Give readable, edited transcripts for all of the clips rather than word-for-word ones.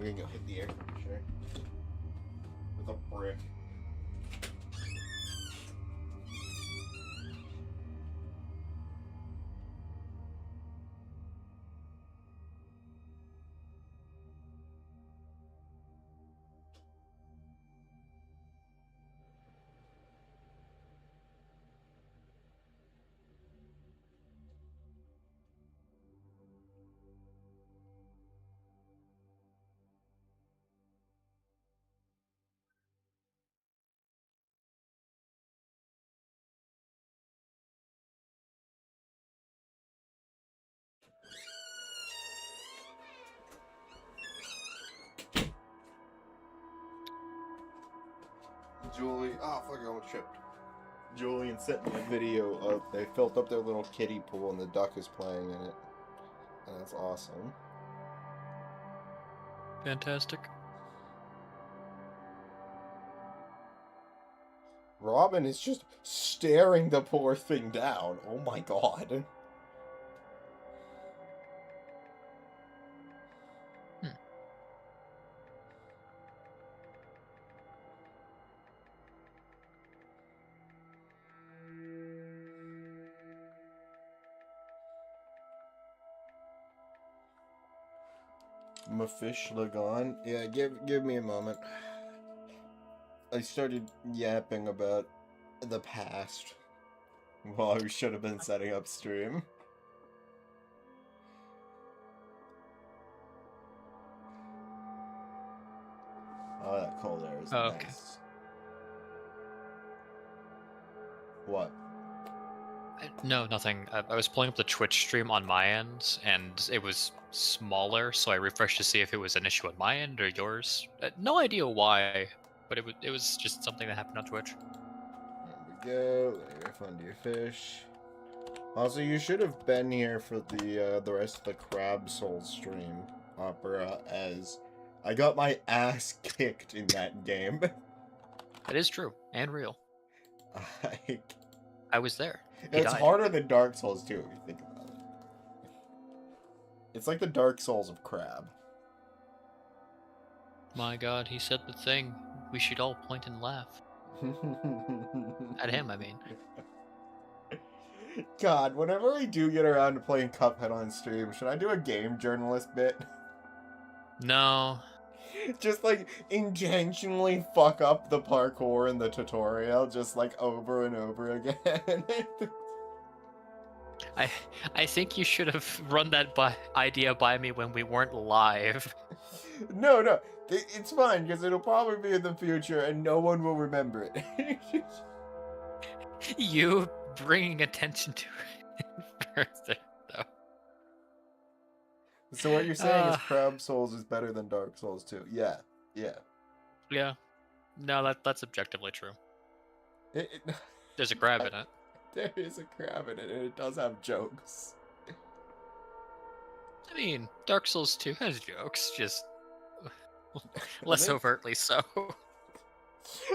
gonna go hit the air conditioner with a brick. Julie, oh fuck, I almost tripped. Julian sent me a video of they filled up their little kiddie pool and the duck is playing in it. And that's awesome. Fantastic. Robin is just staring the poor thing down. Oh my god. Mafish Lagon? Yeah, give me a moment. I started yapping about the past while I should have been setting up stream. Oh, that cold air is nice. Okay. What? No, nothing. I was pulling up the Twitch stream on my end, and it was smaller, so I refreshed to see if it was an issue on my end or yours. No idea why, but it was just something that happened on Twitch. There we go. Let me refund your fish. Also, you should have been here for the rest of the Crab Soul stream, Opera, as I got my ass kicked in that game. That is true and real. I was there. It's harder than Dark Souls 2, if you think about it. It's like the Dark Souls of Crab. My god, he said the thing. We should all point and laugh. At him, I mean. God, whenever I do get around to playing Cuphead on stream, should I do a game journalist bit? No. Just like intentionally fuck up the parkour in the tutorial, just like over and over again. I think you should have run that idea by me when we weren't live. No, it's fine because it'll probably be in the future and no one will remember it. You bringing attention to it further, though. So what you're saying is Crab Souls is better than Dark Souls 2. Yeah. No, that's objectively true. There's a crab in it. There is a crab in it, and it does have jokes. I mean, Dark Souls 2 has jokes, just less overtly so.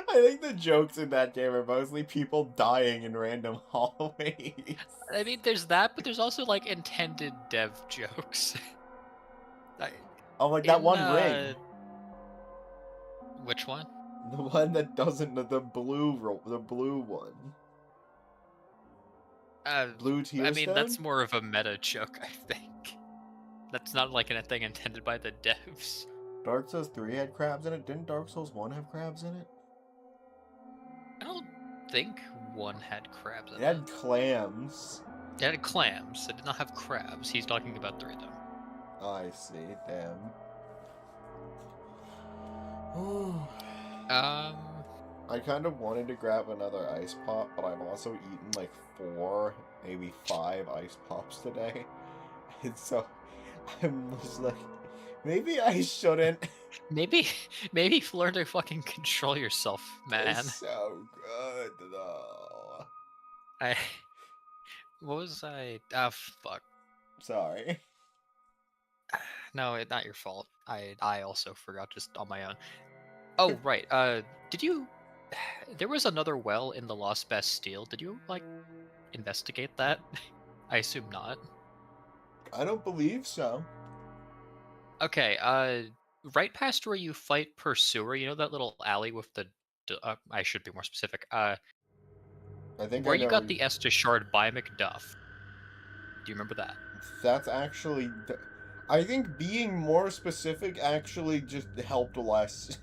I think the jokes in that game are mostly people dying in random hallways. I mean, there's that, but there's also, like, intended dev jokes. Oh, like that one ring. Which one? The one that doesn't, the blue one. Blue tear I mean, that's more of a meta joke, I think. That's not like a thing intended by the devs. Dark Souls 3 had crabs in it? Didn't Dark Souls 1 have crabs in it? I don't think 1 had crabs in it. It had clams. It had clams. It did not have crabs. He's talking about 3, though. I see. Damn. I kind of wanted to grab another ice pop, but I've also eaten like 4, maybe 5 ice pops today. And so I'm just like, maybe I shouldn't. Maybe learn to fucking control yourself, man. It's so good though. What was I? Ah, fuck. Sorry. No, not your fault. I also forgot just on my own. Oh, right. Did you... There was another well in the Lost Bastille. Did you, like, investigate that? I assume not. I don't believe so. Okay, right past where you fight Pursuer, you know that little alley with the. I should be more specific. I think Where I you know got where the Estus shard by Macduff. Do you remember that? that's actually. I think being more specific actually just helped less.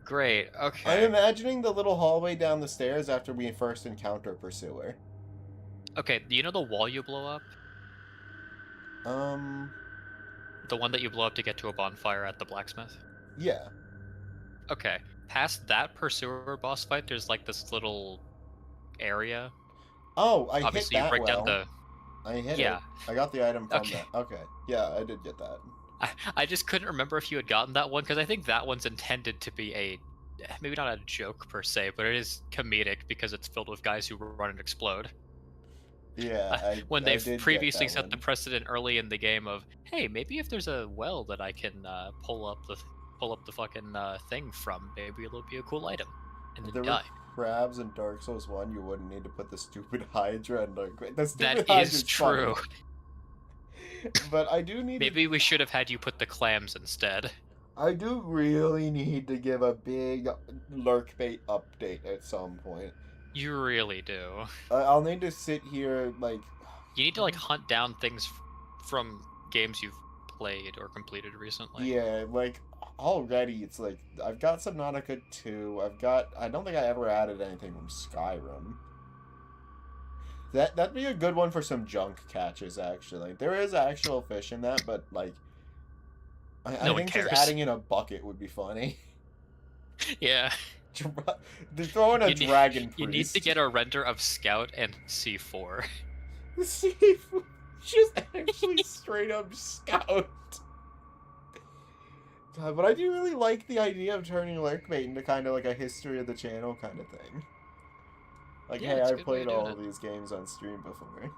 Great. I'm Okay. imagining the little hallway down the stairs after we first encounter Pursuer. Okay. Do you know the wall you blow up? Um, The one that you blow up to get to a bonfire at the blacksmith? yeah. Okay. Past that Pursuer boss fight, there's like this little area. Oh, I hit Obviously, you that break down well. the. I hit it. Yeah. I got the item from Okay. that. Okay. Yeah, I did get that. I just couldn't remember if you had gotten that one because I think that one's intended to be a maybe not a joke per se, but it is comedic because it's filled with guys who run and explode. Yeah, When I they've did get previously that set the one. precedent early in the game of, hey, maybe if there's a well that I can pull up the fucking thing from, maybe it'll be a cool item, and If then there you were die. crabs in Dark Souls 1, you wouldn't need to put the stupid Hydra in Dark. The That stupid is Hydra's true. funny. But I do need to. Maybe we should have had you put the clams instead. I do really need to give a big lurk bait update at some point. You really do. I'll need to sit here, like. You need to like hunt down things from games you've played or completed recently. Yeah, like, already it's like, I've got Subnautica 2, I don't think I ever added anything from Skyrim. That'd be a good one for some junk catches, actually. There is actual fish in that, but, like, I No one think just cares. adding in a bucket would be funny. Yeah. Throw in a You need, dragon you need to priest. get a render of Scout and C4. Seafood. Just actually straight up scout. God, but I do really like the idea of turning Lurkbait into kind of like a history of the channel kind of thing. Like, Yeah, hey, it's a I've good way played of doing all it. of these games on stream before.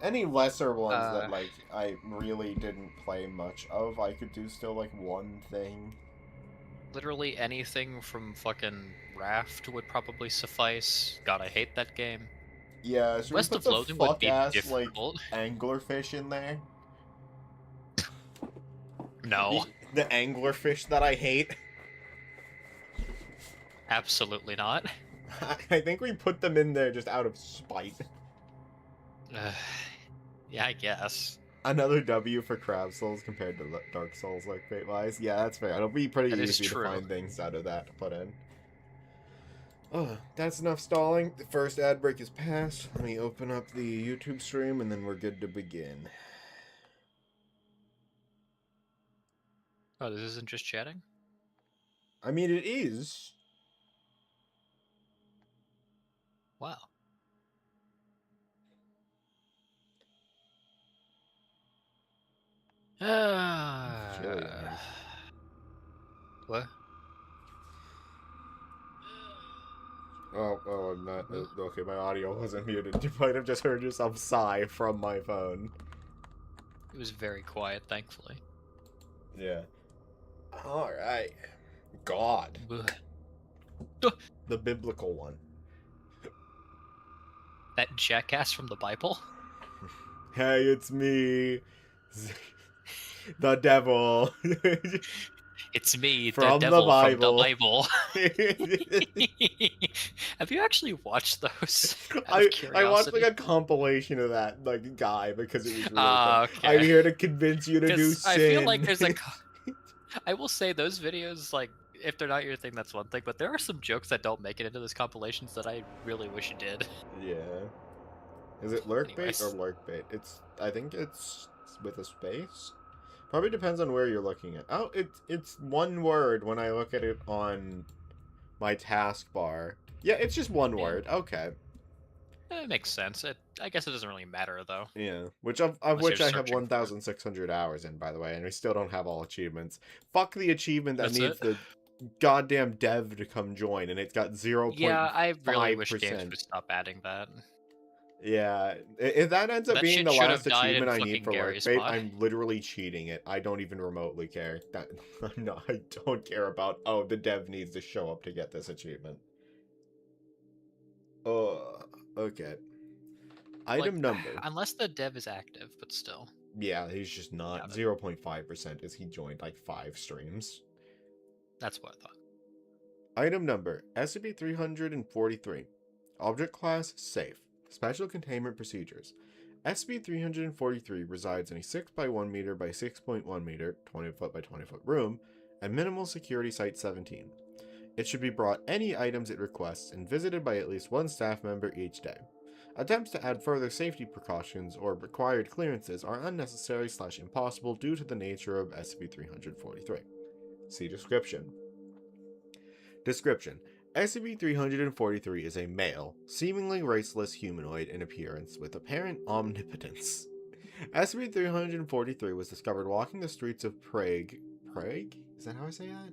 Any lesser ones that, Uh, like, I really didn't play much of, I could do still, like, one thing. Literally anything from fucking Raft would probably suffice. God, I hate that game. Yeah, should we West put of the Loathing would be fuck-ass, like, difficult. anglerfish in there? No, The anglerfish that I hate? absolutely not. I think we put them in there just out of spite. Yeah, I guess. Another W for Crab Souls compared to Dark Souls, like, fate-wise. Yeah, that's fair. It'll be pretty That is easy to true. find things out of that to put in. Oh, that's enough stalling. The first ad break is past. Let me open up the YouTube stream, and then we're good to begin. Oh, this isn't just chatting? I mean, it is. Wow. Chilly in here. What? Oh, I'm not. Okay, my audio wasn't muted. You might have just heard yourself sigh from my phone. It was very quiet, thankfully. Yeah. Alright. God. Ugh. The biblical one. That jackass from the Bible? Hey, it's me. The devil. It's me, the From the devil from the Bible. Bible. Have you actually watched those? Out of I watched like curiosity. a compilation of that like guy because it was really fun. Ah, I'm okay. here to convince you to do Because I feel like sin. there's a. I will say those videos, like, if they're not your thing, that's one thing. But there are some jokes that don't make it into those compilations that I really wish did. Yeah. Is it lurkbait or Anyways, lurkbait? I think it's with a space. Probably depends on where you're looking at. Oh, it's one word when I look at it on my taskbar. Yeah, it's just one yeah, word. Okay. it makes sense. I guess it doesn't really matter though, Yeah, which of unless you're which I have searching for it. 1,600 hours in, by the way, and we still don't have all achievements. Fuck the achievement that That's it. needs the goddamn dev to come join, and it's got Yeah, I really wish games 0.5%. would stop adding that. Yeah, if that ends up That being shit the should have last died in achievement I need fucking for Gary's Lurkbait, mod. I'm literally cheating it. I don't even remotely care. I don't care about, oh, the dev needs to show up to get this achievement. Okay. Like, Item number. unless the dev is active, but still. Yeah, he's just not. Got it. 0.5% as he joined like 5 streams. That's what I thought. Item number SCP-343. Object class safe. Special containment procedures. SCP-343 resides in a 6 by 1 meter by 6.1 meter, 20 foot by 20 foot room, at minimal security site 17. It should be brought any items it requests and visited by at least one staff member each day. Attempts to add further safety precautions or required clearances are unnecessary/impossible due to the nature of SCP-343. See description. Description: SCP-343 is a male, seemingly raceless humanoid in appearance with apparent omnipotence. SCP-343 was discovered walking the streets of Prague. Prague? Is that how I say that?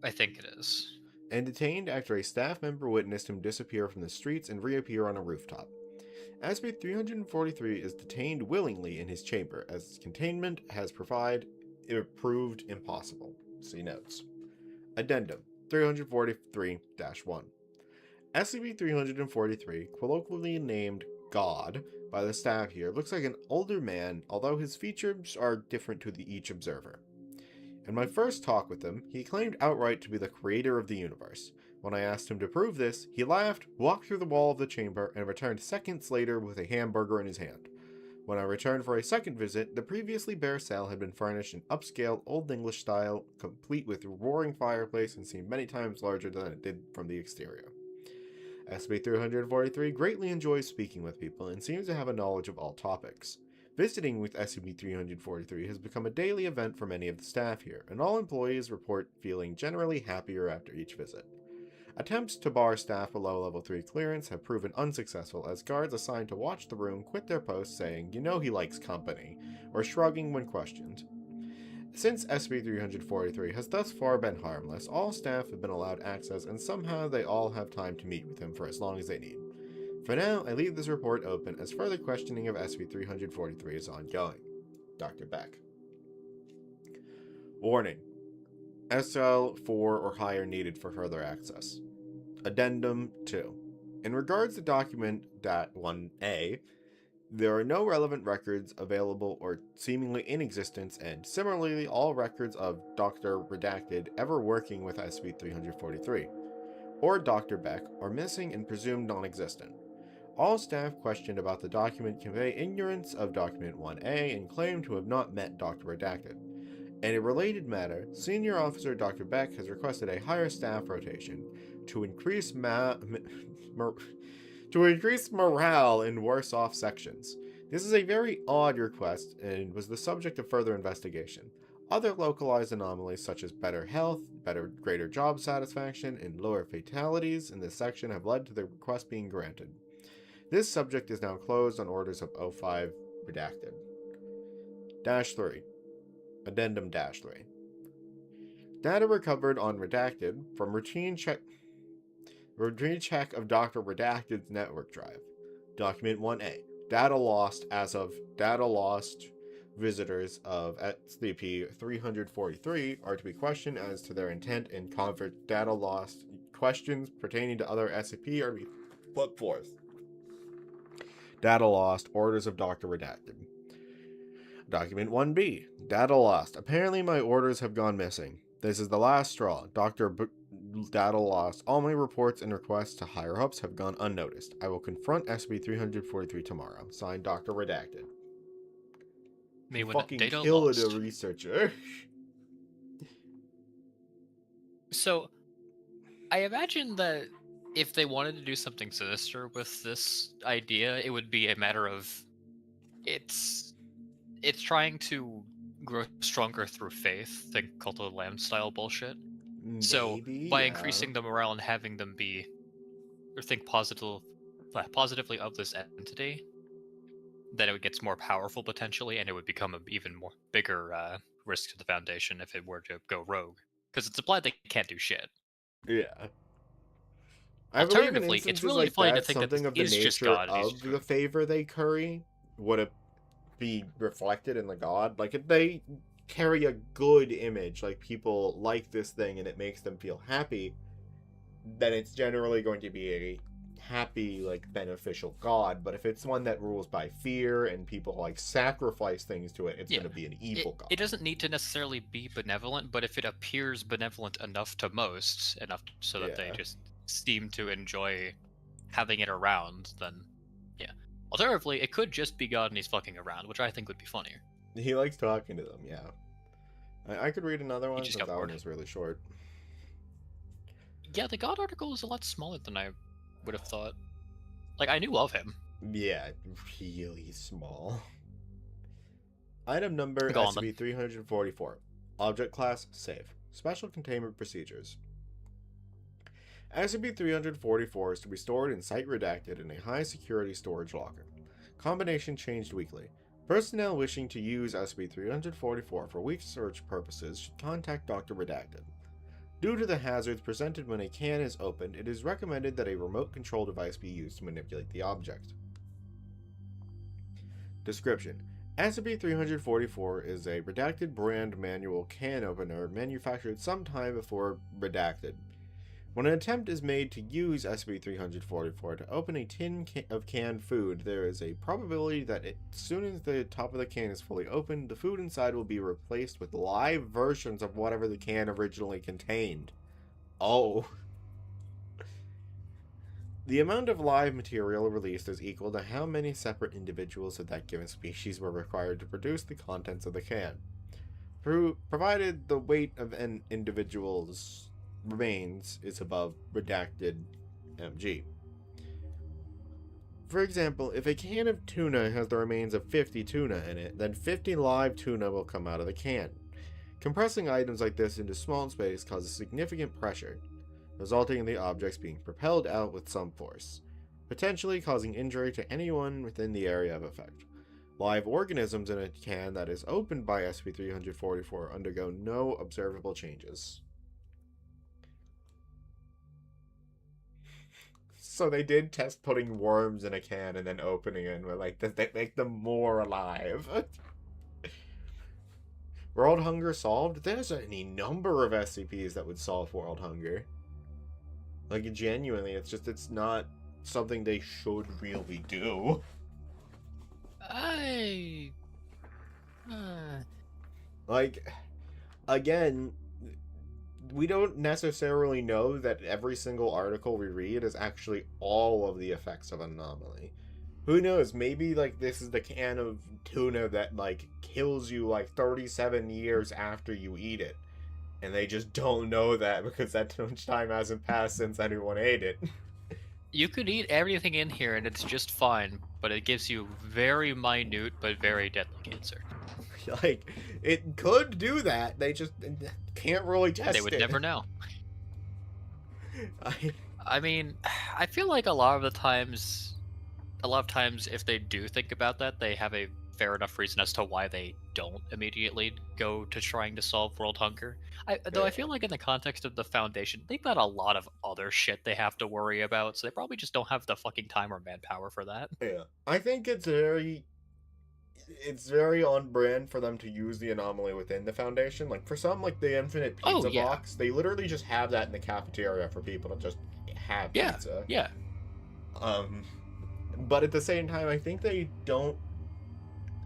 I think it is. And detained after a staff member witnessed him disappear from the streets and reappear on a rooftop. SCP-343 is detained willingly in his chamber, as containment has proved impossible. See notes. Addendum 343-1. SCP-343, colloquially named God by the staff here, looks like an older man, although his features are different to each observer. In my first talk with him, he claimed outright to be the creator of the universe. When I asked him to prove this, he laughed, walked through the wall of the chamber, and returned seconds later with a hamburger in his hand. When I returned for a second visit, the previously bare cell had been furnished in upscale Old English style, complete with roaring fireplace, and seemed many times larger than it did from the exterior. SCP-343 greatly enjoys speaking with people and seems to have a knowledge of all topics. Visiting with SCP-343 has become a daily event for many of the staff here, and all employees report feeling generally happier after each visit. Attempts to bar staff below Level 3 clearance have proven unsuccessful, as guards assigned to watch the room quit their posts saying, "You know he likes company," or shrugging when questioned. Since SCP-343 has thus far been harmless, all staff have been allowed access, and somehow they all have time to meet with him for as long as they need. For now, I leave this report open, as further questioning of SCP-343 is ongoing. Dr. Beck. Warning: SL4 or higher needed for further access. Addendum 2. In regards to Document .1A, there are no relevant records available or seemingly in existence, and similarly, all records of Dr. Redacted ever working with SCP-343 or Dr. Beck are missing and presumed non-existent. All staff questioned about the document convey ignorance of Document 1A and claim to have not met Dr. Redacted. In a related matter, Senior Officer Dr. Beck has requested a higher staff rotation to increase morale in worse-off sections. This is a very odd request and was the subject of further investigation. Other localized anomalies such as better health, greater job satisfaction, and lower fatalities in this section have led to the request being granted. This subject is now closed on orders of O5 Redacted. -3. Addendum -3. Data recovered on Redacted from routine check of Dr. Redacted's network drive. Document 1A. Data lost as of data lost. Visitors of SCP-343 are to be questioned as to their intent and convert data lost. Questions pertaining to other SCP are to be put forth. Data lost. Orders of Dr. Redacted. Document 1B. Data lost. Apparently my orders have gone missing. This is the last straw. Data lost. All my reports and requests to higher-ups have gone unnoticed. I will confront SCP-343 tomorrow. Signed, Dr. Redacted. Me when Fucking data killed lost. a researcher. So, I imagine that if they wanted to do something sinister with this idea, it would be a matter of it's trying to grow stronger through faith, think Cult of the Lamb style bullshit. So Maybe, by yeah. increasing the morale and having them be or think positively of this entity, then it gets more powerful potentially, and it would become an even more bigger risk to the Foundation if it were to go rogue. Because it's implied they can't do shit. Yeah. I believe in Alternatively, it's instances really like funny to that, think that something this of the is just nature God. And he's of the favor they curry would be reflected in the god. Like, if they carry a good image, like people like this thing and it makes them feel happy, then it's generally going to be a happy, like, beneficial god, but if it's one that rules by fear and people, like, sacrifice things to it, it's Yeah. going to be an evil god. It doesn't need to necessarily be benevolent, but if it appears benevolent enough to most, enough so that they Yeah. just seem to enjoy having it around, then yeah. Alternatively, it could just be God and he's fucking around, which I think would be funnier. He likes talking to them, yeah. I could read another He one, just because got that one bored. was really short. Yeah, the God article is a lot smaller than I would have thought. Like, I knew of him. Yeah, really small. Item number Go on then. SCP-344. Object Class Safe. Special Containment Procedures. SCP-344 is to be stored in Site Redacted in a high-security storage locker. Combination changed weekly. Personnel wishing to use SCP-344 for research purposes should contact Dr. Redacted. Due to the hazards presented when a can is opened, it is recommended that a remote control device be used to manipulate the object. Description: SCP-344 is a redacted brand manual can opener manufactured sometime before Redacted. When an attempt is made to use SCP-344 to open a tin of canned food, there is a probability that as soon as the top of the can is fully opened, the food inside will be replaced with live versions of whatever the can originally contained. Oh. The amount of live material released is equal to how many separate individuals of that given species were required to produce the contents of the can. Provided the weight of an individual's remains is above redacted mg. For example, if a can of tuna has the remains of 50 tuna in it, then 50 live tuna will come out of the can. Compressing items like this into small space causes significant pressure, resulting in the objects being propelled out with some force, potentially causing injury to anyone within the area of effect. Live organisms in a can that is opened by SCP-344 undergo no observable changes. So they did test putting worms in a can and then opening it, and like, does that make them more alive? World hunger solved? There's any number of SCPs that would solve world hunger. Like, genuinely, it's not something they should really do. Like, again, we don't necessarily know that every single article we read is actually all of the effects of an anomaly. Who knows? Maybe, like, this is the can of tuna that, like, kills you, like, 37 years after you eat it. And they just don't know that because that much time hasn't passed since anyone ate it. You could eat everything in here and it's just fine, but it gives you very minute but very deadly cancer. Like, it could do that. They just can't really test it. They would never know. I I mean, I feel like a lot of times if they do think about that, they have a fair enough reason as to why they don't immediately go to trying to solve world hunger. Though I feel like in the context of the Foundation, they've got a lot of other shit they have to worry about, so they probably just don't have the fucking time or manpower for that. Yeah. I think it's very on brand for them to use the anomaly within the Foundation. Like, for some, like the Infinite Pizza Box, they literally just have that in the cafeteria for people to just have pizza. Yeah. But at the same time, I think they don't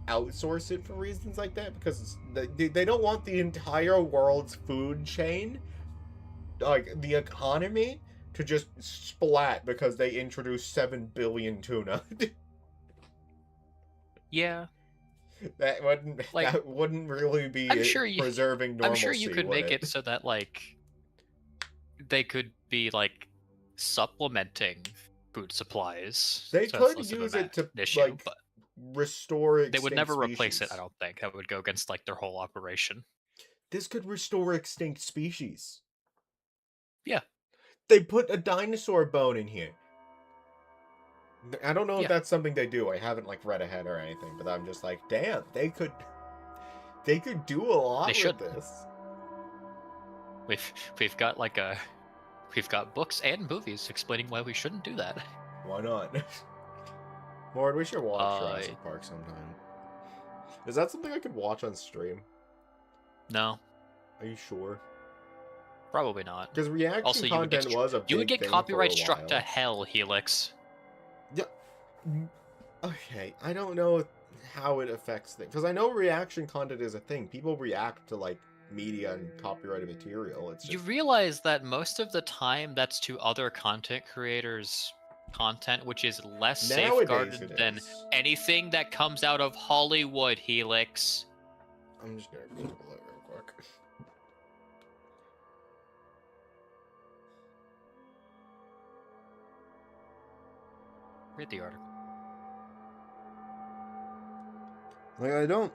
outsource it for reasons like that because they don't want the entire world's food chain, like the economy, to just splat because they introduced 7 billion tuna. Yeah. That wouldn't really be preserving normalcy. I'm sure you could make it so that, like, they could be, like, supplementing food supplies. They could use it to like restore extinct They would never species. replace it, I don't think. That would go against, like, their whole operation. This could restore extinct species. Yeah. They put a dinosaur bone in here. I don't know if that's something they do. I haven't, like, read ahead or anything, but I'm just like, damn, they could do a lot with this. We've got books and movies explaining why we shouldn't do that. Why not? Lord, we should watch Jurassic Park sometime. Is that something I could watch on stream? No. Are you sure? Probably not. Because reaction Also, content was a big you would get thing copyright for a struck to while. hell, Helix. Yeah. Okay, I don't know how it affects things. Because I know reaction content is a thing. People react to, like, media and copyrighted material. It's You just... realize that most of the time that's to other content creators' content, which is less Nowadays safeguarded it than is. anything that comes out of Hollywood, Helix. I'm just gonna Google it real quick. Read the article. Like, I don't...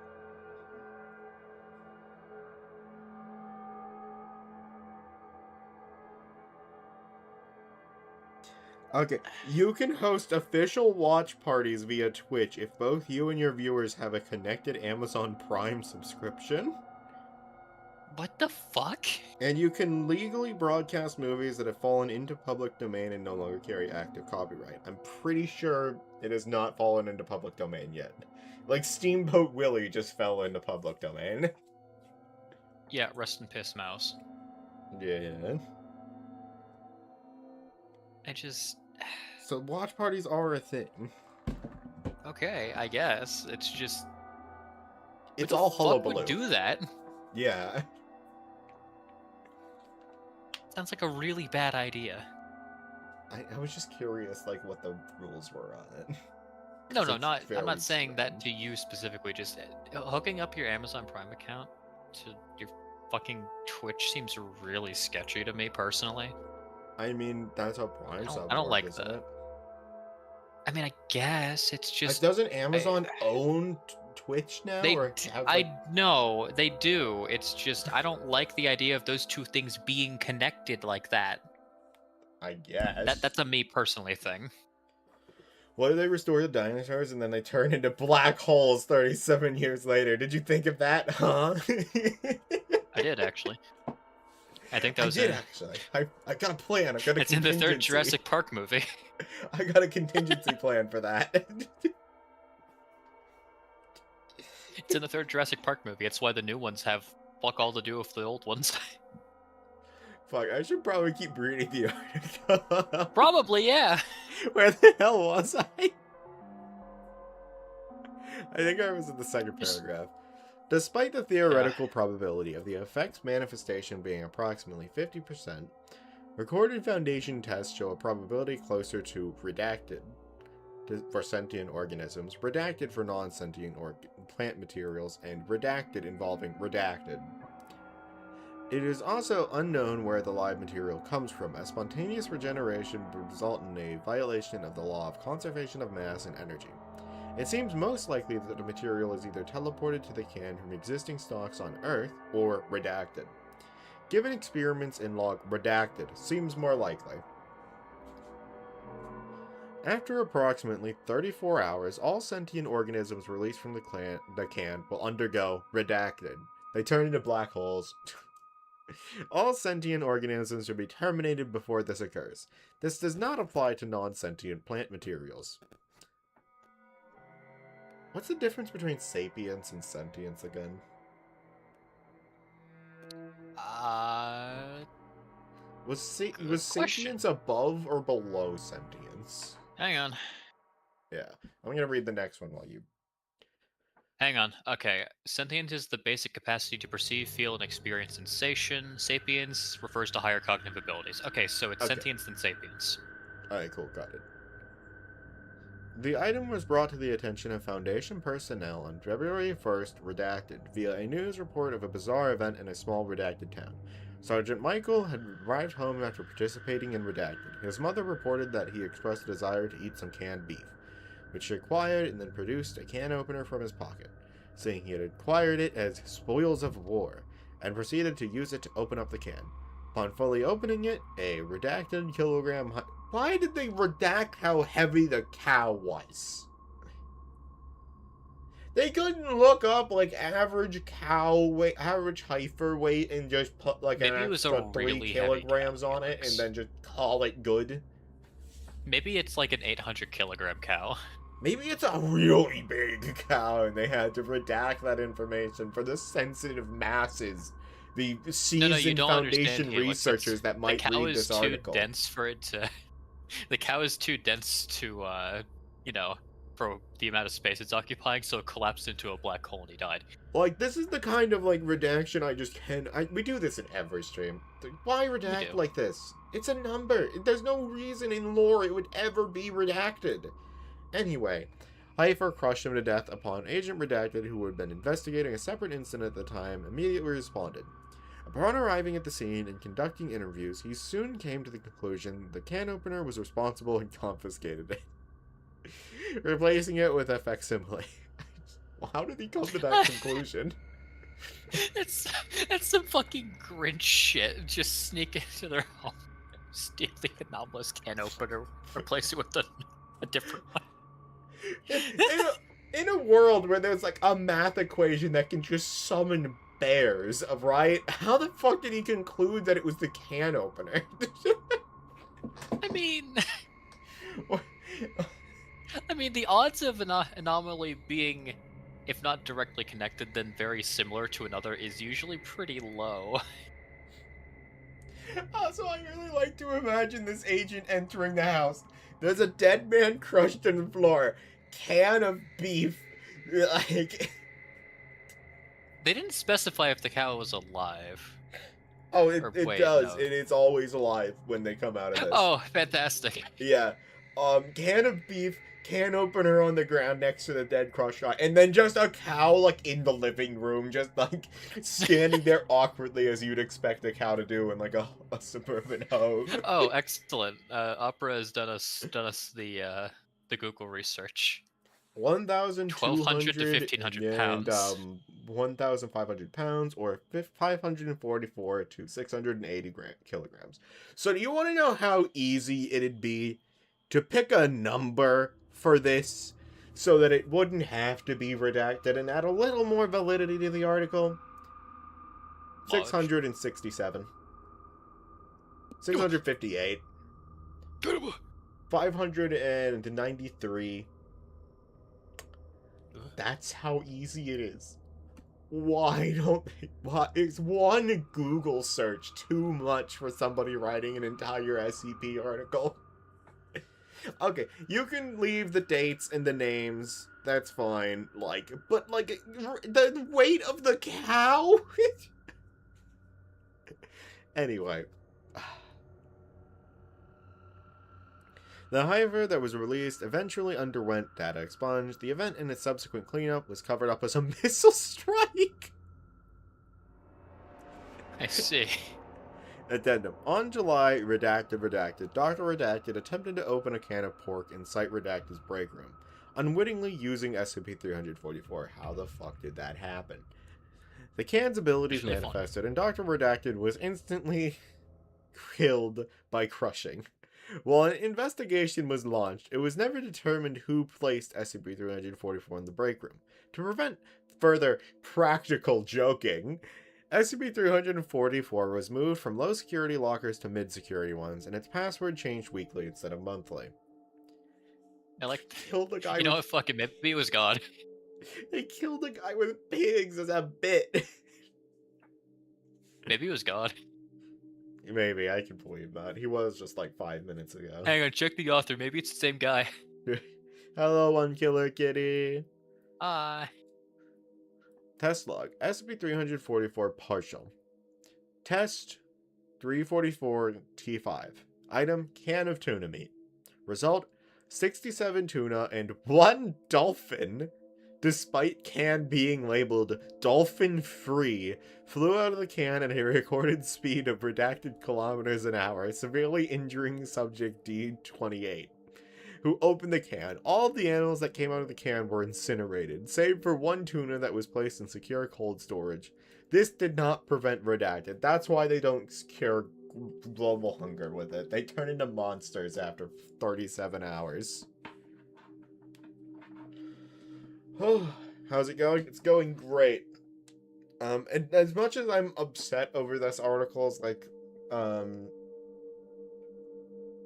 Okay, you can host official watch parties via Twitch if both you and your viewers have a connected Amazon Prime subscription. What the fuck? And you can legally broadcast movies that have fallen into public domain and no longer carry active copyright. I'm pretty sure it has not fallen into public domain yet. Like, Steamboat Willie just fell into public domain. Yeah, rest in piss, mouse. Yeah. I just... So watch parties are a thing. Okay, I guess. It's just... It's who the all fuck hullabaloo. would do that? Yeah. Sounds like a really bad idea. I was just curious, like, what the rules were on it. No, 'Cause it's I'm very not saying that strange. to you specifically. Just hooking up your Amazon Prime account to your fucking Twitch seems really sketchy to me personally. I mean, that's how Prime I Sub don't work, like isn't that. it? I mean, I guess it's just Doesn't Amazon own Twitch now? I know they do. It's just I don't like the idea of those two things being connected like that. I guess. That's a me personally thing. What if they restore the dinosaurs and then they turn into black holes 37 years later? Did you think of that, huh? I did actually. I think that was actually. I got a plan. I got a It's in the contingency. third Jurassic Park movie. I got a contingency plan for that. It's in the third Jurassic Park movie. It's why the new ones have fuck all to do with the old ones. Fuck, I should probably keep reading the article. Probably, yeah. Where the hell was I? I think I was in the second paragraph. Despite the theoretical probability of the effect's manifestation being approximately 50%, recorded Foundation tests show a probability closer to redacted for sentient organisms, redacted for non-sentient plant materials, and redacted involving redacted. It is also unknown where the live material comes from, as spontaneous regeneration would result in a violation of the law of conservation of mass and energy. It seems most likely that the material is either teleported to the can from existing stocks on Earth, or redacted. Given experiments in log redacted, seems more likely. After approximately 34 hours, all sentient organisms released from the can will undergo redacted. They turn into black holes. All sentient organisms should be terminated before this occurs. This does not apply to non-sentient plant materials. What's the difference between sapience and sentience again? Was sapience above or below sentience? Hang on. Yeah. I'm gonna read the next one while you... Hang on. Okay. Sentience is the basic capacity to perceive, feel, and experience sensation. Sapience refers to higher cognitive abilities. Okay, so it's sentience than sapience. Alright, cool. Got it. The item was brought to the attention of Foundation personnel on February 1st, redacted, via a news report of a bizarre event in a small redacted town. Sergeant Michael had arrived home after participating in redacted. His mother reported that he expressed a desire to eat some canned beef, which he acquired and then produced a can opener from his pocket, saying he had acquired it as spoils of war, and proceeded to use it to open up the can. Upon fully opening it, a redacted kilogram... Why did they redact how heavy the cow was? They couldn't look up, like, average cow weight, average heifer weight, and just put, like, Maybe an it was a extra 3 really kilograms heavy cow, on it, and then just call it good. Maybe it's like an 800 kilogram cow. Maybe it's a really big cow, and they had to redact that information for the sensitive masses the No, you seasoned don't understand Foundation here. Look, researchers that the might cow read is this too article. dense for it to. The cow is too dense to, you know, for the amount of space it's occupying, so it collapsed into a black hole and he died. Like, this is the kind of, like, redaction we do this in every stream. Why We redact do. like this? It's a number. There's no reason in lore it would ever be redacted. Anyway, Heifer crushed him to death upon Agent Redacted, who had been investigating a separate incident at the time, immediately responded. Upon arriving at the scene and conducting interviews, he soon came to the conclusion the can opener was responsible and confiscated it, replacing it with a facsimile. How did he come to that conclusion? It's some fucking Grinch shit. Just sneak into their home, steal the anomalous can opener, replace it with a different one. In a world where there's like a math equation that can just summon bears, right? How the fuck did he conclude that it was the can opener? I mean, the odds of an anomaly being, if not directly connected, then very similar to another is usually pretty low. Also, I really like to imagine this agent entering the house. There's a dead man crushed on the floor. Can of beef. Like... They didn't specify if the cow was alive. Oh, it Wait, does. no. And it's always alive when they come out of this. Oh, fantastic. Yeah. Can of beef, can opener on the ground next to the dead crushed guy, and then just a cow, like, in the living room, just, like, standing there awkwardly as you'd expect a cow to do in, like, a suburban home. Oh, excellent. Opera has done us the Google research. 1,200 to 1,500 pounds. 1,500 pounds, or 544 to 680 kilograms. So do you want to know how easy it'd be to pick a number for this so that it wouldn't have to be redacted and add a little more validity to the article? 667. 658. 593. That's how easy it is. Why don't they... Why, is one Google search too much for somebody writing an entire SCP article? Okay, you can leave the dates and the names. That's fine. Like, but, like, the weight of the cow? Anyway. The Hiver that was released eventually underwent data expunge. The event and its subsequent cleanup was covered up as a missile strike. I see. Addendum. On July, Dr. Redacted attempted to open a can of pork in Site Redacted's break room, unwittingly using SCP-344. How the fuck did that happen? The can's abilities manifested, and Dr. Redacted was instantly killed by crushing. While an investigation was launched, it was never determined who placed SCP-344 in the break room. To prevent further practical joking, SCP-344 was moved from low-security lockers to mid-security ones, and its password changed weekly instead of monthly. I like... Killed a guy you know what? Fuck it. Maybe it was God. They killed a guy with pigs as a bit. Maybe it was God. Maybe, I can believe that. He was just like 5 minutes ago. Hang on, check the author. Maybe it's the same guy. Hello, One Killer Kitty. Hi. Test log. SCP-344 partial. Test 344-T5. Item, can of tuna meat. Result, 67 tuna and 1 dolphin, despite can being labeled dolphin-free, flew out of the can at a recorded speed of redacted kilometers an hour, severely injuring subject D-28, who opened the can. All of the animals that came out of the can were incinerated, save for 1 tuna that was placed in secure cold storage. This did not prevent redacted. That's why they don't cure global hunger with it. They turn into monsters after 37 hours. How's it going? It's going great. And as much as I'm upset over this article's, like,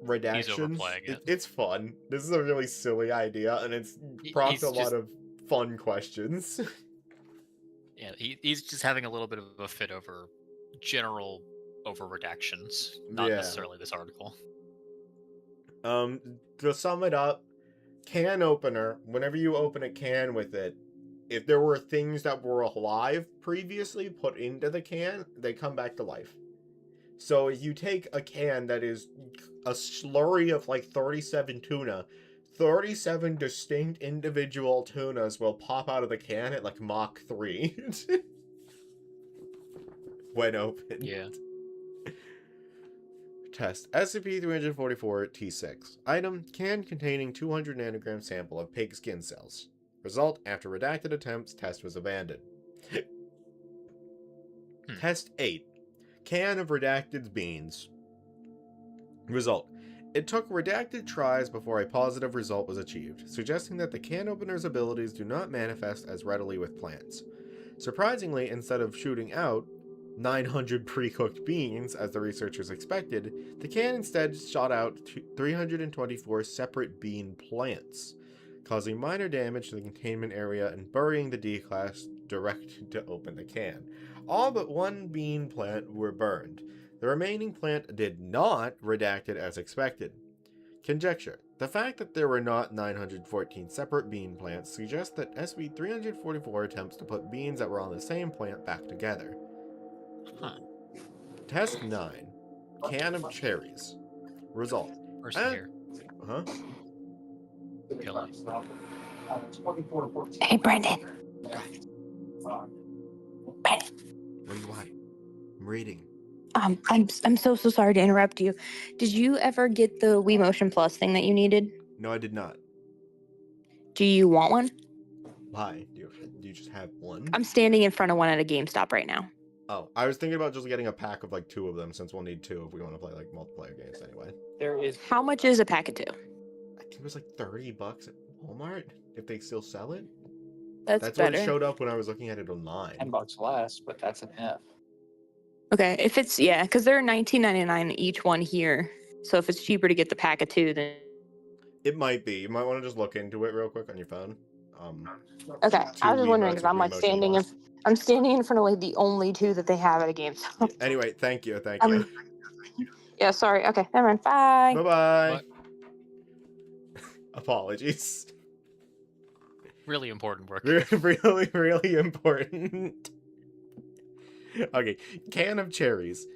redactions, it's fun. This is a really silly idea, and it's prompted a lot of fun questions. Yeah, he's just having a little bit of a fit over general over redactions, not Yeah. necessarily this article. To sum it up, can opener, whenever you open a can with it, if there were things that were alive previously put into the can, they come back to life. So if you take a can that is a slurry of like 37 tuna, 37 distinct individual tunas will pop out of the can at like Mach 3 when opened. Yeah. Test SCP-344 T6. Item: can containing 200 nanogram sample of pig skin cells. Result: after redacted attempts, test was abandoned. Test 8. Can of redacted beans. Result: it took redacted tries before a positive result was achieved, suggesting that the can opener's abilities do not manifest as readily with plants. Surprisingly, instead of shooting out 900 pre-cooked beans, as the researchers expected, the can instead shot out 324 separate bean plants, causing minor damage to the containment area and burying the D-class directed to open the can. All but one bean plant were burned. The remaining plant did not redact it as expected. Conjecture: the fact that there were not 914 separate bean plants suggests that SCP-344 attempts to put beans that were on the same plant back together. Huh. Test 9. Can of cherries. Result: Person here. Huh? Kelly. Hey, Brendan. Brendan. What do you want? I'm reading. I'm so sorry to interrupt you. Did you ever get the Wii Motion Plus thing that you needed? No, I did not. Do you want one? Why? Do you just have one? I'm standing in front of one at a GameStop right now. Oh, I was thinking about just getting a pack of like 2 of them, since we'll need 2 if we want to play like multiplayer games anyway. There is. How much is a pack of 2? I think it was like $30 at Walmart, if they still sell it. That's what better. it showed up when I was looking at it online. $10 less, but that's an F. Okay, if it's because they're $19.99 each one here. So if it's cheaper to get the pack of 2, then It might be. You might want to just look into it real quick on your phone. okay. I was just wondering Wiimotes because with I'm like Wii Motion standing in Plus. I'm standing in front of like the only 2 that they have at a GameStop. Anyway, thank you. Yeah, sorry. Okay, never mind. Bye. Bye-bye. Apologies. Really important work. Really, really important. Okay, can of cherries.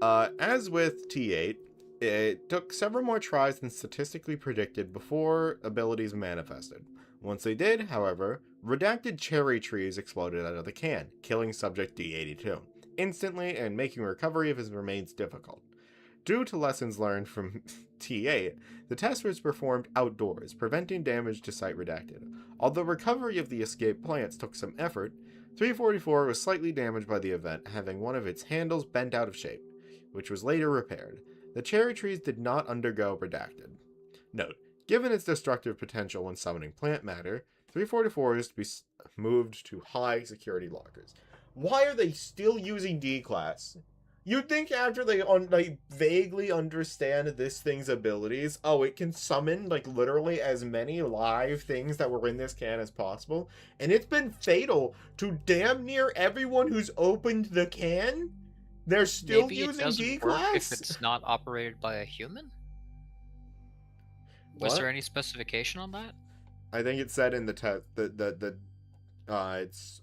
As with T8, it took several more tries than statistically predicted before abilities manifested. Once they did, however, redacted cherry trees exploded out of the can, killing subject D82 instantly and making recovery of his remains difficult. Due to lessons learned from T8, the test was performed outdoors, preventing damage to site redacted. Although recovery of the escaped plants took some effort, 344 was slightly damaged by the event, having one of its handles bent out of shape, which was later repaired. The cherry trees did not undergo redacted. Note: given its destructive potential when summoning plant matter, 344 is to be moved to high security lockers. Why are they still using D-Class? You'd think after they vaguely understand this thing's abilities, oh, it can summon, like, literally as many live things that were in this can as possible, and it's been fatal to damn near everyone who's opened the can? They're still Maybe it using doesn't D-Class? work if it's not operated by a human? Was What? there any specification on that? I think it said in the test it's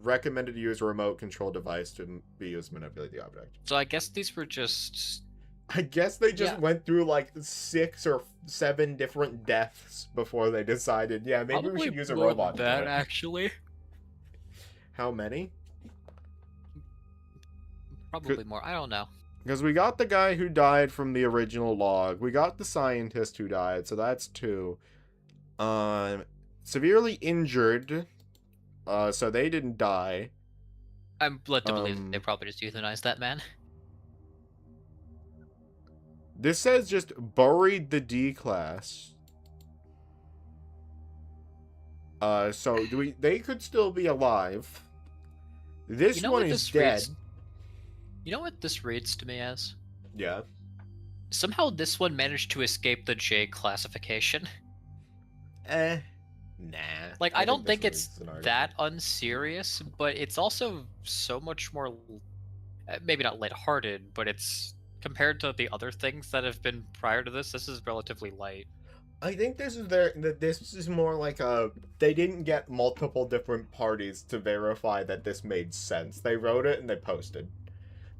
recommended to use a remote control device to be used to manipulate the object. So I guess these were just... I guess they just Yeah. went through like 6 or 7 different deaths before they decided, yeah, maybe we should use a more robot. than to do that, it. actually. How many? Probably more. I don't know. Because we got the guy who died from the original log. We got the scientist who died, so that's 2. Severely injured. So they didn't die. I'm led to believe that they probably just euthanized that man. This says just buried the D-Class. So they could still be alive. This one is dead. You know what this reads to me as? Yeah. Somehow this one managed to escape the J classification. Nah. Like, I don't think this it's was an article. that unserious, but it's also so much more... maybe not lighthearted, but it's compared to the other things that have been prior to this. This is relatively light. I think this is more like they didn't get multiple different parties to verify that this made sense. They wrote it and they posted.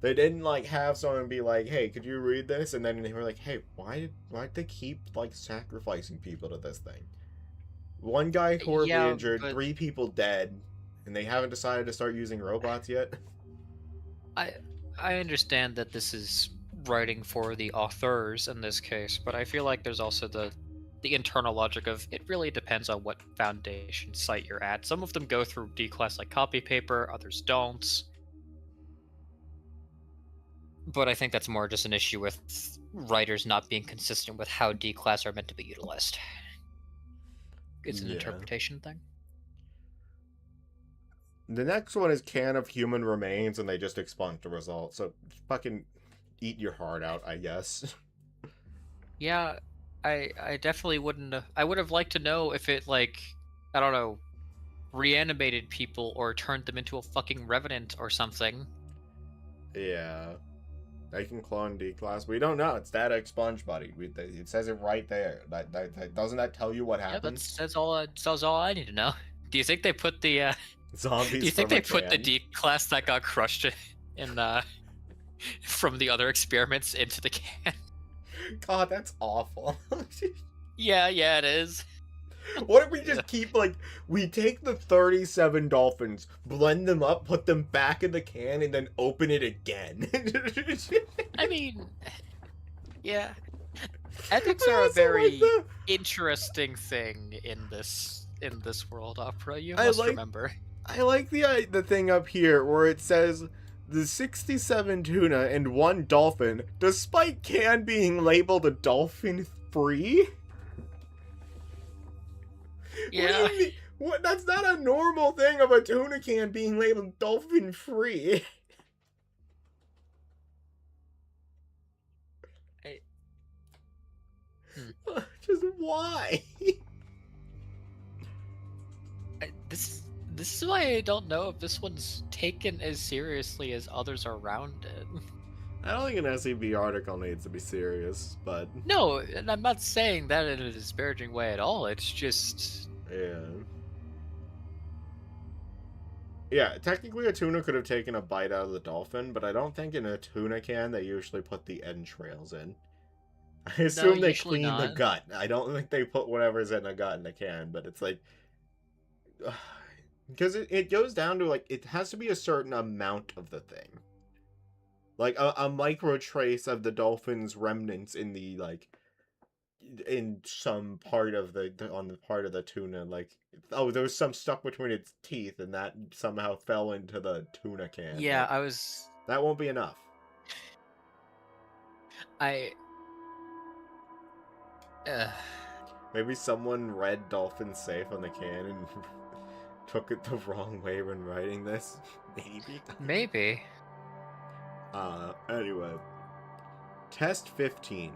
They didn't like have someone be like, "Hey, could you read this?" And then they were like, "Hey, why'd they keep like sacrificing people to this thing? One guy horribly Yeah, injured, but 3 people dead, and they haven't decided to start using robots yet." I understand that this is writing for the authors in this case, but I feel like there's also the internal logic of it really depends on what Foundation site you're at. Some of them go through D-class like copy paper, others don't. But I think that's more just an issue with writers not being consistent with how D-class are meant to be utilized. It's an Yeah. interpretation thing. The next one is can of human remains, and they just expunge the result. So fucking eat your heart out, I guess. Yeah, I definitely wouldn't have, I would have liked to know if it, like, I don't know, reanimated people or turned them into a fucking revenant or something. Yeah. They can clone D-class. We don't know. It's data expunge, buddy. It says it right there. Doesn't that tell you what Yeah, happens? that's all I need to know. Do you think they put the Zombies. do you think from they a put the can. D-class that got crushed in from the other experiments into the can? God, that's awful. Yeah, it is. What if we just keep, like, we take the 37 dolphins, blend them up, put them back in the can, and then open it again? I mean, yeah. Ethics I are a also very like the- interesting thing in this world opera. You I must like- remember. I like the thing up here where it says the 67 tuna and 1 dolphin, despite can being labeled a dolphin free. Yeah. What do you mean? What? That's not a normal thing of a tuna can being labeled dolphin free. Just why? This is why I don't know if this one's taken as seriously as others around it. I don't think an SCP article needs to be serious, but No, and I'm not saying that in a disparaging way at all. It's just yeah. Yeah, technically a tuna could have taken a bite out of the dolphin, but I don't think in a tuna can they usually put the entrails in. I assume they usually clean the not. gut. I don't think they put whatever's in the gut in the can, but it's like... Because it goes down to, like, it has to be a certain amount of the thing. Like, a micro trace of the dolphin's remnants in the, like... in some part of on the part of the tuna, like, oh, there was some stuck between its teeth, and that somehow fell into the tuna can. Yeah, Like, that won't be enough. Maybe someone read dolphin safe on the can and took it the wrong way when writing this. Maybe. Anyway. Test 15.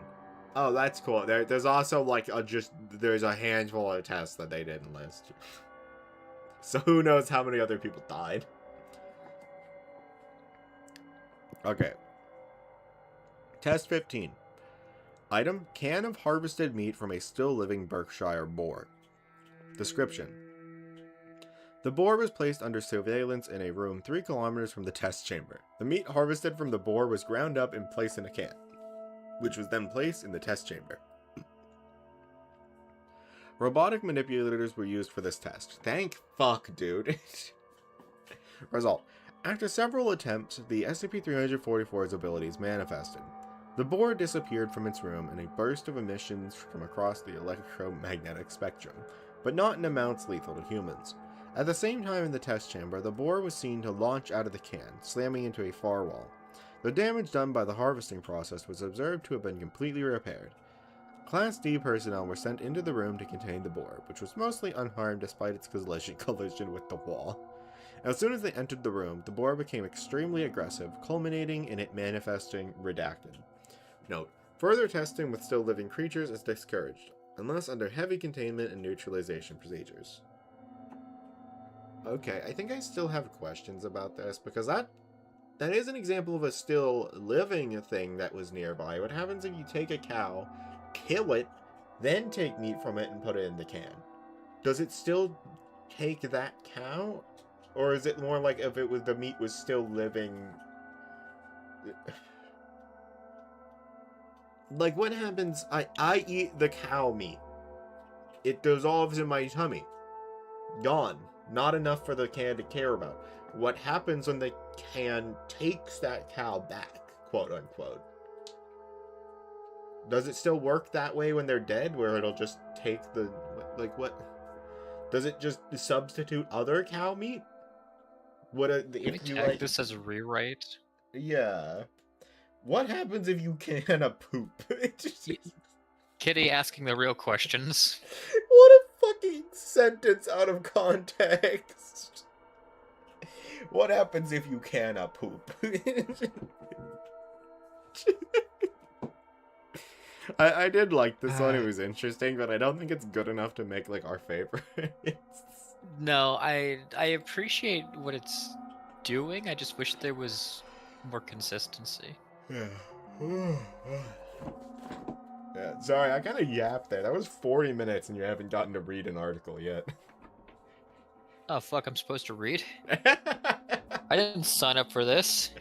Oh, that's cool. There's also, like, there's a handful of tests that they didn't list. So who knows how many other people died. Okay. Test 15. Item, can of harvested meat from a still-living Berkshire boar. Description. The boar was placed under surveillance in a room 3 kilometers from the test chamber. The meat harvested from the boar was ground up and placed in a can, which was then placed in the test chamber. Robotic manipulators were used for this test. Thank fuck, dude. Result. After several attempts, the SCP-344's abilities manifested. The boar disappeared from its room in a burst of emissions from across the electromagnetic spectrum, but not in amounts lethal to humans. At the same time in the test chamber, the boar was seen to launch out of the can, slamming into a far wall. The damage done by the harvesting process was observed to have been completely repaired. Class D personnel were sent into the room to contain the boar, which was mostly unharmed despite its collision with the wall. As soon as they entered the room, the boar became extremely aggressive, culminating in it manifesting redacted. Note, further testing with still living creatures is discouraged, unless under heavy containment and neutralization procedures. Okay, I think I still have questions about this, because that that is an example of a still living thing that was nearby. What happens if you take a cow, kill it, then take meat from it and put it in the can? Does it still take that cow? Or is it more like if it was the meat was still living? Like, what happens? I eat the cow meat. It dissolves in my tummy. Gone. Not enough for the can to care about. What happens when the can takes that cow back, quote unquote? Does it still work that way when they're dead, where it'll just take the, like, what? Does it just substitute other cow meat? Would Can we if you tag like this as a rewrite? Yeah. What happens if you can a poop? It just, Kitty asking the real questions. what a fucking sentence out of context. What happens if you can a poop? I did like this one. It was interesting, but I don't think it's good enough to make like our favorites. No, I appreciate what it's doing. I just wish there was more consistency. Yeah. Yeah, sorry, I kind of yapped there. That was 40 minutes and you haven't gotten to read an article yet. Oh fuck, I'm supposed to read? I didn't sign up for this.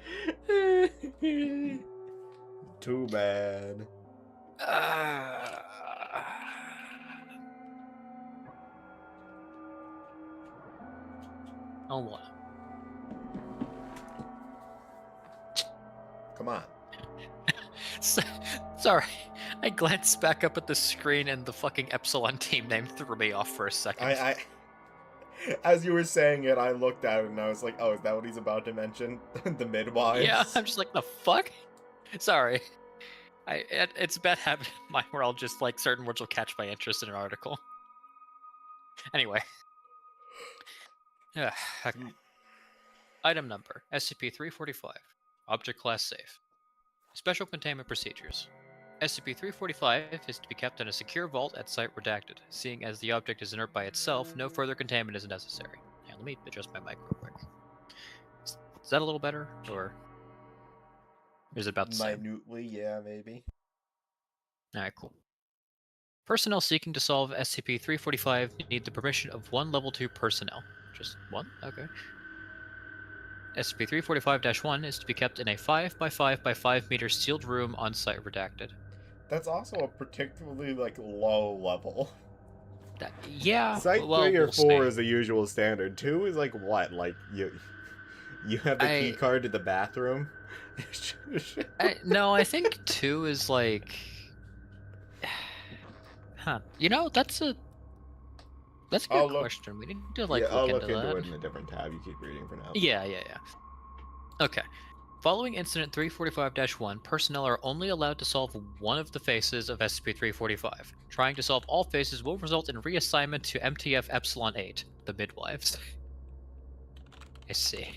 Too bad. Oh what? Come on. Sorry, I glanced back up at the screen and the fucking Epsilon team name threw me off for a second. As you were saying it, I looked at it and I was like, oh, is that what he's about to mention? The midwives? Yeah, I'm just like, the fuck? Sorry. It's a bad habit of mine where I'll just, like, certain words will catch my interest in an article. Anyway. Okay. Item number, SCP-345. Object Class Safe. Special Containment Procedures. SCP-345 is to be kept in a secure vault at Site Redacted. Seeing as the object is inert by itself, no further containment is necessary. Now, let me adjust my mic real quick. Is that a little better, or is it about the same? Minutely, yeah, maybe. Alright, cool. Personnel seeking to solve SCP-345 need the permission of one Level 2 personnel. Just one? Okay. SCP-345-1 is to be kept in a 5x5x5 meter sealed room on Site Redacted. That's also a particularly, like, low level. Yeah, Site well, 3 or we'll 4 see. is the usual standard. 2 is like what? Like, you have the key card to the bathroom? No, I think 2 is like... Huh. You know, that's a good question. We need to, like, I'll look look into into that. it in a different tab. You keep reading for now. Yeah. Okay. Following Incident 345-1, personnel are only allowed to solve one of the faces of SCP-345. Trying to solve all faces will result in reassignment to MTF Epsilon 8, the midwives. I see.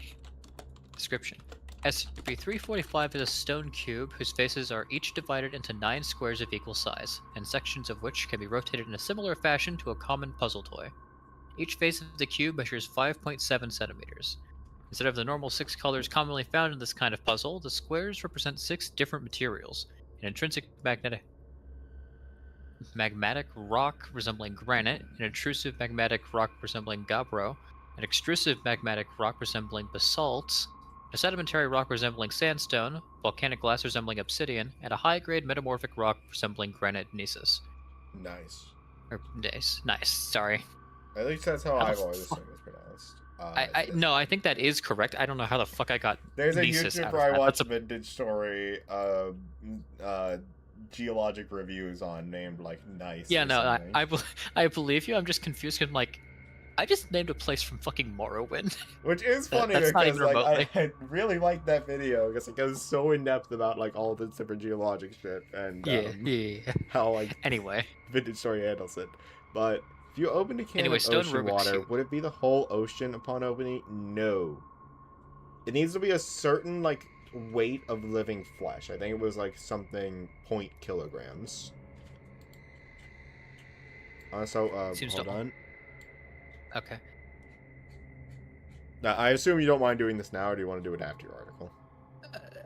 Description. SCP-345 is a stone cube whose faces are each divided into 9 squares of equal size, and sections of which can be rotated in a similar fashion to a common puzzle toy. Each face of the cube measures 5.7 centimeters. Instead of the normal 6 colors commonly found in this kind of puzzle, the squares represent 6 different materials: an intrinsic magmatic rock resembling granite, an intrusive magmatic rock resembling gabbro, an extrusive magmatic rock resembling basalt, a sedimentary rock resembling sandstone, volcanic glass resembling obsidian, and a high-grade metamorphic rock resembling granite gneiss. Nice. Or gneiss. Nice, sorry. At least that's how I've always assumed it's pronounced. No, I think that is correct. I don't know how the fuck I got There's a Gnesis out YouTuber of that. I watch That's a- vintage story geologic reviews on named like Nice. Yeah, or no, something. I believe you. I'm just confused because I'm like, I just named a place from fucking Morrowind. Which is funny That's not because even like I remotely. really like that video because it goes so in depth about like all this different geologic shit and Yeah. how like Anyway, vintage story handles it. But if you open a can Anyway, of stone ocean Rubik's water, Cube. would it be the whole ocean upon opening? No. It needs to be a certain like weight of living flesh. I think it was like something 0.0 kilograms. Seems hold double. on. Okay. Now, I assume you don't mind doing this now, or do you want to do it after your article?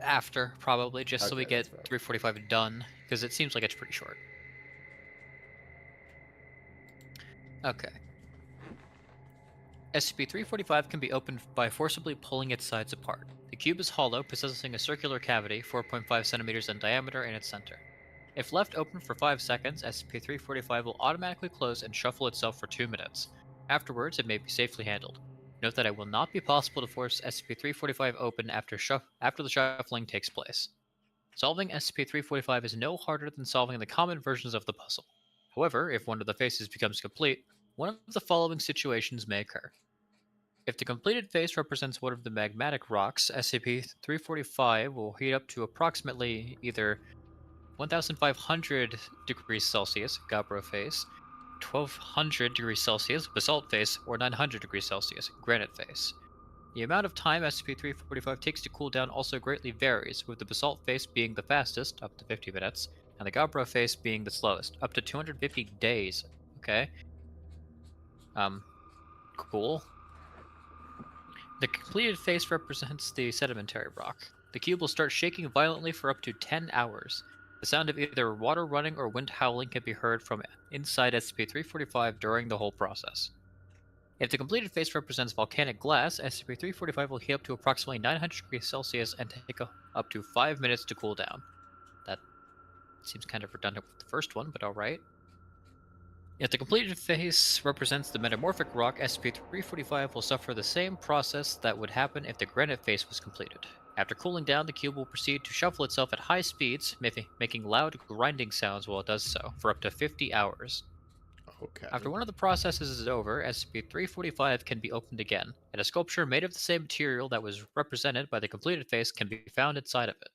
after, probably, just so we Okay, get that's fine. 345 done, because it seems like it's pretty short. Okay. SCP-345 can be opened by forcibly pulling its sides apart. The cube is hollow, possessing a circular cavity 4.5 centimeters in diameter in its center. If left open for 5 seconds, SCP-345 will automatically close and shuffle itself for 2 minutes. Afterwards, it may be safely handled. Note that it will not be possible to force SCP-345 open after the shuffling takes place. Solving SCP-345 is no harder than solving the common versions of the puzzle. However, if one of the faces becomes complete, one of the following situations may occur. If the completed face represents one of the magmatic rocks, SCP-345 will heat up to approximately either 1500 degrees Celsius, gabbro phase, 1200 degrees Celsius, basalt phase, or 900 degrees Celsius, granite phase. The amount of time SCP-345 takes to cool down also greatly varies, with the basalt phase being the fastest, up to 50 minutes, and the gabbro phase being the slowest, up to 250 days. Okay. Cool. The completed face represents the sedimentary rock. The cube will start shaking violently for up to 10 hours. The sound of either water running or wind howling can be heard from inside SCP-345 during the whole process. If the completed face represents volcanic glass, SCP-345 will heat up to approximately 900 degrees Celsius and take up to 5 minutes to cool down. That seems kind of redundant with the first one, but alright. If the completed face represents the metamorphic rock, SCP-345 will suffer the same process that would happen if the granite face was completed. After cooling down, the cube will proceed to shuffle itself at high speeds, making loud grinding sounds while it does so, for up to 50 hours. Okay. After one of the processes is over, SCP-345 can be opened again, and a sculpture made of the same material that was represented by the completed face can be found inside of it.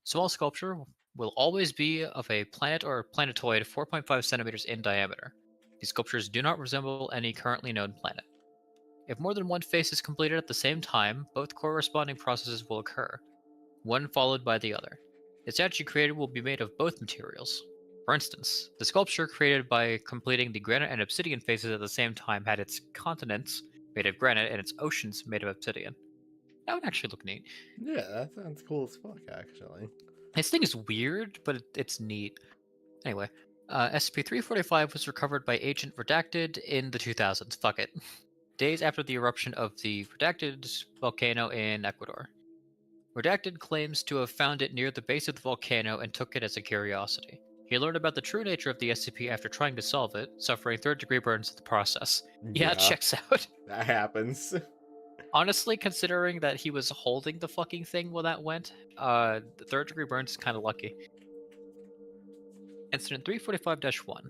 Small sculpture will always be of a planet or planetoid 4.5 centimeters in diameter. These sculptures do not resemble any currently known planet. If more than one face is completed at the same time, both corresponding processes will occur, one followed by the other. The statue created will be made of both materials. For instance, the sculpture created by completing the granite and obsidian phases at the same time had its continents made of granite and its oceans made of obsidian. That would actually look neat. Yeah, that sounds cool as fuck, actually. This thing is weird, but it's neat. Anyway, SCP-345 was recovered by Agent Redacted in the 2000s. Fuck it. Days after the eruption of the Redacted volcano in Ecuador. Redacted claims to have found it near the base of the volcano and took it as a curiosity. He learned about the true nature of the SCP after trying to solve it, suffering third-degree burns in the process. Yeah, it checks out. That happens. Honestly, considering that he was holding the fucking thing when that went, the third-degree burns is kind of lucky. Incident 345-1.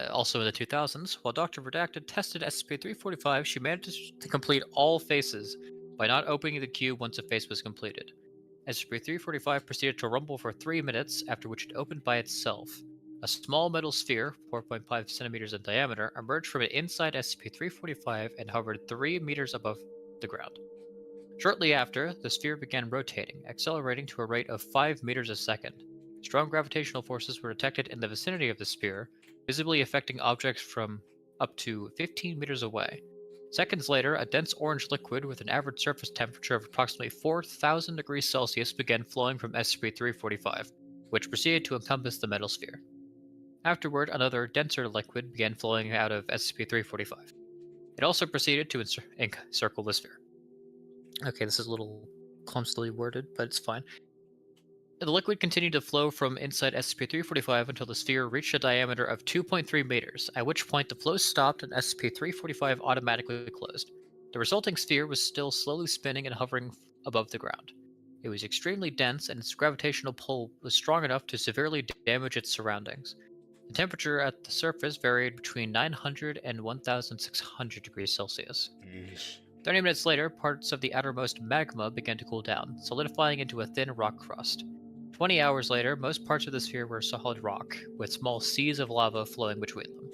Also in the 2000s, while Dr. Redacted tested SCP-345, she managed to complete all faces by not opening the cube once a face was completed. SCP-345 proceeded to rumble for 3 minutes, after which it opened by itself. A small metal sphere, 4.5 centimeters in diameter, emerged from inside SCP-345 and hovered 3 meters above the ground. Shortly after, the sphere began rotating, accelerating to a rate of 5 meters a second. Strong gravitational forces were detected in the vicinity of the sphere, visibly affecting objects from up to 15 meters away. Seconds later, a dense orange liquid with an average surface temperature of approximately 4,000 degrees Celsius began flowing from SCP-345, which proceeded to encompass the metal sphere. Afterward, another denser liquid began flowing out of SCP-345. It also proceeded to encircle the sphere. Okay, this is a little clumsily worded, but it's fine. The liquid continued to flow from inside SCP-345 until the sphere reached a diameter of 2.3 meters, at which point the flow stopped and SCP-345 automatically closed. The resulting sphere was still slowly spinning and hovering above the ground. It was extremely dense, and its gravitational pull was strong enough to severely damage its surroundings. The temperature at the surface varied between 900 and 1,600 degrees Celsius. Yeesh. 30 minutes later, parts of the outermost magma began to cool down, solidifying into a thin rock crust. 20 hours later, most parts of the sphere were solid rock, with small seas of lava flowing between them.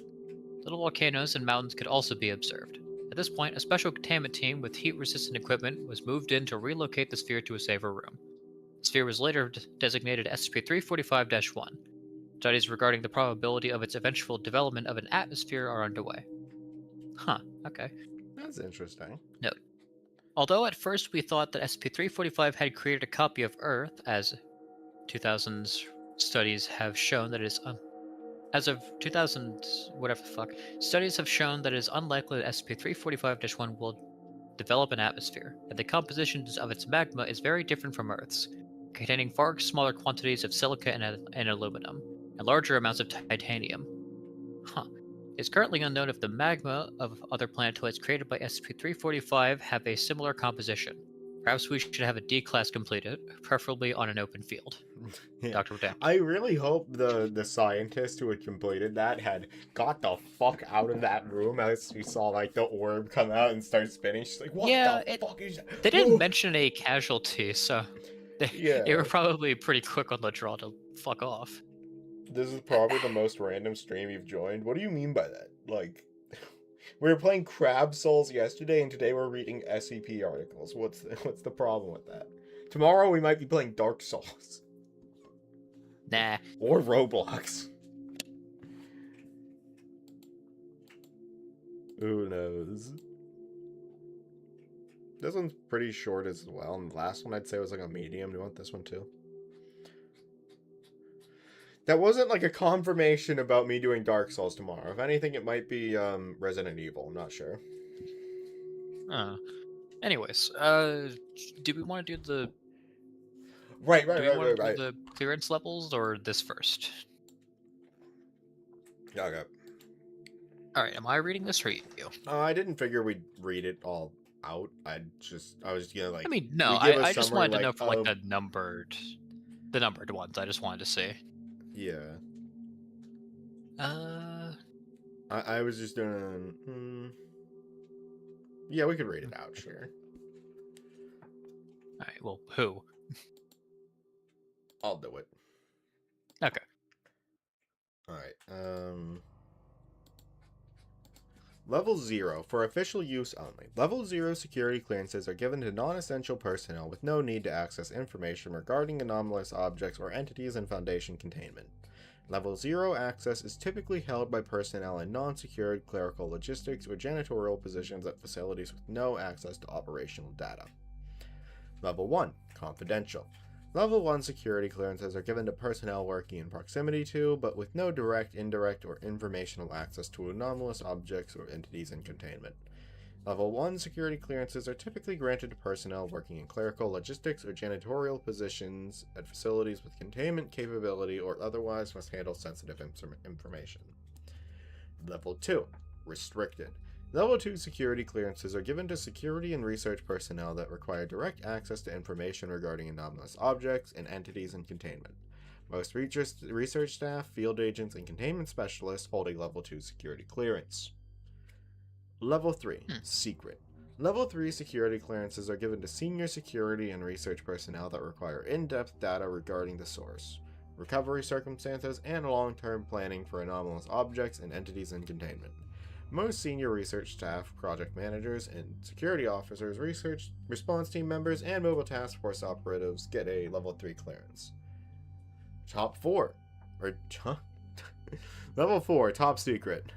Little volcanoes and mountains could also be observed. At this point, a special containment team with heat-resistant equipment was moved in to relocate the sphere to a safer room. The sphere was later designated SCP-345-1. Studies regarding the probability of its eventual development of an atmosphere are underway. Huh, okay. That's interesting. Note. Although at first we thought that SCP-345 had created a copy of Earth, as 2000s studies have shown that it is as of 2000 whatever the fuck, studies have shown that it is unlikely that SCP-345-1 will develop an atmosphere, and the composition of its magma is very different from Earth's, containing far smaller quantities of silica and aluminum, and larger amounts of titanium. Huh. It's currently unknown if the magma of other planetoids created by SCP-345 have a similar composition. Perhaps we should have a D-class completed, preferably on an open field. Yeah. Dr. Redacted. I really hope the scientist who had completed that had got the fuck out of that room as we saw like the orb come out and start spinning. She's like, "What the fuck is that?" They didn't mention any casualties, so Yeah. they were probably pretty quick on the draw to fuck off. This is probably the most random stream you've joined. What do you mean by that? Like, we were playing Crab Souls yesterday, and today we're reading SCP articles. What's the problem with that? Tomorrow we might be playing Dark Souls. Nah. Or Roblox. Who knows? This one's pretty short as well, and the last one I'd say was like a medium. Do you want this one too? That wasn't like a confirmation about me doing Dark Souls tomorrow. If anything, it might be Resident Evil. I'm not sure. Anyways, do we want to do the Right. the clearance levels or this first? Okay. All right, am I reading this or you? I didn't figure we'd read it all out. I was just gonna like. I mean, no, we give a I just summary, wanted to know like, for like the numbered ones. I just wanted to see. Yeah. Uh, I was just doing. Yeah, we could read it out, sure. all right. Well, who? I'll do it. Okay. All right. Level 0 for official use only. Level 0 security clearances are given to non-essential personnel with no need to access information regarding anomalous objects or entities in Foundation containment. Level 0 access is typically held by personnel in non-secured clerical logistics or janitorial positions at facilities with no access to operational data. Level 1 confidential. Level 1 security clearances are given to personnel working in proximity to, but with no direct, indirect, or informational access to anomalous objects or entities in containment. Level 1 security clearances are typically granted to personnel working in clerical, logistics, or janitorial positions at facilities with containment capability or otherwise must handle sensitive information. Level 2 restricted. Level 2 security clearances are given to security and research personnel that require direct access to information regarding anomalous objects and entities in containment. Most research staff, field agents, and containment specialists hold a Level 2 security clearance. Level 3 secret. Level 3 security clearances are given to senior security and research personnel that require in-depth data regarding the source, recovery circumstances, and long-term planning for anomalous objects and entities in containment. Most senior research staff, project managers, and security officers, research response team members, and mobile task force operatives get a Level 3 clearance. Level 4, top secret.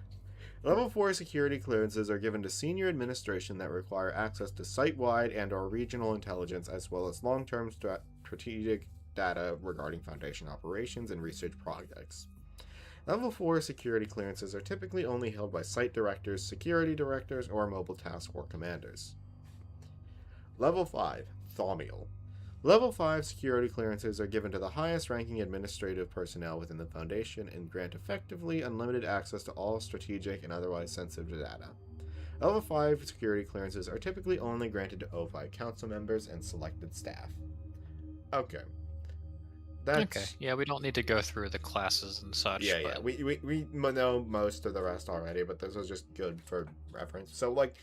Level 4 security clearances are given to senior administration that require access to site-wide and/or regional intelligence as well as long-term strategic data regarding Foundation operations and research projects. Level 4 security clearances are typically only held by site directors, security directors, or mobile task force commanders. Level 5 Thaumiel. Level 5 security clearances are given to the highest ranking administrative personnel within the Foundation and grant effectively unlimited access to all strategic and otherwise sensitive data. Level 5 security clearances are typically only granted to OVI council members and selected staff. Okay. Okay. Yeah, we don't need to go through the classes and such. Yeah, but... we know most of the rest already, but this was just good for reference. So, like,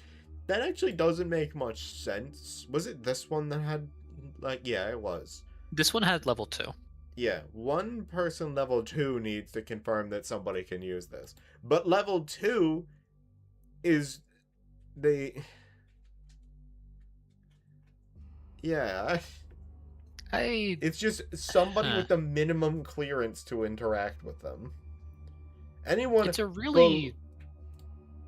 that actually doesn't make much sense. Was it this one that had, like, yeah, it was. This one had level 2. Yeah, one person level 2 needs to confirm that somebody can use this. But level 2 is Yeah, it's just somebody with the minimum clearance to interact with them. Anyone. It's a really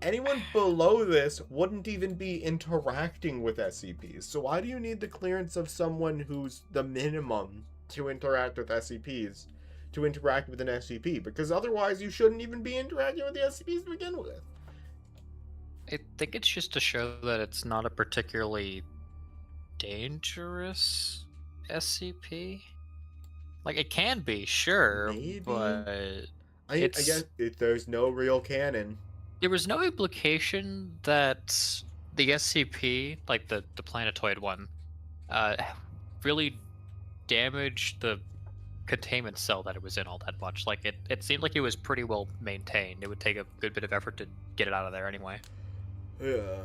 anyone below this wouldn't even be interacting with SCPs. So why do you need the clearance of someone who's the minimum to interact with SCPs to interact with an SCP? Because otherwise you shouldn't even be interacting with the SCPs to begin with. I think it's just to show that it's not a particularly dangerous SCP. Like, it can be, sure, Maybe. but I guess there's no real canon. there was no implication that the SCP, like the planetoid one, really damaged the containment cell that it was in all that much. Like, it seemed like it was pretty well maintained. It would take a good bit of effort to get it out of there anyway. Yeah.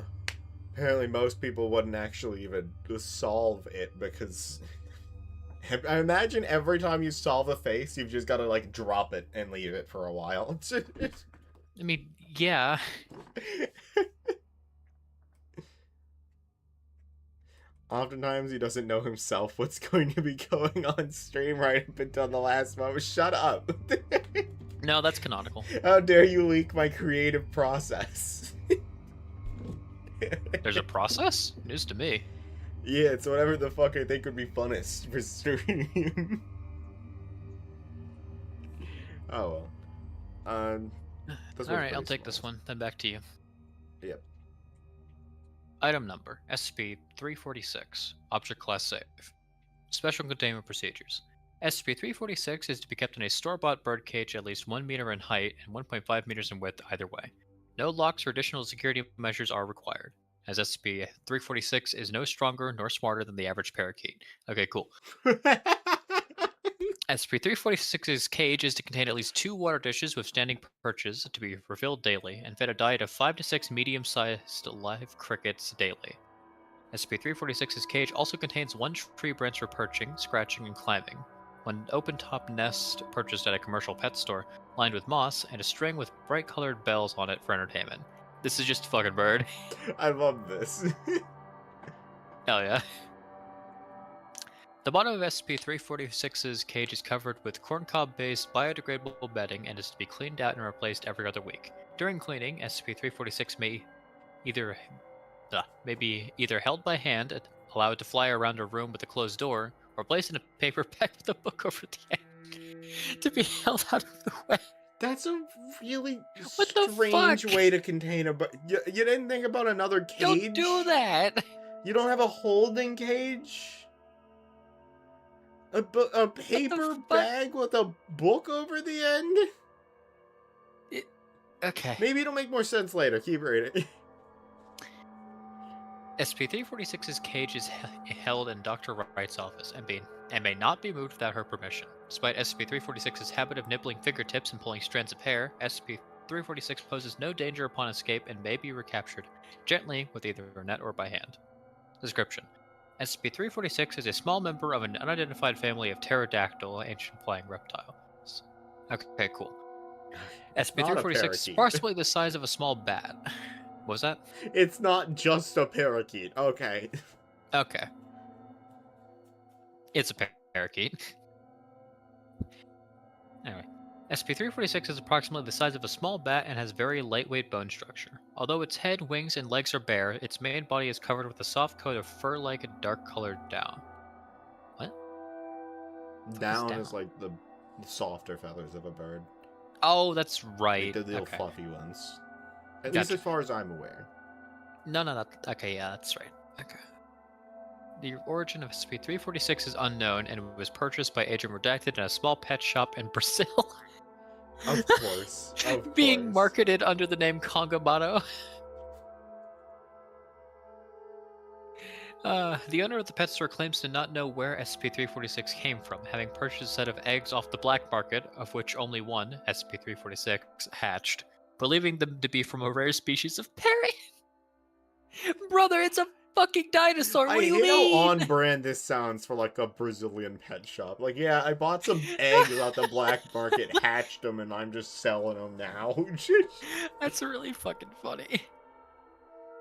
Apparently most people wouldn't actually even solve it because... I imagine every time you solve a face, you've just got to, like, drop it and leave it for a while. I mean, yeah. Oftentimes he doesn't know himself what's going to be going on stream right up until the last moment. Shut up. No, that's canonical. How dare you leak my creative process? There's a process? News to me. Yeah, it's whatever the fuck I think would be funnest for stream. Oh well. Alright, I'll take this one. Then back to you. Yep. Item number SCP-346. Object Class Safe. Special Containment Procedures. SCP-346 is to be kept in a store-bought birdcage at least 1 meter in height and 1.5 meters in width either way. No locks or additional security measures are required, as SCP-346 is no stronger nor smarter than the average parakeet. Okay, cool. SCP-346's cage is to contain at least 2 water dishes with standing perches to be refilled daily, and fed a diet of 5 to 6 medium-sized live crickets daily. SCP-346's cage also contains 1 tree branch for perching, scratching, and climbing, 1 open-top nest purchased at a commercial pet store, lined with moss, and a string with bright-colored bells on it for entertainment. This is just a fucking bird. I love this. Hell yeah. The bottom of SCP-346's cage is covered with corncob-based biodegradable bedding and is to be cleaned out and replaced every other week. During cleaning, SCP-346 may be either held by hand, allowed to fly around a room with a closed door, or placed in a paper bag with a book over the end to be held out of the way. That's a really What the strange fuck? way to contain a... You didn't think about another cage? Don't do that! You don't have a holding cage? A paper fuck? bag with a book over the end? Okay. Maybe it'll make more sense later. Keep reading. SCP-346's cage is held in Dr. Wright's office and may not be moved without her permission. Despite SCP-346's habit of nibbling fingertips and pulling strands of hair, SCP-346 poses no danger upon escape and may be recaptured gently with either a net or by hand. Description: SCP-346 is a small member of an unidentified family of pterodactyl, ancient flying reptiles. Okay, cool. SCP-346 is approximately the size of a small bat. What was that? It's not just a parakeet. Okay. Okay. It's a parakeet. Anyway, SCP-346 is approximately the size of a small bat and has very lightweight bone structure. Although its head, wings, and legs are bare, its main body is covered with a soft coat of fur-like and dark-colored down. What? Down is like the softer feathers of a bird. Oh, that's right. Like the little Okay. fluffy ones. At Gotcha. least as far as I'm aware. No, okay, yeah, that's right. Okay. The origin of SCP-346 is unknown and was purchased by Agent Redacted in a small pet shop in Brazil. Of course. Of Being course. marketed under the name Congamano. The owner of the pet store claims to not know where SCP-346 came from, having purchased a set of eggs off the black market, of which only one, SCP-346, hatched, believing them to be from a rare species of parrot. Brother, it's a fucking dinosaur. What do you I hate mean? how on brand this sounds for like a Brazilian pet shop. Like, yeah, I bought some eggs out the black market, hatched them, and I'm just selling them now. That's really fucking funny.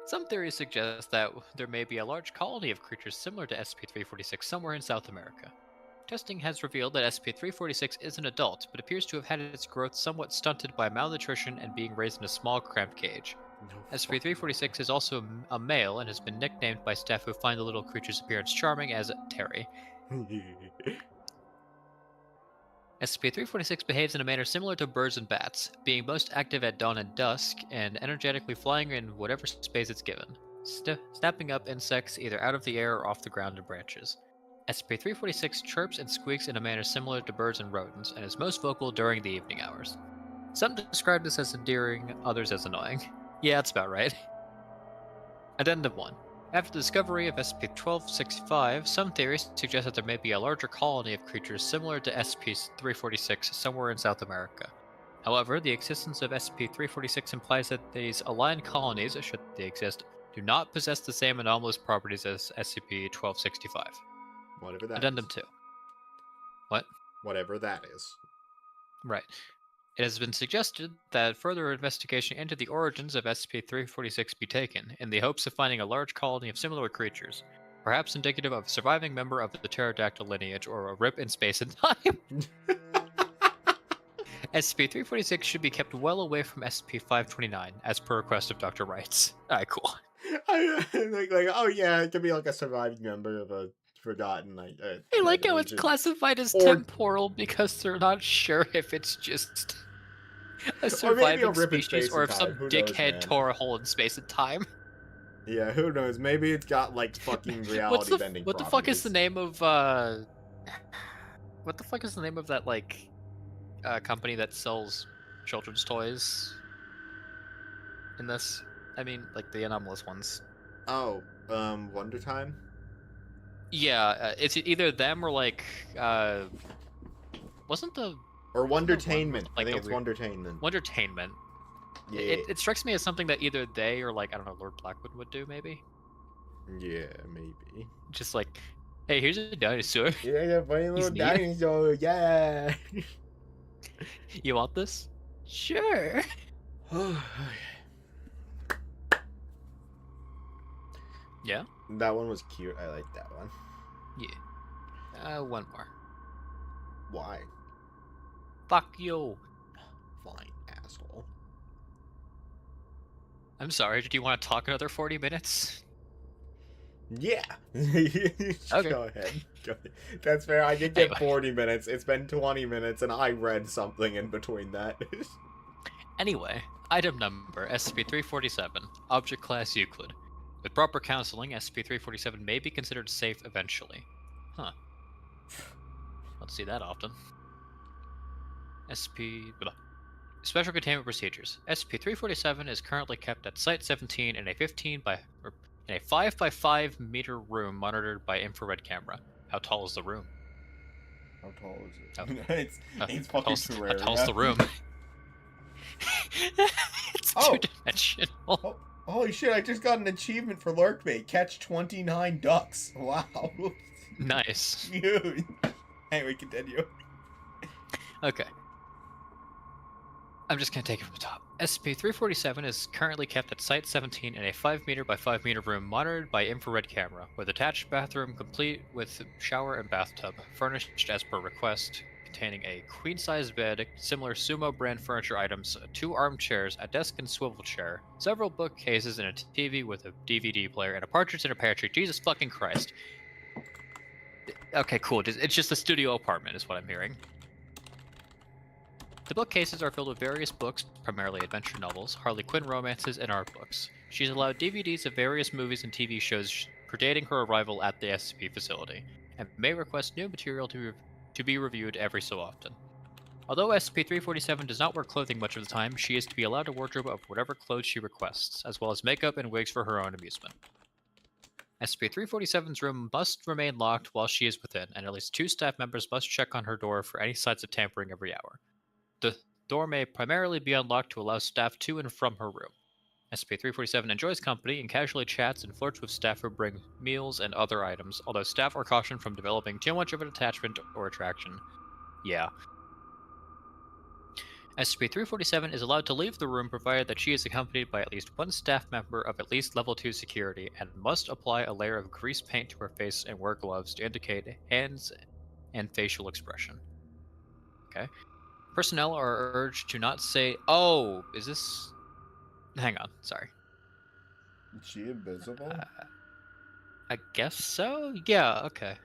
Some theories suggest that there may be a large colony of creatures similar to SCP-346 somewhere in South America. Testing has revealed that SCP-346 is an adult, but appears to have had its growth somewhat stunted by malnutrition and being raised in a small, cramped cage. SCP-346 is also a male and has been nicknamed by staff who find the little creature's appearance charming as Terry. SCP-346 behaves in a manner similar to birds and bats, being most active at dawn and dusk, and energetically flying in whatever space it's given, snapping up insects either out of the air or off the ground and branches. SCP-346 chirps and squeaks in a manner similar to birds and rodents, and is most vocal during the evening hours. Some describe this as endearing, others as annoying. Yeah, that's about right. Addendum 1. After the discovery of SCP-1265, some theories suggest that there may be a larger colony of creatures similar to SCP-346 somewhere in South America. However, the existence of SCP-346 implies that these aligned colonies, should they exist, do not possess the same anomalous properties as SCP-1265. Whatever that Addendum is. 2. What? Whatever that is. Right. It has been suggested that further investigation into the origins of SCP-346 be taken, in the hopes of finding a large colony of similar creatures, perhaps indicative of a surviving member of the pterodactyl lineage or a rip in space and time. SCP-346 should be kept well away from SCP-529, as per request of Dr. Wrights. Alright, cool. Oh yeah, it could be like a surviving member of a forgotten I like how it's religion. classified as Or- temporal because they're not sure if it's just a Or maybe a surviving rip in species space or and if some time. Who knows, dickhead man? tore a hole in space and time. Yeah, who knows? Maybe it's got like fucking reality bending. What the fuck is the name of what the fuck is the name of that like company that sells children's toys in this? I mean, like the anomalous ones. Oh, Wonder Time? Yeah, it's either them or like wasn't the Or Wasn't there one Wondertainment. with, I like, think a it's weird- Wondertainment. Wondertainment? Yeah. It strikes me as something that either they or like I don't know Lord Blackwood would do maybe. Yeah, maybe. Just like, hey, here's a dinosaur. Yeah, funny little neat. dinosaur, yeah. You want this? Sure. Yeah. That one was cute. I like that one. Yeah. One more. Why? Fuck you. Fine, asshole. I'm sorry. Did you want to talk another 40 minutes? Yeah. Okay. Go ahead. Go ahead. That's fair. I did get Anyway. 40 minutes. It's been 20 minutes, and I read something in between that. Anyway, item number SCP-347, Object Class Euclid. With proper counseling, SCP-347 may be considered safe eventually. Huh. Don't see that often. Special Containment Procedures. SCP-347 is currently kept at Site-17 in a 5 by 5 meter room monitored by infrared camera. How tall is the room? How tall is Oh. it? It's fucking How tall's the room? It's Oh. two-dimensional. Holy shit, I just got an achievement for Lurkbait. Catch 29 ducks. Wow. Nice. Huge. Anyway, continue. Okay. I'm just gonna take it from the top. SCP-347 is currently kept at Site-17 in a 5 meter by 5 meter room monitored by infrared camera, with attached bathroom complete with shower and bathtub, furnished as per request, containing a queen-size bed, similar sumo brand furniture items, 2 armchairs, a desk and swivel chair, several bookcases, and a TV with a DVD player, and a partridge in a pear tree. Jesus fucking Christ. Okay, cool. It's just a studio apartment, is what I'm hearing. The bookcases are filled with various books, primarily adventure novels, Harley Quinn romances, and art books. She's allowed DVDs of various movies and TV shows predating her arrival at the SCP facility, and may request new material to be reviewed every so often. Although SCP-347 does not wear clothing much of the time, she is to be allowed a wardrobe of whatever clothes she requests, as well as makeup and wigs for her own amusement. SCP-347's room must remain locked while she is within, and at least 2 staff members must check on her door for any signs of tampering every hour. The door may primarily be unlocked to allow staff to and from her room. SCP-347 enjoys company and casually chats and flirts with staff who bring meals and other items, although staff are cautioned from developing too much of an attachment or attraction. Yeah. SCP-347 is allowed to leave the room provided that she is accompanied by at least 1 staff member of at least level 2 security, and must apply a layer of grease paint to her face and wear gloves to indicate hands and facial expression. Okay. Personnel are urged to not say, oh, is this... hang on, sorry. Is she invisible? I guess so? Yeah, okay.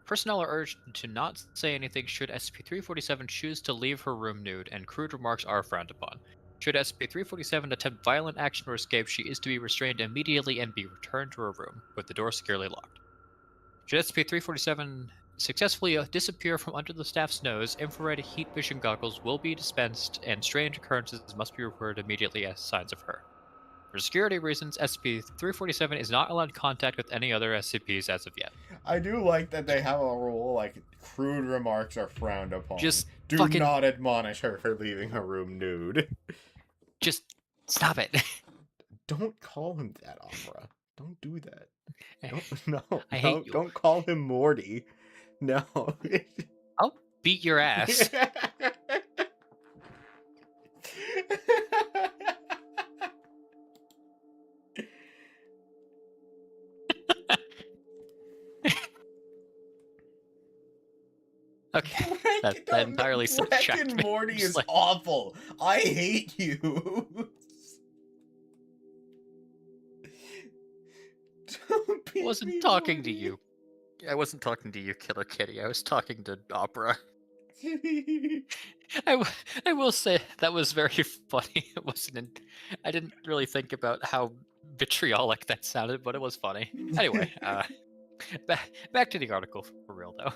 Personnel are urged to not say anything should SCP-347 choose to leave her room nude, and crude remarks are frowned upon. Should SCP-347 attempt violent action or escape, she is to be restrained immediately and be returned to her room, with the door securely locked. Should SCP-347 successfully disappear from under the staff's nose, infrared heat vision goggles will be dispensed, and strange occurrences must be reported immediately as signs of her. For security reasons, SCP-347 is not allowed contact with any other SCPs as of yet. I do like that they have a rule like crude remarks are frowned upon. Just do fucking- not admonish her for leaving her room nude. Just stop it. Don't call him that, Opera. Don't do that. No, I hate you. Don't call him Morty. No. I'll beat your ass. Okay, that entirely Rick sidetracked and me. Morty Just is like- awful. I hate you. Don't beat I wasn't me, talking to Morty. you. I wasn't talking to you, Killer Kitty. I was talking to Opera. I will say that was very funny. It wasn't. I didn't really think about how vitriolic that sounded, but it was funny. Anyway, back to the article for real though.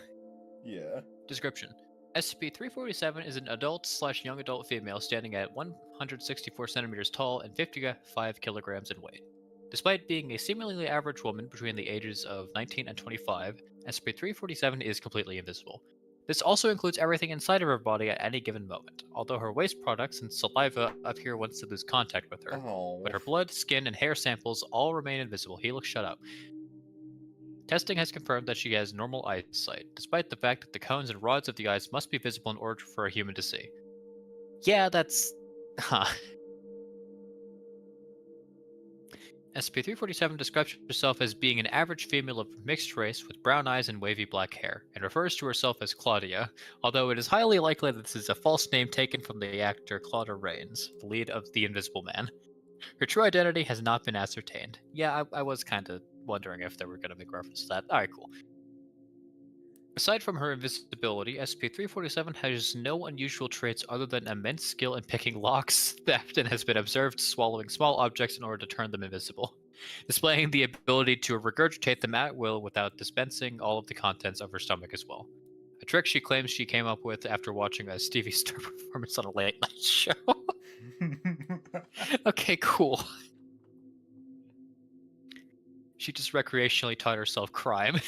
Yeah. Description: SCP-347 is an adult/young adult female standing at 164 centimeters tall and 55 kilograms in weight. Despite being a seemingly average woman between the ages of 19 and 25, SCP-347 is completely invisible. This also includes everything inside of her body at any given moment, although her waste products and saliva appear once they lose contact with her. Oh. But her blood, skin, and hair samples all remain invisible. Helix, shut up. Testing has confirmed that she has normal eyesight, despite the fact that the cones and rods of the eyes must be visible in order for a human to see. Yeah, that's... Huh. SCP-347 describes herself as being an average female of mixed race with brown eyes and wavy black hair, and refers to herself as Claudia, although it is highly likely that this is a false name taken from the actor Claudia Rains, the lead of The Invisible Man. Her true identity has not been ascertained. Yeah, I was kind of wondering if they were going to make reference to that. Alright, cool. Aside from her invisibility, SCP-347 has no unusual traits other than immense skill in picking locks, theft, and has been observed swallowing small objects in order to turn them invisible, displaying the ability to regurgitate them at will without dispensing all of the contents of her stomach as well. A trick she claims she came up with after watching a Stevie Star performance on a late night show. Okay, cool. She just recreationally taught herself crime.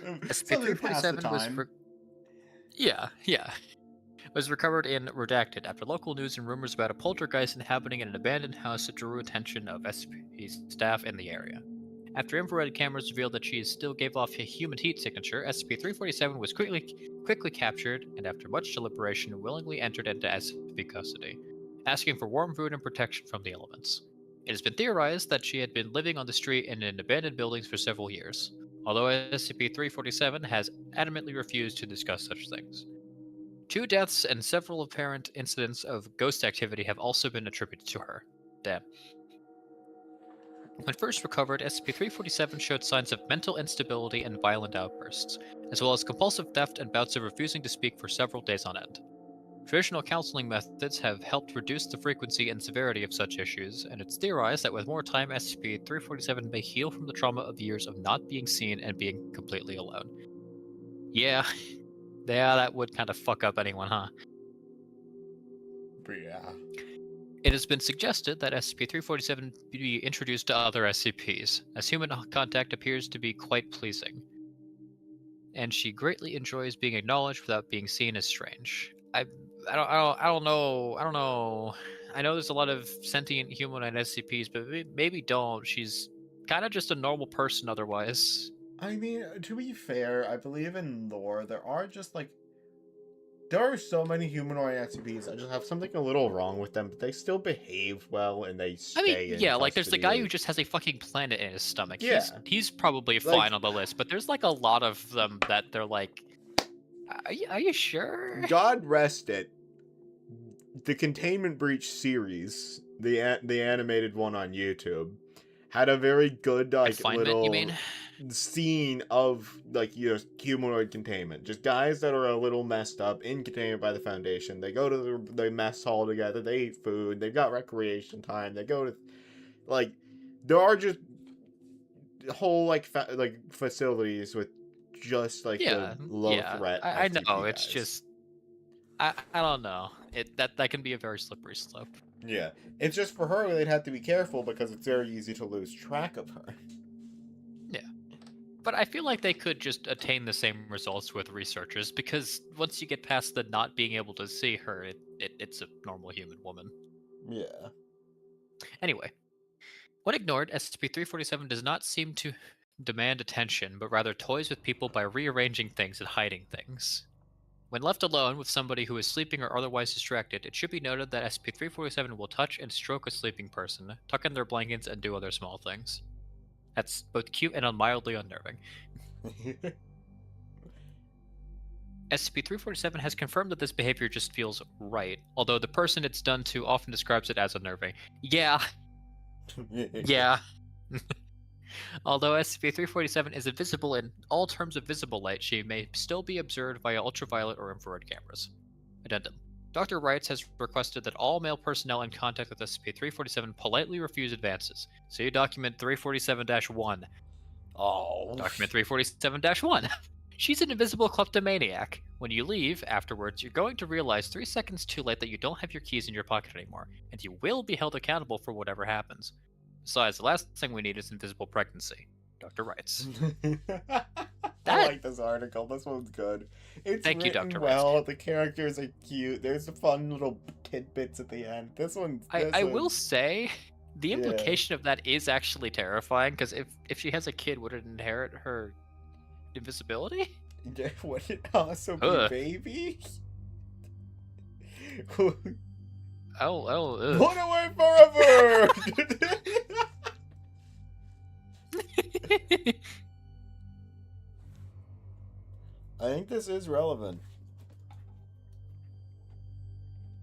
SCP-347 was was recovered and redacted after local news and rumors about a poltergeist inhabiting an abandoned house drew attention of SCP's staff in the area. After infrared cameras revealed that she still gave off a human heat signature, SCP-347 was quickly captured and after much deliberation willingly entered into SCP custody, asking for warm food and protection from the elements. It has been theorized that she had been living on the street and in abandoned buildings for several years, although SCP-347 has adamantly refused to discuss such things. 2 deaths and several apparent incidents of ghost activity have also been attributed to her. Damn. When first recovered, SCP-347 showed signs of mental instability and violent outbursts, as well as compulsive theft and bouts of refusing to speak for several days on end. Traditional counseling methods have helped reduce the frequency and severity of such issues, and it's theorized that with more time, SCP-347 may heal from the trauma of years of not being seen and being completely alone. Yeah, that would kind of fuck up anyone, huh? But yeah. It has been suggested that SCP-347 be introduced to other SCPs, as human contact appears to be quite pleasing, and she greatly enjoys being acknowledged without being seen as strange. I don't know. I know there's a lot of sentient humanoid SCPs, but maybe don't. She's kind of just a normal person otherwise. I mean, to be fair, I believe in lore, there are so many humanoid SCPs that just have something a little wrong with them, but they still behave well and they stay in like there's the custody guy who of- just has a fucking planet in his stomach. Yeah. He's probably Like- fine on the list, but there's like a lot of them that they're like, are you sure? God rest it. the Containment Breach series, the animated one on YouTube, had a very good Confinement, you little mean? scene of humanoid containment. Just guys that are a little messed up in containment by the Foundation. They go to the mess hall together. They eat food. They've got recreation time. They go to there are just whole facilities with just Yeah, the low threat. I know. SCP It's guys. just I don't know. That can be a very slippery slope. Yeah, it's just for her they'd have to be careful because it's very easy to lose track of her. Yeah. But I feel like they could just attain the same results with researchers, because once you get past the not being able to see her, it's a normal human woman. Yeah. Anyway, when ignored, SCP-347 does not seem to demand attention, but rather toys with people by rearranging things and hiding things. When left alone with somebody who is sleeping or otherwise distracted, it should be noted that SCP-347 will touch and stroke a sleeping person, tuck in their blankets, and do other small things. That's both cute and mildly unnerving. SCP-347 has confirmed that this behavior just feels right, although the person it's done to often describes it as unnerving. Yeah. Yeah. Although SCP-347 is invisible in all terms of visible light, she may still be observed via ultraviolet or infrared cameras. Addendum. Dr. Wrights has requested that all male personnel in contact with SCP-347 politely refuse advances. See Document 347-1. Oh. Document 347-1. She's an invisible kleptomaniac. When you leave, afterwards, you're going to realize 3 seconds too late that you don't have your keys in your pocket anymore, and you will be held accountable for whatever happens. Besides, the last thing we need is invisible pregnancy. Dr. Wrights. I like this article. This one's good. It's Thank you, written Dr. well. Wrights. The characters are cute. There's fun little tidbits at the end. This one. I will say, the Yeah. implication of that is actually terrifying, because if she has a kid, would it inherit her invisibility? Would it also be Ugh. baby? Oh, Put away forever! I think this is relevant.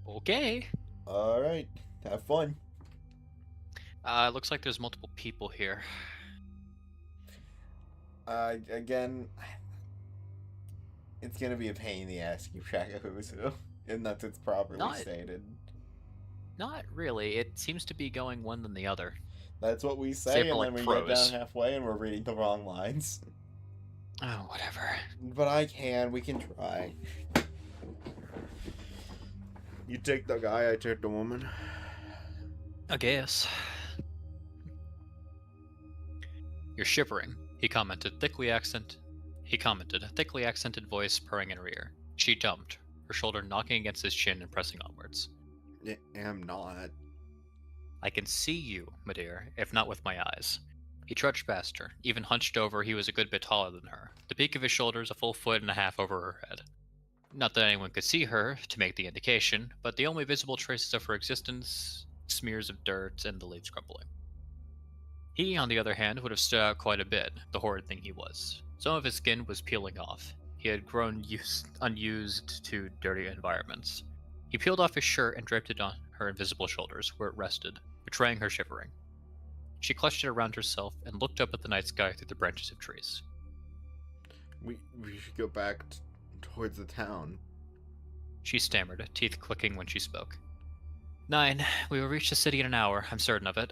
Okay. Alright, have fun. Looks like there's multiple people here. Again, it's gonna be a pain in the ass to keep track of who's who, unless it's properly stated. Not really. It seems to be going one than the other. That's what we say, Save for, and like, then we get prose. down halfway and we're reading the wrong lines. Oh, whatever. But we can try. You take the guy, I take the woman. I guess. You're shivering, he commented, a thickly accented voice purring in her ear. She jumped, her shoulder knocking against his chin and pressing onwards. I am not. I can see you, my dear, if not with my eyes. He trudged past her. Even hunched over, he was a good bit taller than her, the peak of his shoulders a full 1.5 feet over her head. Not that anyone could see her, to make the indication, but the only visible traces of her existence, smears of dirt and the leaves crumbling. He, on the other hand, would have stood out quite a bit, the horrid thing he was. Some of his skin was peeling off. He had grown unused to dirty environments. He peeled off his shirt and draped it on her invisible shoulders, where it rested, betraying her shivering. She clutched it around herself and looked up at the night sky through the branches of trees. We should go back towards the town. She stammered, teeth clicking when she spoke. 9. We will reach the city in an hour, I'm certain of it.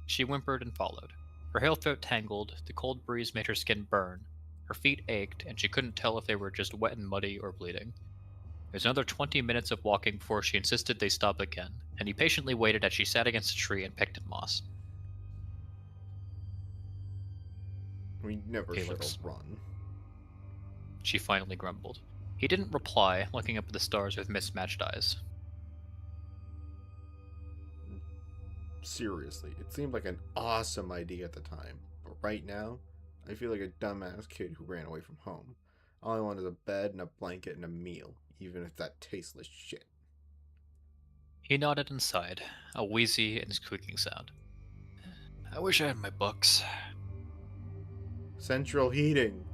She whimpered and followed. Her hale throat tangled, the cold breeze made her skin burn. Her feet ached, and she couldn't tell if they were just wet and muddy or bleeding. There was another 20 minutes of walking before she insisted they stop again, and he patiently waited as she sat against a tree and picked at moss. We never should Felix. have run. She finally grumbled. He didn't reply, looking up at the stars with mismatched eyes. Seriously, it seemed like an awesome idea at the time, but right now, I feel like a dumbass kid who ran away from home. All I want is a bed and a blanket and a meal, even if that tasteless shit. He nodded and sighed, a wheezy and squeaking sound. I wish I had my books, Central heating.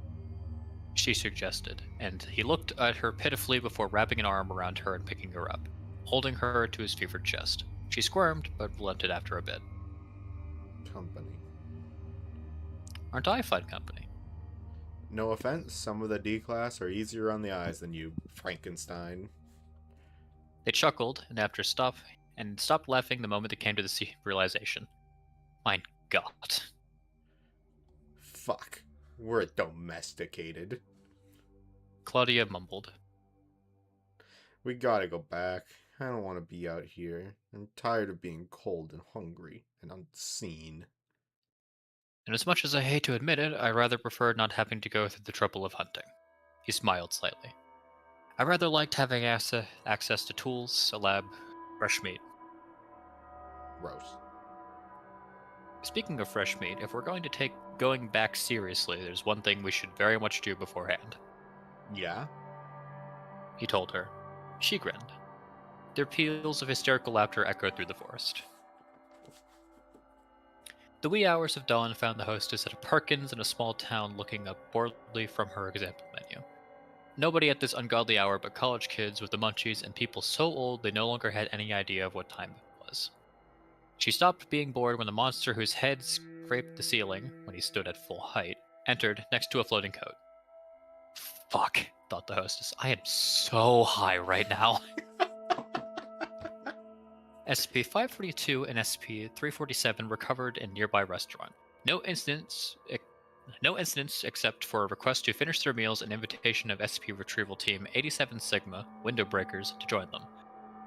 she suggested, and he looked at her pitifully before wrapping an arm around her and picking her up. holding her to his fevered chest. She squirmed, but relented after a bit. Company. Aren't I fun company? No offense, some of the D-class are easier on the eyes than you, Frankenstein. They chuckled, and after stopped laughing the moment they came to the realization. Mein Gott. Fuck. We're domesticated. Claudia mumbled. We gotta go back. I don't want to be out here. I'm tired of being cold and hungry and unseen. And as much as I hate to admit it, I rather prefer not having to go through the trouble of hunting. He smiled slightly. I rather liked having access to tools, a lab, fresh meat. Gross. Speaking of fresh meat, if we're going to take going back seriously, there's one thing we should very much do beforehand. Yeah? He told her. She grinned. Their peals of hysterical laughter echoed through the forest. The wee hours of dawn found the hostess at a Parkins in a small town looking up boredly from her example menu. Nobody at this ungodly hour but college kids with the munchies and people so old they no longer had any idea of what time it was. She stopped being bored when the monster whose head scraped the ceiling, when he stood at full height, entered next to a floating coat. Fuck, thought the hostess. I am so high right now. SCP-542 and SCP-347 recovered in nearby restaurant. No incidents except for a request to finish their meals and invitation of SCP Retrieval Team 87 Sigma, Window Breakers, to join them.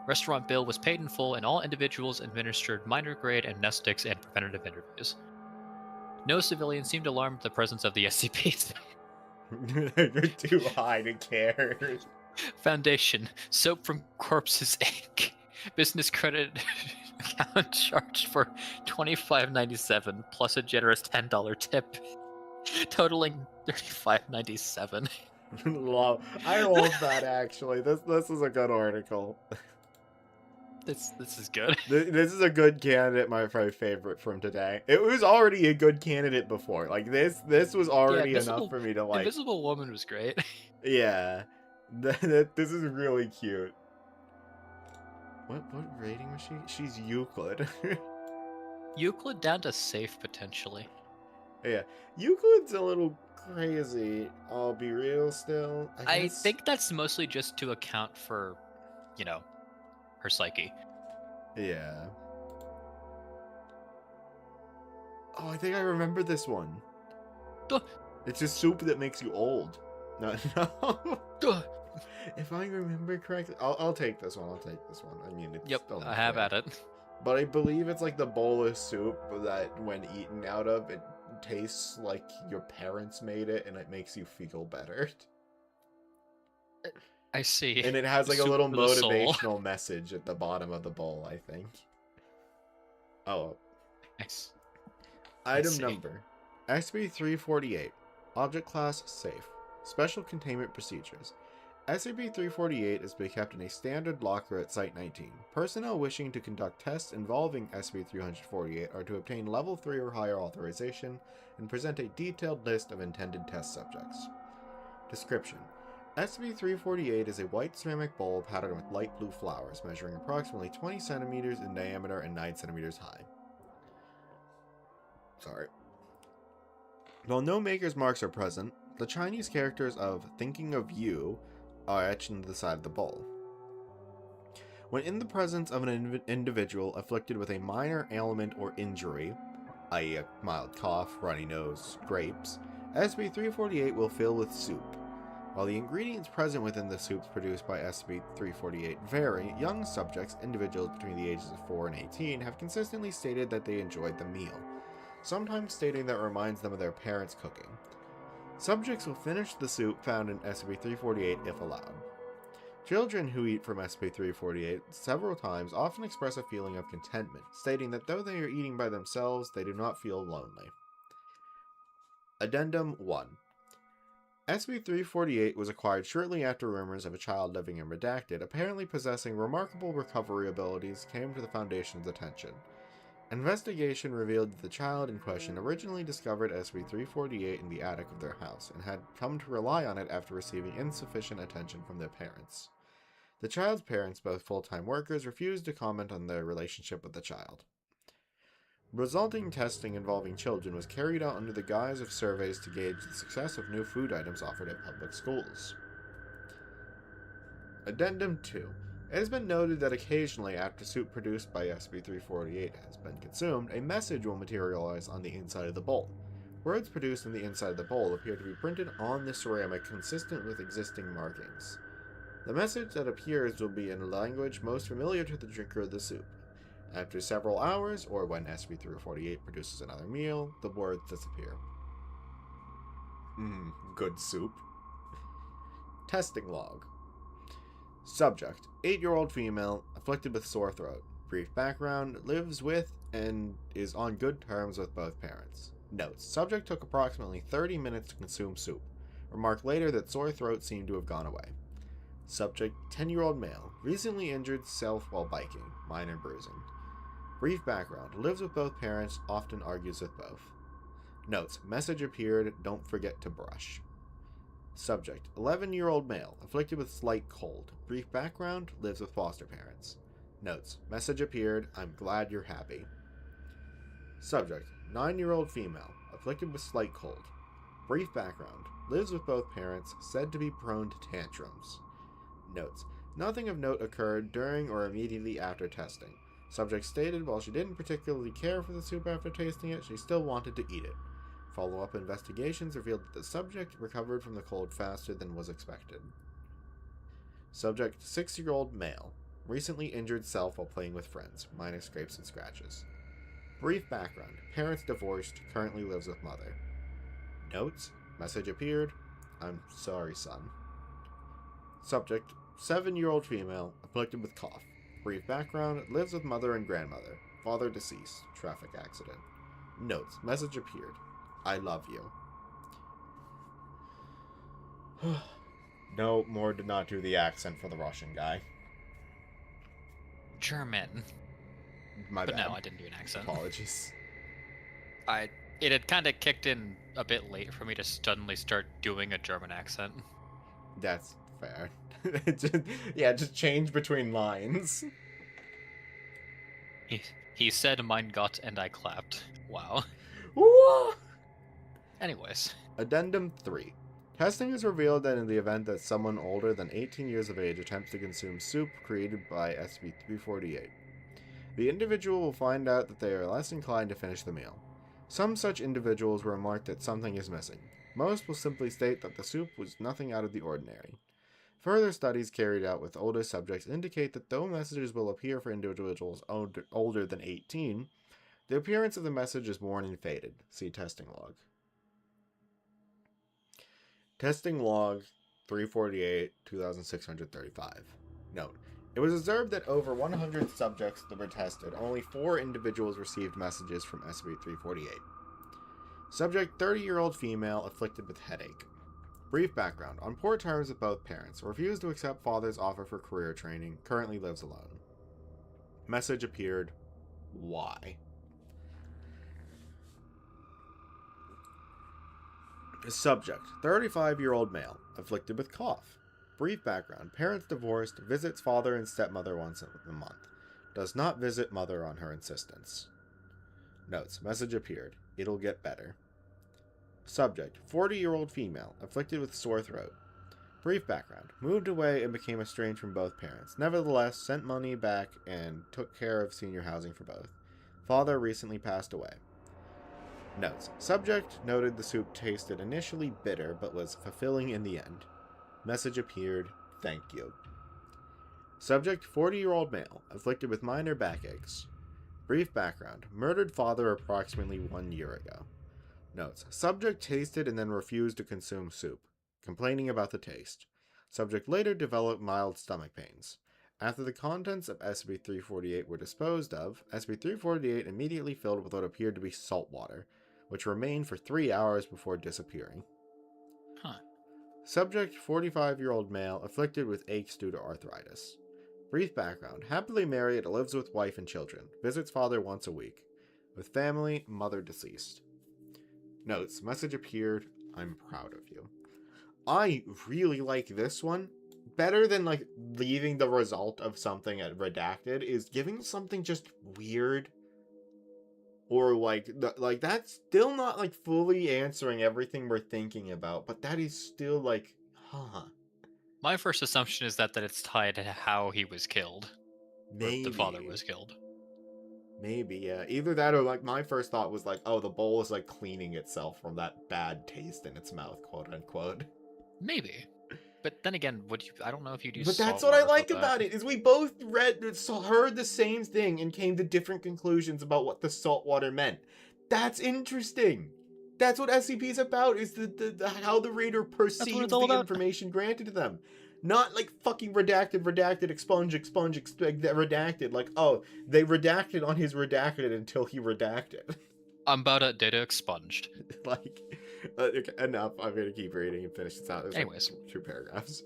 Restaurant bill was paid in full and all individuals administered minor grade amnestics and preventative interviews. No civilian seemed alarmed at the presence of the SCPs. You're too high to care. Foundation, soap from Corpses Inc. Business credit account charged for $25.97 plus a generous $10 tip, totaling $35.97. I love that actually. This is a good article. This is good. This is a good candidate, my favorite from today. It was already a good candidate before. Like this was already enough for me to like. Invisible Woman was great. Yeah, this is really cute. What rating was she? She's Euclid. Euclid down to safe potentially. Yeah, Euclid's a little crazy. I'll be real still. I guess. think that's mostly just to account for, her psyche. Yeah. Oh, I think I remember this one. Duh. It's a soup that makes you old. No. Duh. If I remember correctly, I'll take this one. I mean, it's Yep, still I have fair. at it. But I believe it's like the bowl of soup that when eaten out of, it tastes like your parents made it and it makes you feel better. I see. And it has like a Soup little for the soul. motivational message at the bottom of the bowl, I think. Oh. Nice. Item see. number. SCP-348. Object class safe. Special containment procedures. SCP-348 is to be kept in a standard locker at Site-19. Personnel wishing to conduct tests involving SCP-348 are to obtain Level 3 or higher authorization and present a detailed list of intended test subjects. Description. SCP-348 is a white ceramic bowl patterned with light blue flowers, measuring approximately 20 centimeters in diameter and 9 centimeters high. Sorry. While no maker's marks are present, the Chinese characters of "Thinking of You" are etched into the side of the bowl. When in the presence of an individual afflicted with a minor ailment or injury, i.e. a mild cough, runny nose, grapes, SCP-348 will fill with soup. While the ingredients present within the soups produced by SCP-348 vary, young subjects, individuals between the ages of 4 and 18, have consistently stated that they enjoyed the meal, sometimes stating that it reminds them of their parents' cooking. Subjects will finish the soup found in SCP-348 if allowed. Children who eat from SCP-348 several times often express a feeling of contentment, stating that though they are eating by themselves, they do not feel lonely. Addendum 1. SCP-348 was acquired shortly after rumors of a child living in Redacted, apparently possessing remarkable recovery abilities, came to the Foundation's attention. Investigation revealed that the child in question originally discovered SCP-348 in the attic of their house, and had come to rely on it after receiving insufficient attention from their parents. The child's parents, both full-time workers, refused to comment on their relationship with the child. Resulting testing involving children was carried out under the guise of surveys to gauge the success of new food items offered at public schools. Addendum 2. It has been noted that occasionally, after soup produced by SCP-343 has been consumed, a message will materialize on the inside of the bowl. Words produced on the inside of the bowl appear to be printed on the ceramic consistent with existing markings. The message that appears will be in a language most familiar to the drinker of the soup. After several hours, or when SCP-348 produces another meal, the words disappear. Good soup. Testing log. Subject, 8-year-old female, afflicted with sore throat. Brief background, lives with and is on good terms with both parents. Notes, subject took approximately 30 minutes to consume soup. Remarked later that sore throat seemed to have gone away. Subject, 10-year-old male, recently injured self while biking, minor bruising. Brief background, lives with both parents, often argues with both. Notes, message appeared, don't forget to brush. Subject, 11-year-old male, afflicted with slight cold. Brief background, lives with foster parents. Notes, message appeared, I'm glad you're happy. Subject, 9-year-old female, afflicted with slight cold. Brief background, lives with both parents, said to be prone to tantrums. Notes, nothing of note occurred during or immediately after testing. Subject stated while she didn't particularly care for the soup after tasting it, she still wanted to eat it. Follow-up investigations revealed that the subject recovered from the cold faster than was expected. Subject, 6-year-old male, recently injured self while playing with friends, minor scrapes and scratches. Brief background, parents divorced, currently lives with mother. Notes, message appeared, I'm sorry, son. Subject, 7-year-old female, afflicted with cough. Brief background, lives with mother and grandmother. Father deceased, traffic accident. Notes, message appeared, I love you. No, more did not do the accent for the Russian guy. German. My But bad. no, I didn't do an accent. Apologies. It had kind of kicked in a bit late for me to suddenly start doing a German accent. That's fair. Just change between lines. He said mein Gott and I clapped. Wow. Whoa! Anyways. Addendum 3. Testing has revealed that in the event that someone older than 18 years of age attempts to consume soup created by SCP-348, the individual will find out that they are less inclined to finish the meal. Some such individuals will remark that something is missing. Most will simply state that the soup was nothing out of the ordinary. Further studies carried out with older subjects indicate that though messages will appear for individuals older than 18, the appearance of the message is worn and faded. See testing log. Testing log 348, 2635. Note, it was observed that over 100 subjects that were tested, only 4 individuals received messages from SCP-348. Subject, 30-year-old female, afflicted with headache. Brief background, on poor terms with both parents, refused to accept father's offer for career training, currently lives alone. Message appeared, why? Subject, 35-year-old male, afflicted with cough. Brief background, parents divorced, visits father and stepmother once a month. Does not visit mother on her insistence. Notes, message appeared, it'll get better. Subject, 40-year-old female, afflicted with sore throat. Brief background, moved away and became estranged from both parents. Nevertheless, sent money back and took care of senior housing for both. Father recently passed away. Notes, subject noted the soup tasted initially bitter but was fulfilling in the end. Message appeared, thank you. Subject, 40-year-old male, afflicted with minor backaches. Brief background, murdered father approximately 1 year ago. Notes, subject tasted and then refused to consume soup, complaining about the taste. Subject later developed mild stomach pains. After the contents of SCP-348 were disposed of, SCP-348 immediately filled with what appeared to be salt water, which remained for 3 hours before disappearing. Huh. Subject, 45-year-old male, afflicted with aches due to arthritis. Brief background, happily married, lives with wife and children, visits father once a week. With family, mother deceased. Notes, message appeared, I'm proud of you. I really like this one, better than like leaving the result of something at redacted is giving something just weird. Or like that's still not like fully answering everything we're thinking about, but that is still like, huh. My first assumption is that it's tied to how he was killed. Maybe. Or the father was killed. Maybe, yeah. Either that or like my first thought was like, oh, the bowl is like cleaning itself from that bad taste in its mouth, quote unquote. Maybe. But then again, I don't know if you'd use But that's salt what I water like for about that. it, is we both heard the same thing and came to different conclusions about what the salt water meant. That's interesting. That's what SCP is about, is the how the reader perceives all the about. information granted to them. Not like fucking redacted, expunge, redacted. Like, oh, they redacted on his redacted until he redacted. I'm about at data expunged. Like, okay, enough. I'm gonna keep reading and finish this out. There's Anyways. like 2 paragraphs.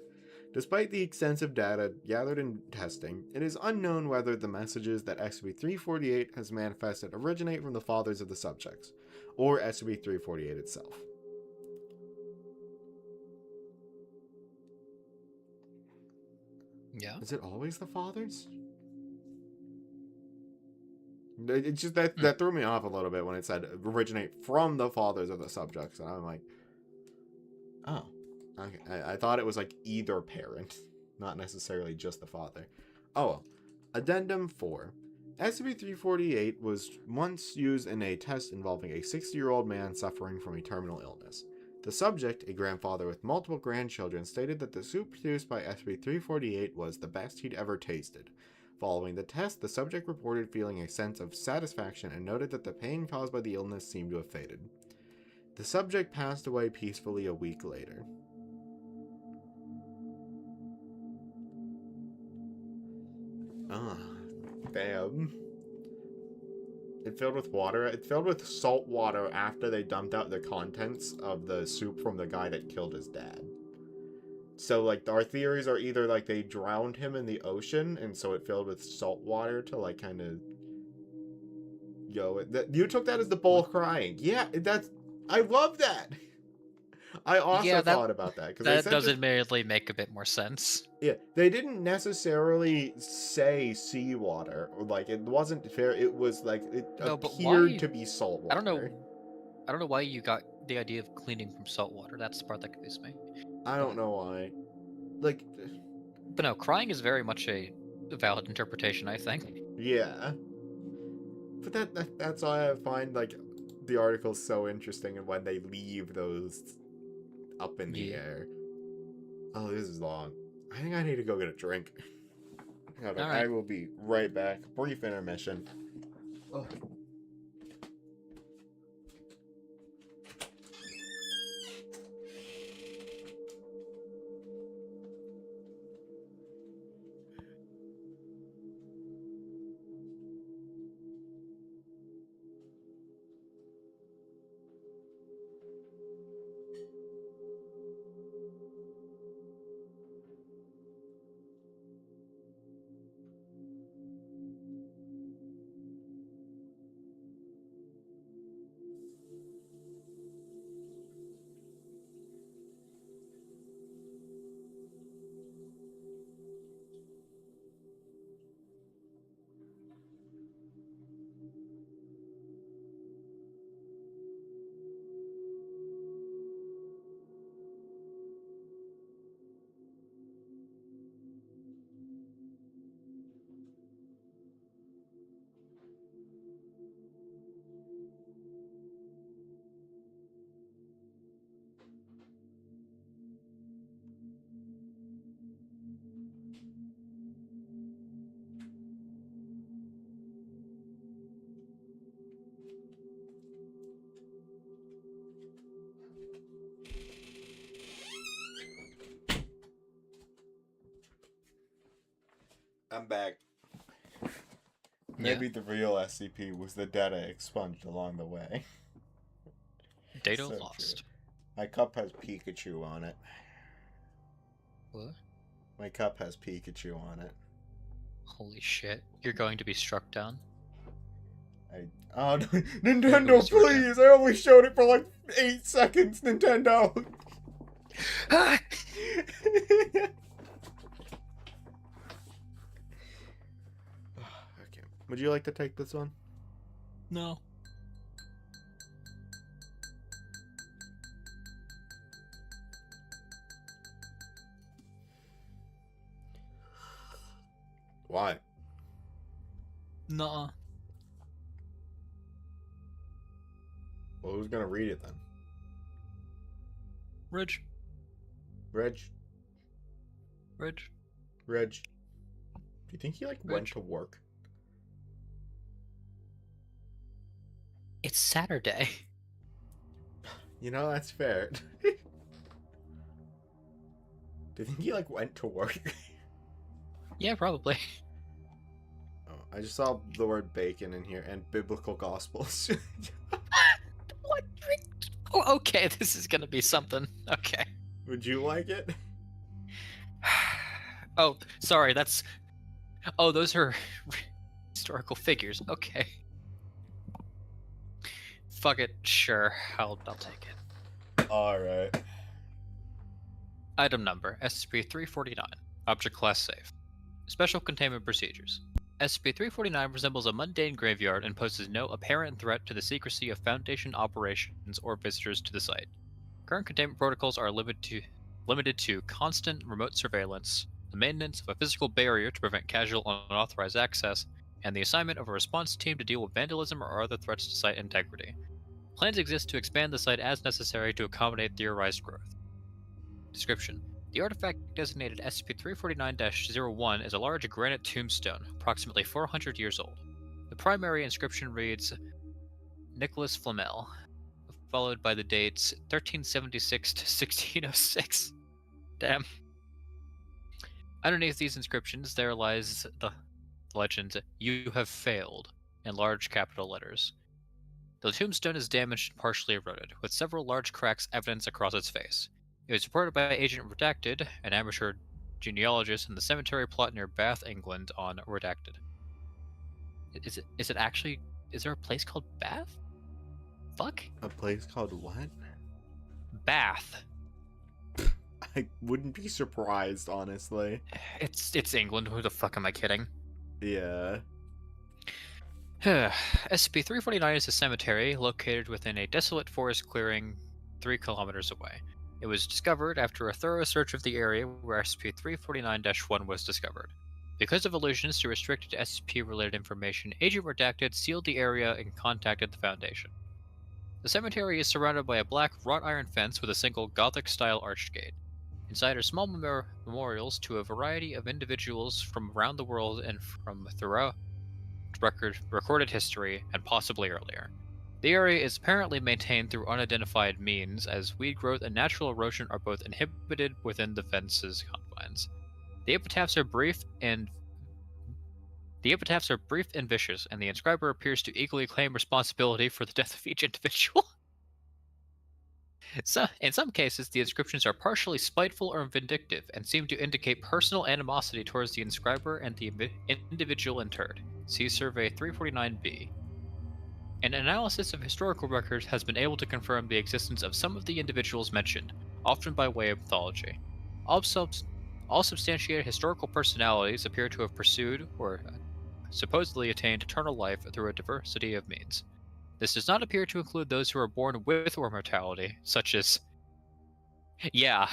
Despite the extensive data gathered in testing, it is unknown whether the messages that SCP-348 has manifested originate from the fathers of the subjects, or SCP-348 itself. Yeah. Is it always the fathers? It's just that threw me off a little bit when it said originate from the fathers of the subjects, and I'm like, oh. Okay. I thought it was like either parent, not necessarily just the father. Oh well. Addendum 4. SCP-348 was once used in a test involving a 60-year-old man suffering from a terminal illness. The subject, a grandfather with multiple grandchildren, stated that the soup produced by SCP-348 was the best he'd ever tasted. Following the test, the subject reported feeling a sense of satisfaction and noted that the pain caused by the illness seemed to have faded. The subject passed away peacefully a week later. Ah, damn. It filled with water. It filled with salt water after they dumped out the contents of the soup from the guy that killed his dad. So, like, our theories are either, like, they drowned him in the ocean, and so it filled with salt water to, like, kind of... you took that as the bull crying. Yeah, that's... I love that! I also thought about that. That does admittedly make a bit more sense. Yeah, they didn't necessarily say seawater. Like, it wasn't fair. It was, like, it appeared to be salt water. I don't know why you got the idea of cleaning from salt water. That's the part that confused me. I don't know why. Like... But no, crying is very much a valid interpretation, I think. Yeah. But that's why I find, like, the articles so interesting, and when they leave those up in the air. Oh, this is long. I think I need to go get a drink. Right. I will be right back. Brief intermission. Oh. I'm back. Maybe the real SCP was the data expunged along the way. Data So lost. true. My cup has Pikachu on it. What? My cup has Pikachu on it. Holy shit. You're going to be struck down? Oh, Nintendo, please! I only showed it for like 8 seconds, Nintendo! Would you like to take this one? No. Why? Nuh-uh. Well, who's gonna read it then? Reg. Reg? Reg. Reg? Do you think he, like, went Reg. to work? It's Saturday. You know, that's fair. Do you think he, like, went to work? Yeah, probably. Oh, I just saw the word bacon in here and biblical gospels. What? Oh, okay, this is gonna be something. Okay. Would you like it? Oh, sorry, that's... Oh, those are historical figures. Okay. Fuck it, sure. I'll take it. Alright. Item number, SCP-349. Object Class Safe. Special Containment Procedures. SCP-349 resembles a mundane graveyard and poses no apparent threat to the secrecy of Foundation operations or visitors to the site. Current containment protocols are limited to constant remote surveillance, the maintenance of a physical barrier to prevent casual unauthorized access, and the assignment of a response team to deal with vandalism or other threats to site integrity. Plans exist to expand the site as necessary to accommodate theorized growth. Description: the artifact designated SCP-349-01 is a large granite tombstone, approximately 400 years old. The primary inscription reads, Nicholas Flamel, followed by the dates 1376 to 1606. Damn. Underneath these inscriptions, there lies the legend, You have failed, in large capital letters. The tombstone is damaged and partially eroded, with several large cracks evident across its face. It was reported by Agent Redacted, an amateur genealogist in the cemetery plot near Bath, England, on Redacted. Is it actually... Is there a place called Bath? Fuck? A place called what? Bath. I wouldn't be surprised, honestly. It's England. Who the fuck am I kidding? Yeah. SCP-349 is a cemetery located within a desolate forest clearing 3 kilometers away. It was discovered after a thorough search of the area where SCP-349-1 was discovered. Because of allusions to restricted SCP-related information, Agent Redacted sealed the area and contacted the Foundation. The cemetery is surrounded by a black wrought iron fence with a single Gothic-style arched gate. Inside are small memorials to a variety of individuals from around the world and from throughout recorded history and possibly earlier. The area is apparently maintained through unidentified means, as weed growth and natural erosion are both inhibited within the fence's confines. The epitaphs are brief and vicious, and the inscriber appears to equally claim responsibility for the death of each individual. So, in some cases, the inscriptions are partially spiteful or vindictive, and seem to indicate personal animosity towards the inscriber and the individual interred. See Survey 349-B. An analysis of historical records has been able to confirm the existence of some of the individuals mentioned, often by way of mythology. All substantiated historical personalities appear to have pursued or supposedly attained eternal life through a diversity of means. This does not appear to include those who are born with immortality, such as... Yeah,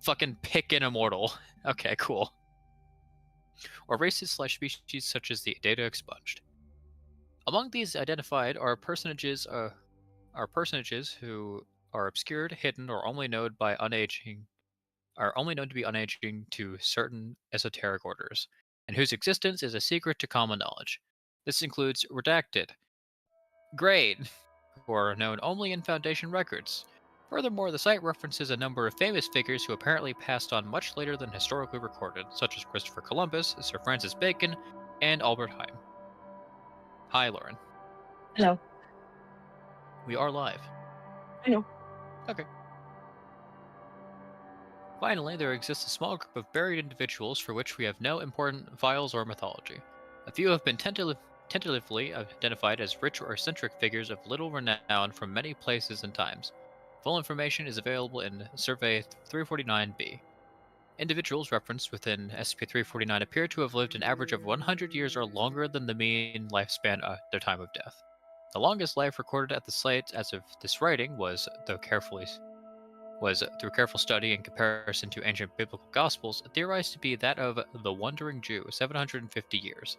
fucking pick an immortal. Okay, cool. Or races/species such as the data expunged. Among these identified are personages who are obscured, hidden, or only known to be unaging to certain esoteric orders, and whose existence is a secret to common knowledge. This includes Redacted, Great, who are known only in Foundation records. Furthermore, the site references a number of famous figures who apparently passed on much later than historically recorded, such as Christopher Columbus, Sir Francis Bacon, and Albert Heim. Hi, Lauren. Hello. We are live. I know. Okay. Finally, there exists a small group of buried individuals for which we have no important files or mythology. A few have been tentatively identified as rich or eccentric figures of little renown from many places and times. Full information is available in Survey 349-B. Individuals referenced within SCP-349 appear to have lived an average of 100 years or longer than the mean lifespan at their time of death. The longest life recorded at the site as of this writing was through careful study and comparison to ancient biblical gospels, theorized to be that of the Wandering Jew, 750 years.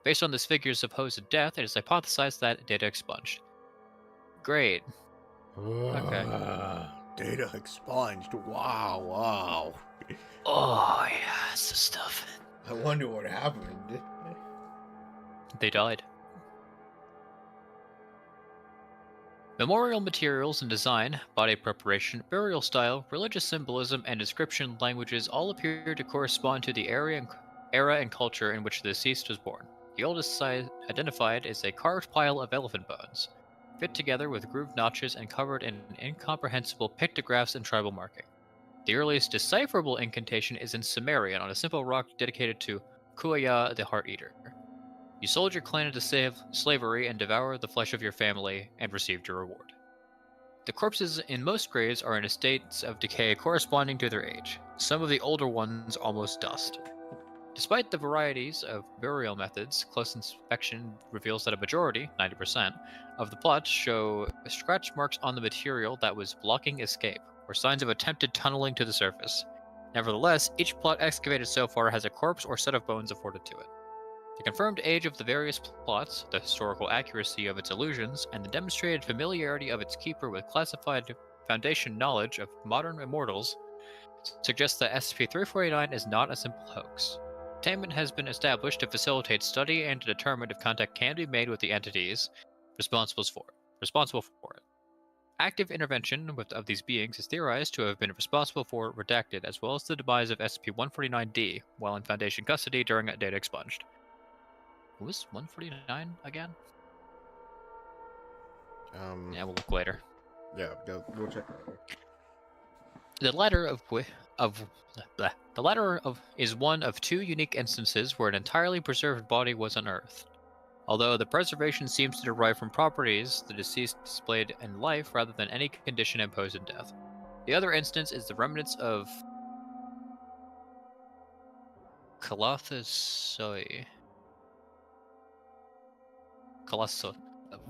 Based on this figure's supposed death, it is hypothesized that data expunged. Great. Okay. Data expunged. Wow, wow. Oh, yeah, that's the stuff. I wonder what happened. They died. Memorial materials and design, body preparation, burial style, religious symbolism, and inscription languages all appear to correspond to the era and culture in which the deceased was born. The oldest site identified is a carved pile of elephant bones, fit together with grooved notches and covered in incomprehensible pictographs and tribal marking. The earliest decipherable incantation is in Sumerian on a simple rock dedicated to Kuaya the Heart Eater. You sold your clan into slavery and devoured the flesh of your family and received your reward. The corpses in most graves are in a state of decay corresponding to their age, some of the older ones almost dust. Despite the varieties of burial methods, close inspection reveals that a majority, 90%, of the plots show scratch marks on the material that was blocking escape, or signs of attempted tunneling to the surface. Nevertheless, each plot excavated so far has a corpse or set of bones afforded to it. The confirmed age of the various plots, the historical accuracy of its allusions, and the demonstrated familiarity of its keeper with classified Foundation knowledge of modern immortals suggest that SCP-349 is not a simple hoax. Containment has been established to facilitate study and to determine if contact can be made with the entities responsible for it. Active intervention of these beings is theorized to have been responsible for Redacted, as well as the demise of SCP-149-D while in Foundation custody during data expunged. What was 149 again? Yeah, we'll look later. Yeah, go check that out. The latter is one of two unique instances where an entirely preserved body was unearthed. Although the preservation seems to derive from properties the deceased displayed in life rather than any condition imposed in death. The other instance is the remnants of Colosso,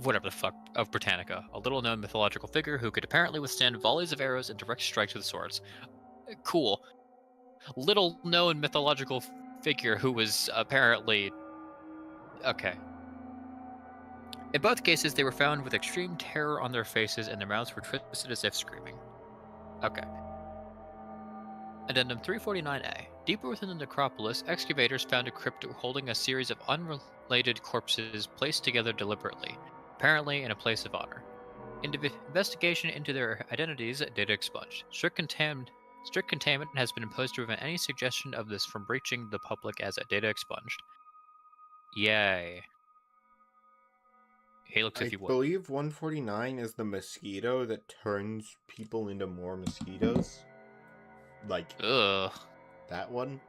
whatever the fuck, of Britannica, a little-known mythological figure who could apparently withstand volleys of arrows and direct strikes with swords. Cool. Little-known mythological figure who was apparently... Okay. In both cases, they were found with extreme terror on their faces and their mouths were twisted as if screaming. Okay. Addendum 349A. Deeper within the necropolis, excavators found a crypt holding a series of unrelated corpses placed together deliberately, apparently in a place of honor. Investigation into their identities, data expunged. Strict containment has been imposed to prevent any suggestion of this from reaching the public as data expunged. Yay. Hey, looks if you I would. believe 149 is the mosquito that turns people into more mosquitoes. Like, Ugh. that one?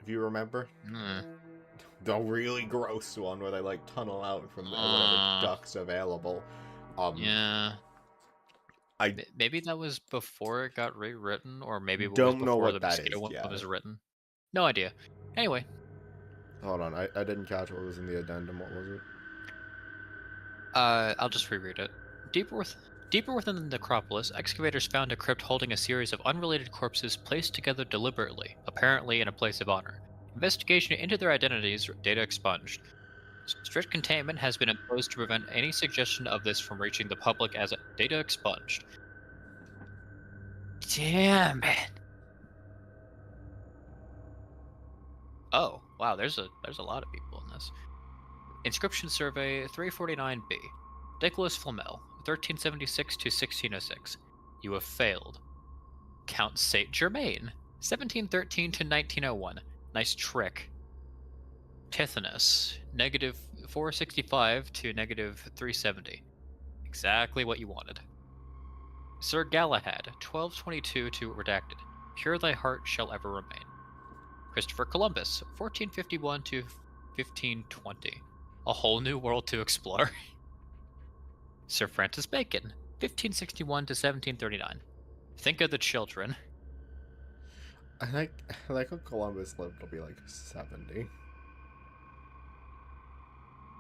If you remember? Mm. The really gross one where they, like, tunnel out from whatever ducts available. Yeah. I Maybe that was before it got rewritten, or maybe it was don't know before what the that mosquito is, one yeah. was written. No idea. Anyway. Hold on, I didn't catch what was in the addendum. What was it? I'll just reread it. Deeper within the necropolis, excavators found a crypt holding a series of unrelated corpses placed together deliberately, apparently in a place of honor. Investigation into their identities, data expunged. Strict containment has been imposed to prevent any suggestion of this from reaching the public as data expunged. Damn it. Oh, wow, there's a lot of people in this. Inscription Survey 349B. Nicholas Flamel, 1376 to 1606. You have failed. Count Saint Germain, 1713 to 1901. Nice trick. Tithonus, negative 465 to negative 370. Exactly what you wanted. Sir Galahad, 1222 to redacted. Pure thy heart shall ever remain. Christopher Columbus, 1451 to 1520. A whole new world to explore. Sir Francis Bacon, 1561 to 1739. Think of the children. I like how Columbus lived to be like 70.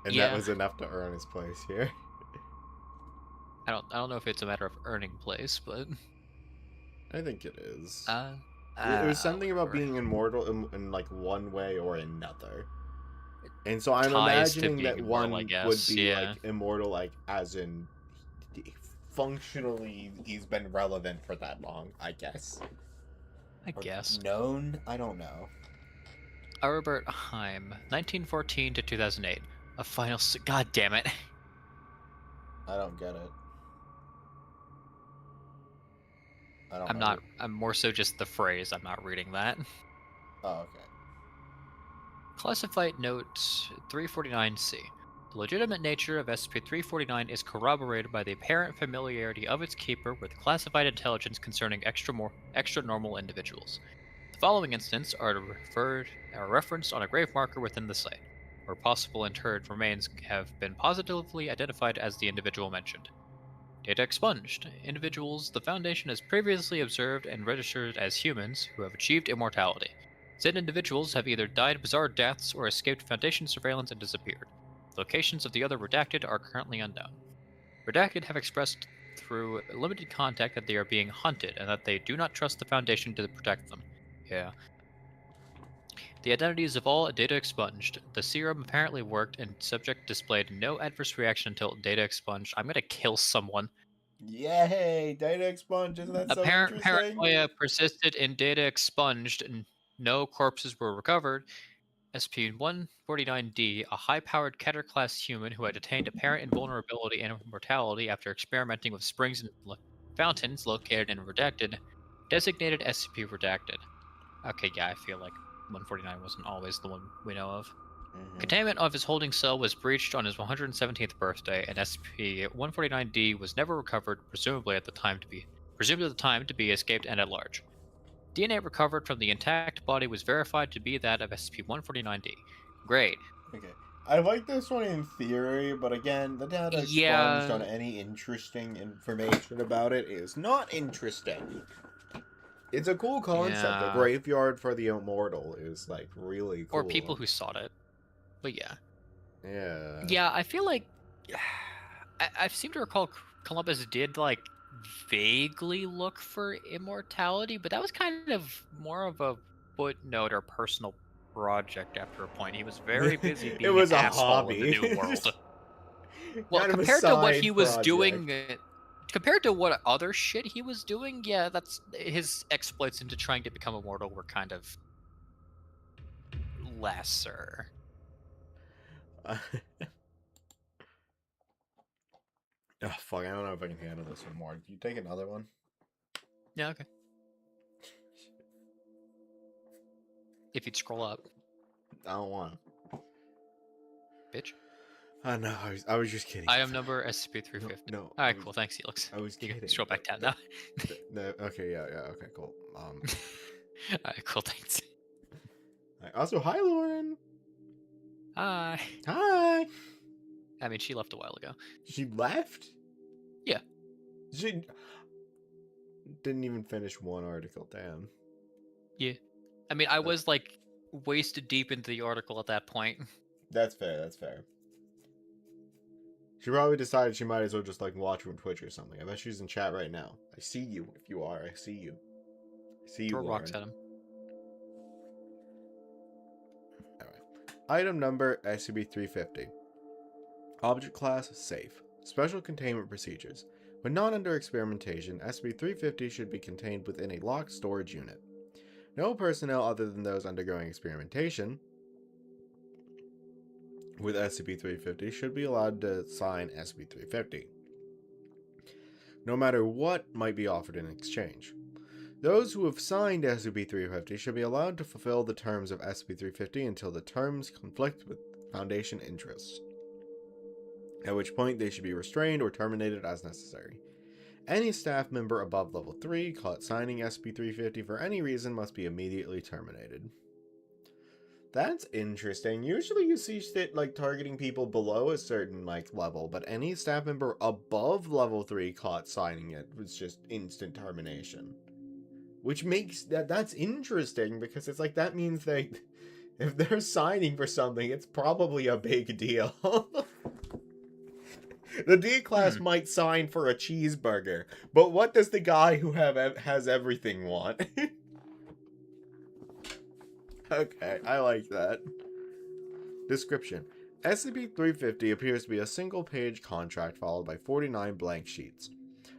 And that Yeah. was enough to earn his place here. I don't know if it's a matter of earning place, but I think it is. uh, It was something about whatever. being immortal in like one way or another. And so I'm Ties to imagining being that immortal, I one would guess. be like Yeah, immortal, like as in functionally he's been relevant for that long, I guess. I Or guess. known? I don't know. Herbert Heim, 1914 to 2008. A final. God damn it. I don't get it. I don't I'm remember. not. I'm more so just the phrase. I'm not reading that. Oh, okay. Classified Note 349C. The legitimate nature of SCP-349 is corroborated by the apparent familiarity of its keeper with classified intelligence concerning extra-normal individuals. The following incidents are referenced on a grave marker within the site, where possible interred remains have been positively identified as the individual mentioned. Data expunged. Individuals the Foundation has previously observed and registered as humans who have achieved immortality. Said individuals have either died bizarre deaths or escaped Foundation surveillance and disappeared. The locations of the other redacted are currently unknown. Redacted have expressed through limited contact that they are being hunted and that they do not trust the Foundation to protect them. Yeah. The identities of all data expunged. The serum apparently worked and subject displayed no adverse reaction until data expunged. I'm gonna kill someone. Yay! Data expunge, isn't that so Apparent interesting? paranoia persisted in data expunged and no corpses were recovered. SCP-149-D, a high-powered Keter class human who had attained apparent invulnerability and immortality after experimenting with springs and fountains located in Redacted, designated SCP Redacted. Okay, yeah, I feel like 149 wasn't always the one we know of. Containment of his holding cell was breached on his 117th birthday, and SCP-149-D was never recovered, presumably at the time to be escaped and at large. DNA recovered from the intact body was verified to be that of SCP-149-D. Great. Okay. I like this one in theory, but again, the data expunged on Yeah, any interesting information about it is not interesting. It's a cool concept. A yeah. graveyard for the immortal is like really cool. Or people who sought it. But yeah. Yeah. Yeah, I feel like I seem to recall Columbus did like vaguely look for immortality, but that was kind of more of a footnote or personal project after a point. He was very busy It being an was a asshole in the hobby. new world. Just Well, kind of a compared to what side he was project. doing, compared to what other shit he was doing, yeah, that's his exploits into trying to become immortal were kind of lesser. Oh, fuck, I don't know if I can handle this one more. You take another one? Yeah, okay. If you'd scroll up, I don't want to. bitch. No, I was just kidding. Item number SCP-350. No, All right, cool. Thanks, Helix. I was You kidding. can scroll back down now. No, okay, yeah, okay, cool. All right, cool. Thanks. Also, hi, Lauren. Hi. Hi. I mean, she left a while ago. She left? Yeah. She didn't even finish one article. Damn. Yeah. I mean, I was like waist deep into the article at that point. That's fair. That's fair. She probably decided she might as well just like watch from Twitch or something. I bet she's in chat right now. I see you. If you are, I see you. I see you. Throw Lauren. rocks at him. Alright. Item number SCP-350. Object class safe. Special containment procedures. When not under experimentation, SCP-350 should be contained within a locked storage unit. No personnel other than those undergoing experimentation with SCP-350 should be allowed to sign SCP-350, no matter what might be offered in exchange. Those who have signed SCP-350 should be allowed to fulfill the terms of SCP-350 until the terms conflict with Foundation interests, at which point they should be restrained or terminated as necessary. Any staff member above level 3 caught signing SCP-350 for any reason must be immediately terminated. That's interesting. Usually you see shit like targeting people below a certain like level, but any staff member above level 3 caught signing it was just instant termination. Which makes that's interesting, because it's like, that means if they're signing for something, it's probably a big deal. The D-Class might sign for a cheeseburger, but what does the guy who has everything want? Okay, I like that. Description. SCP-350 appears to be a single-page contract followed by 49 blank sheets.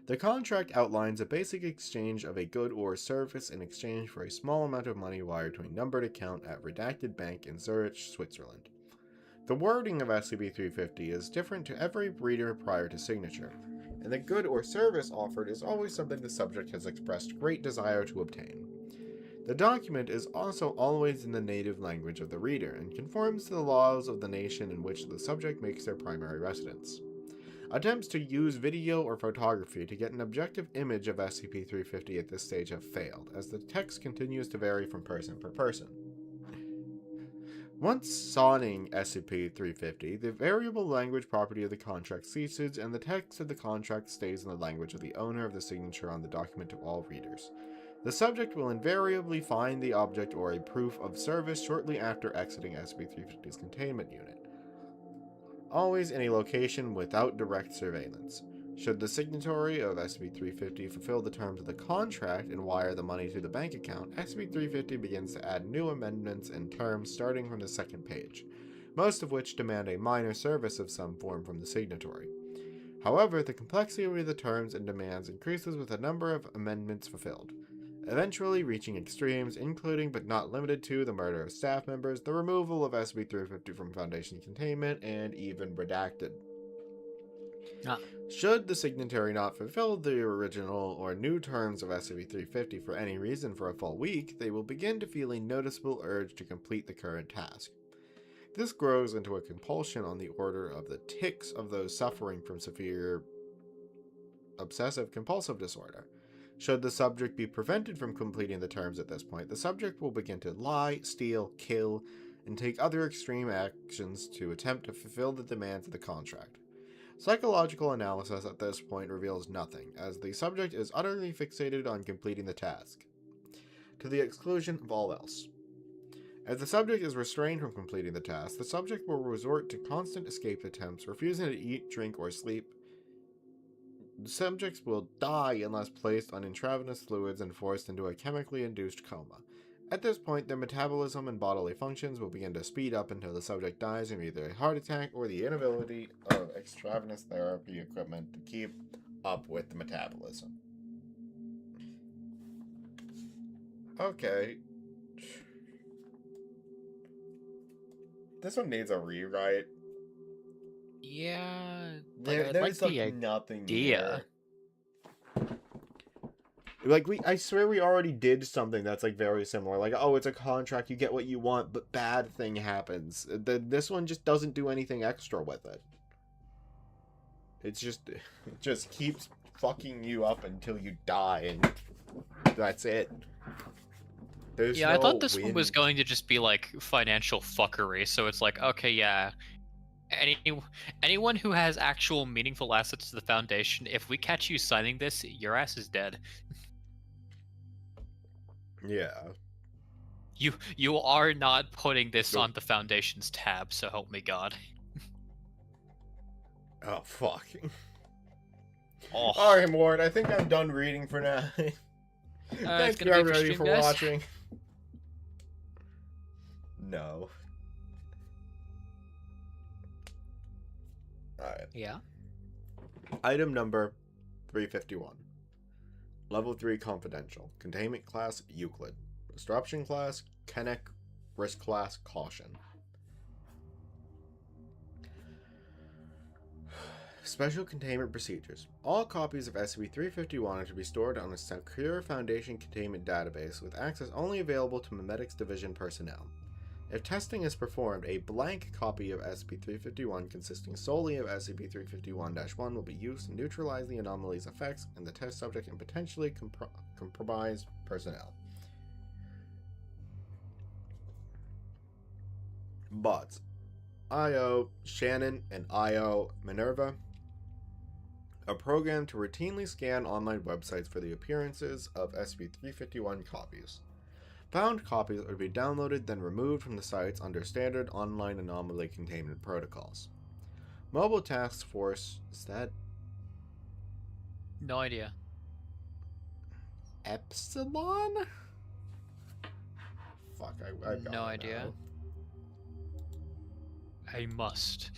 The contract outlines a basic exchange of a good or service in exchange for a small amount of money wired to a numbered account at redacted bank in Zurich, Switzerland. The wording of SCP-350 is different to every reader prior to signature, and the good or service offered is always something the subject has expressed great desire to obtain. The document is also always in the native language of the reader and conforms to the laws of the nation in which the subject makes their primary residence. Attempts to use video or photography to get an objective image of SCP-350 at this stage have failed, as the text continues to vary from person per person. Once signing SCP-350, the variable language property of the contract ceases, and the text of the contract stays in the language of the owner of the signature on the document to all readers. The subject will invariably find the object or a proof of service shortly after exiting SCP-350's containment unit. Always in a location without direct surveillance. Should the signatory of SCP-350 fulfill the terms of the contract and wire the money to the bank account, SCP-350 begins to add new amendments and terms starting from the second page, most of which demand a minor service of some form from the signatory. However, the complexity of the terms and demands increases with the number of amendments fulfilled, eventually reaching extremes including but not limited to the murder of staff members, the removal of SCP-350 from Foundation containment, and even redacted. Should the signatory not fulfill the original or new terms of SCP-350 for any reason for a full week, they will begin to feel a noticeable urge to complete the current task. This grows into a compulsion on the order of the tics of those suffering from severe obsessive-compulsive disorder. Should the subject be prevented from completing the terms at this point, the subject will begin to lie, steal, kill, and take other extreme actions to attempt to fulfill the demands of the contract. Psychological analysis at this point reveals nothing, as the subject is utterly fixated on completing the task, to the exclusion of all else. As the subject is restrained from completing the task, the subject will resort to constant escape attempts, refusing to eat, drink, or sleep. The subjects will die unless placed on intravenous fluids and forced into a chemically induced coma. At this point, their metabolism and bodily functions will begin to speed up until the subject dies from either a heart attack or the inability of extravenous therapy equipment to keep up with the metabolism. Okay. This one needs a rewrite. Yeah, There's like like nothing idea. here. Like, I swear we already did something that's like very similar. Like, oh, it's a contract, you get what you want, but bad thing happens. This one just doesn't do anything extra with it. It just keeps fucking you up until you die, and that's it. There's Yeah, I no thought this win. one was going to just be like financial fuckery, so it's like, okay, yeah. Anyone who has actual meaningful assets to the Foundation, if we catch you signing this, your ass is dead. Yeah. You are not putting this on the Foundation's tab, so help me God. Oh, fuck. Oh. Alright, Ward, I think I'm done reading for now. Thanks gonna be everybody interesting, for guys. watching. No. Alright. Yeah. Item number 351. Level 3 Confidential. Containment class Euclid. Disruption class Kennek. Risk class Caution. Special containment procedures. All copies of SCP-351 are to be stored on a secure Foundation containment database with access only available to Memetics Division personnel. If testing is performed, a blank copy of SCP-351 consisting solely of SCP-351-1 will be used to neutralize the anomaly's effects in the test subject and potentially compromise personnel. Bots. Io Shannon and Io Minerva. a program to routinely scan online websites for the appearances of SCP-351 copies. Found copies would be downloaded, then removed from the sites under standard online anomaly containment protocols. Mobile Task Force, is that No idea. Epsilon? Fuck, I got No it idea. now. I must.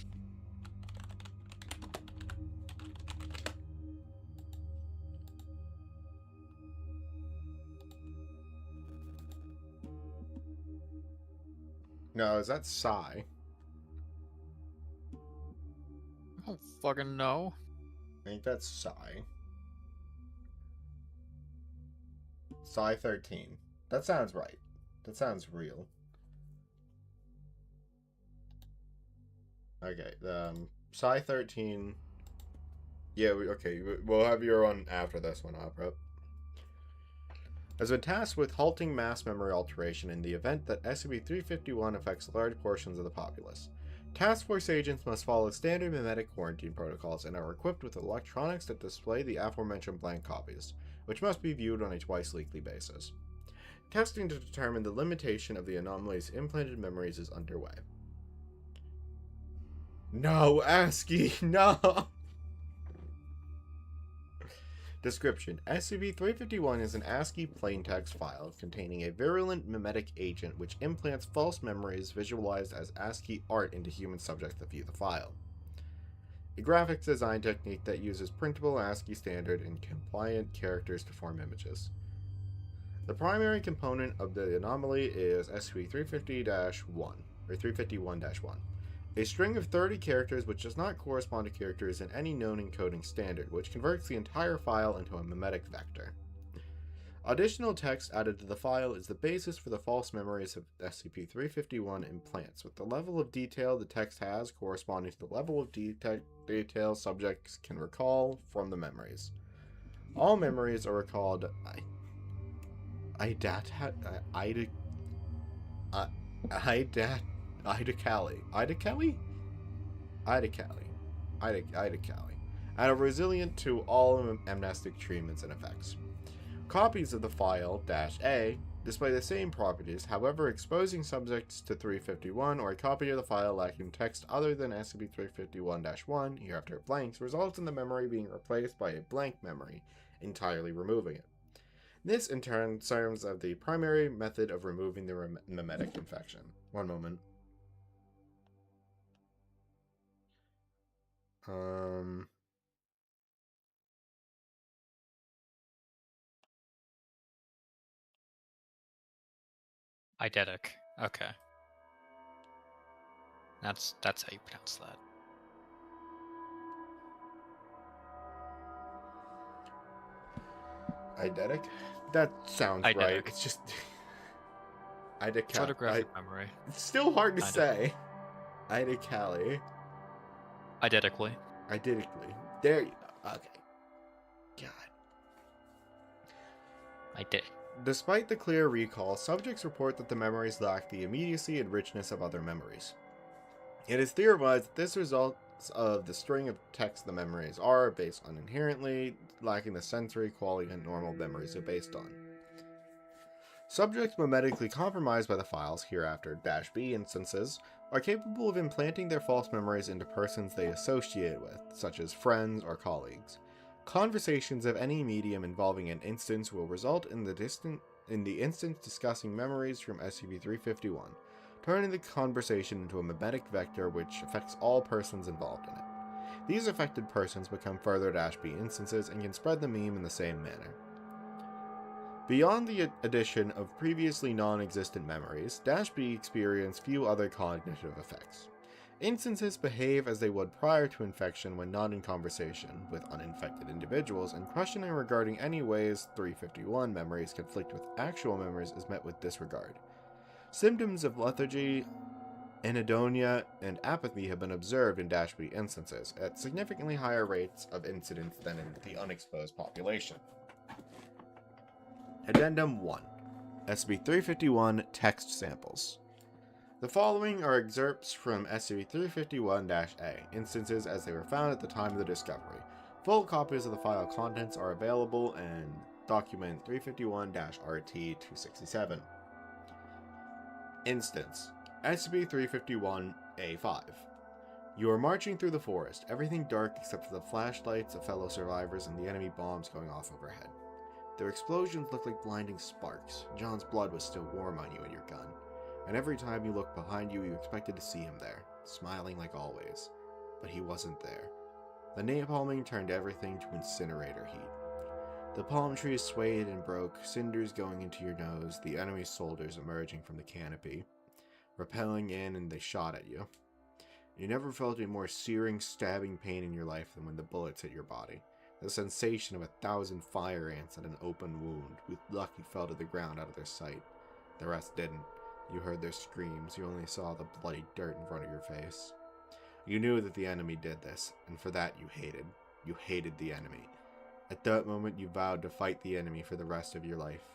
No, is that Psi? I don't fucking know. I think that's Psi. Psi 13. That sounds right. That sounds real. Okay, Psi 13. Yeah, okay, we'll have your one after this one, Opera. Has been tasked with halting mass memory alteration in the event that SCP-351 affects large portions of the populace. Task Force agents must follow standard memetic quarantine protocols and are equipped with electronics that display the aforementioned blank copies, which must be viewed on a twice-weekly basis. Testing to determine the limitation of the anomaly's implanted memories is underway. No, ASCII, no! Description: SCP-351 is an ASCII plaintext file containing a virulent memetic agent which implants false memories visualized as ASCII art into human subjects that view the file. A graphics design technique that uses printable ASCII standard and compliant characters to form images. The primary component of the anomaly is SCP-350-1, or 351-1. A string of 30 characters which does not correspond to characters in any known encoding standard, which converts the entire file into a memetic vector. Additional text added to the file is the basis for the false memories of SCP-351 implants, with the level of detail the text has corresponding to the level of detail subjects can recall from the memories. All memories are recalled Idacali, and are resilient to all amnestic treatments and effects. Copies of the file -A display the same properties, however exposing subjects to 351 or a copy of the file lacking text other than SCP-351-1, hereafter blanks, results in the memory being replaced by a blank memory, entirely removing it. This, in turn, serves as the primary method of removing the memetic infection. One moment. Eidetic. Okay. That's how you pronounce that. Eidetic? That sounds right. Eidetic. It's just... Idacali. Photographic memory. It's still hard to Kind of. say. Idacali. Eidetically. Identically. There you go. Okay. God. I did. Despite the clear recall, subjects report that the memories lack the immediacy and richness of other memories. It is theorized that this results of the string of text the memories are based on inherently lacking the sensory quality that normal memories are based on. Subjects memetically compromised by the files, hereafter -B instances, are capable of implanting their false memories into persons they associate with, such as friends or colleagues. Conversations of any medium involving an instance will result in the instance discussing memories from SCP-351, turning the conversation into a memetic vector which affects all persons involved in it. These affected persons become further -B instances and can spread the meme in the same manner. Beyond the addition of previously non-existent memories, -B experience few other cognitive effects. Instances behave as they would prior to infection when not in conversation with uninfected individuals, and questioning regarding any ways 351 memories conflict with actual memories is met with disregard. Symptoms of lethargy, anhedonia, and apathy have been observed in -B instances, at significantly higher rates of incidence than in the unexposed population. Addendum 1. SCP-351 Text Samples. The following are excerpts from SCP-351-A, instances as they were found at the time of the discovery. Full copies of the file contents are available in document 351-RT-267. Instance: SCP-351-A5. You are marching through the forest, everything dark except for the flashlights of fellow survivors and the enemy bombs going off overhead. Their explosions looked like blinding sparks. John's blood was still warm on you and your gun, and every time you looked behind you, you expected to see him there, smiling like always. But he wasn't there. The napalming turned everything to incinerator heat. The palm trees swayed and broke, cinders going into your nose, the enemy soldiers emerging from the canopy, rappelling in, and they shot at you. You never felt a more searing, stabbing pain in your life than when the bullets hit your body. The sensation of 1,000 fire ants at an open wound. With luck, you fell to the ground out of their sight. The rest didn't. You heard their screams. You only saw the bloody dirt in front of your face. You knew that the enemy did this, and for that you hated. You hated the enemy. At that moment, you vowed to fight the enemy for the rest of your life.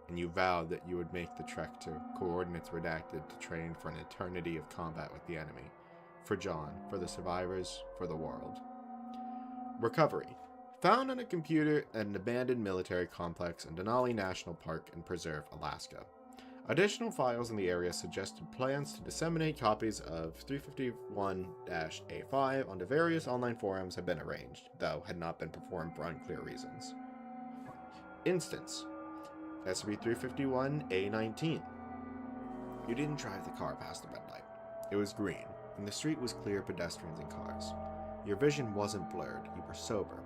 And you vowed that you would make the trek to Coordinates Redacted to train for an eternity of combat with the enemy. For John, for the survivors, for the world. Recovery. Found on a computer at an abandoned military complex in Denali National Park and Preserve, Alaska. Additional files in the area suggested plans to disseminate copies of 351-A5 onto various online forums had been arranged, though had not been performed for unclear reasons. Instance: SCP-351-A19. You didn't drive the car past the red light. It was green, and the street was clear of pedestrians and cars. Your vision wasn't blurred, you were sober.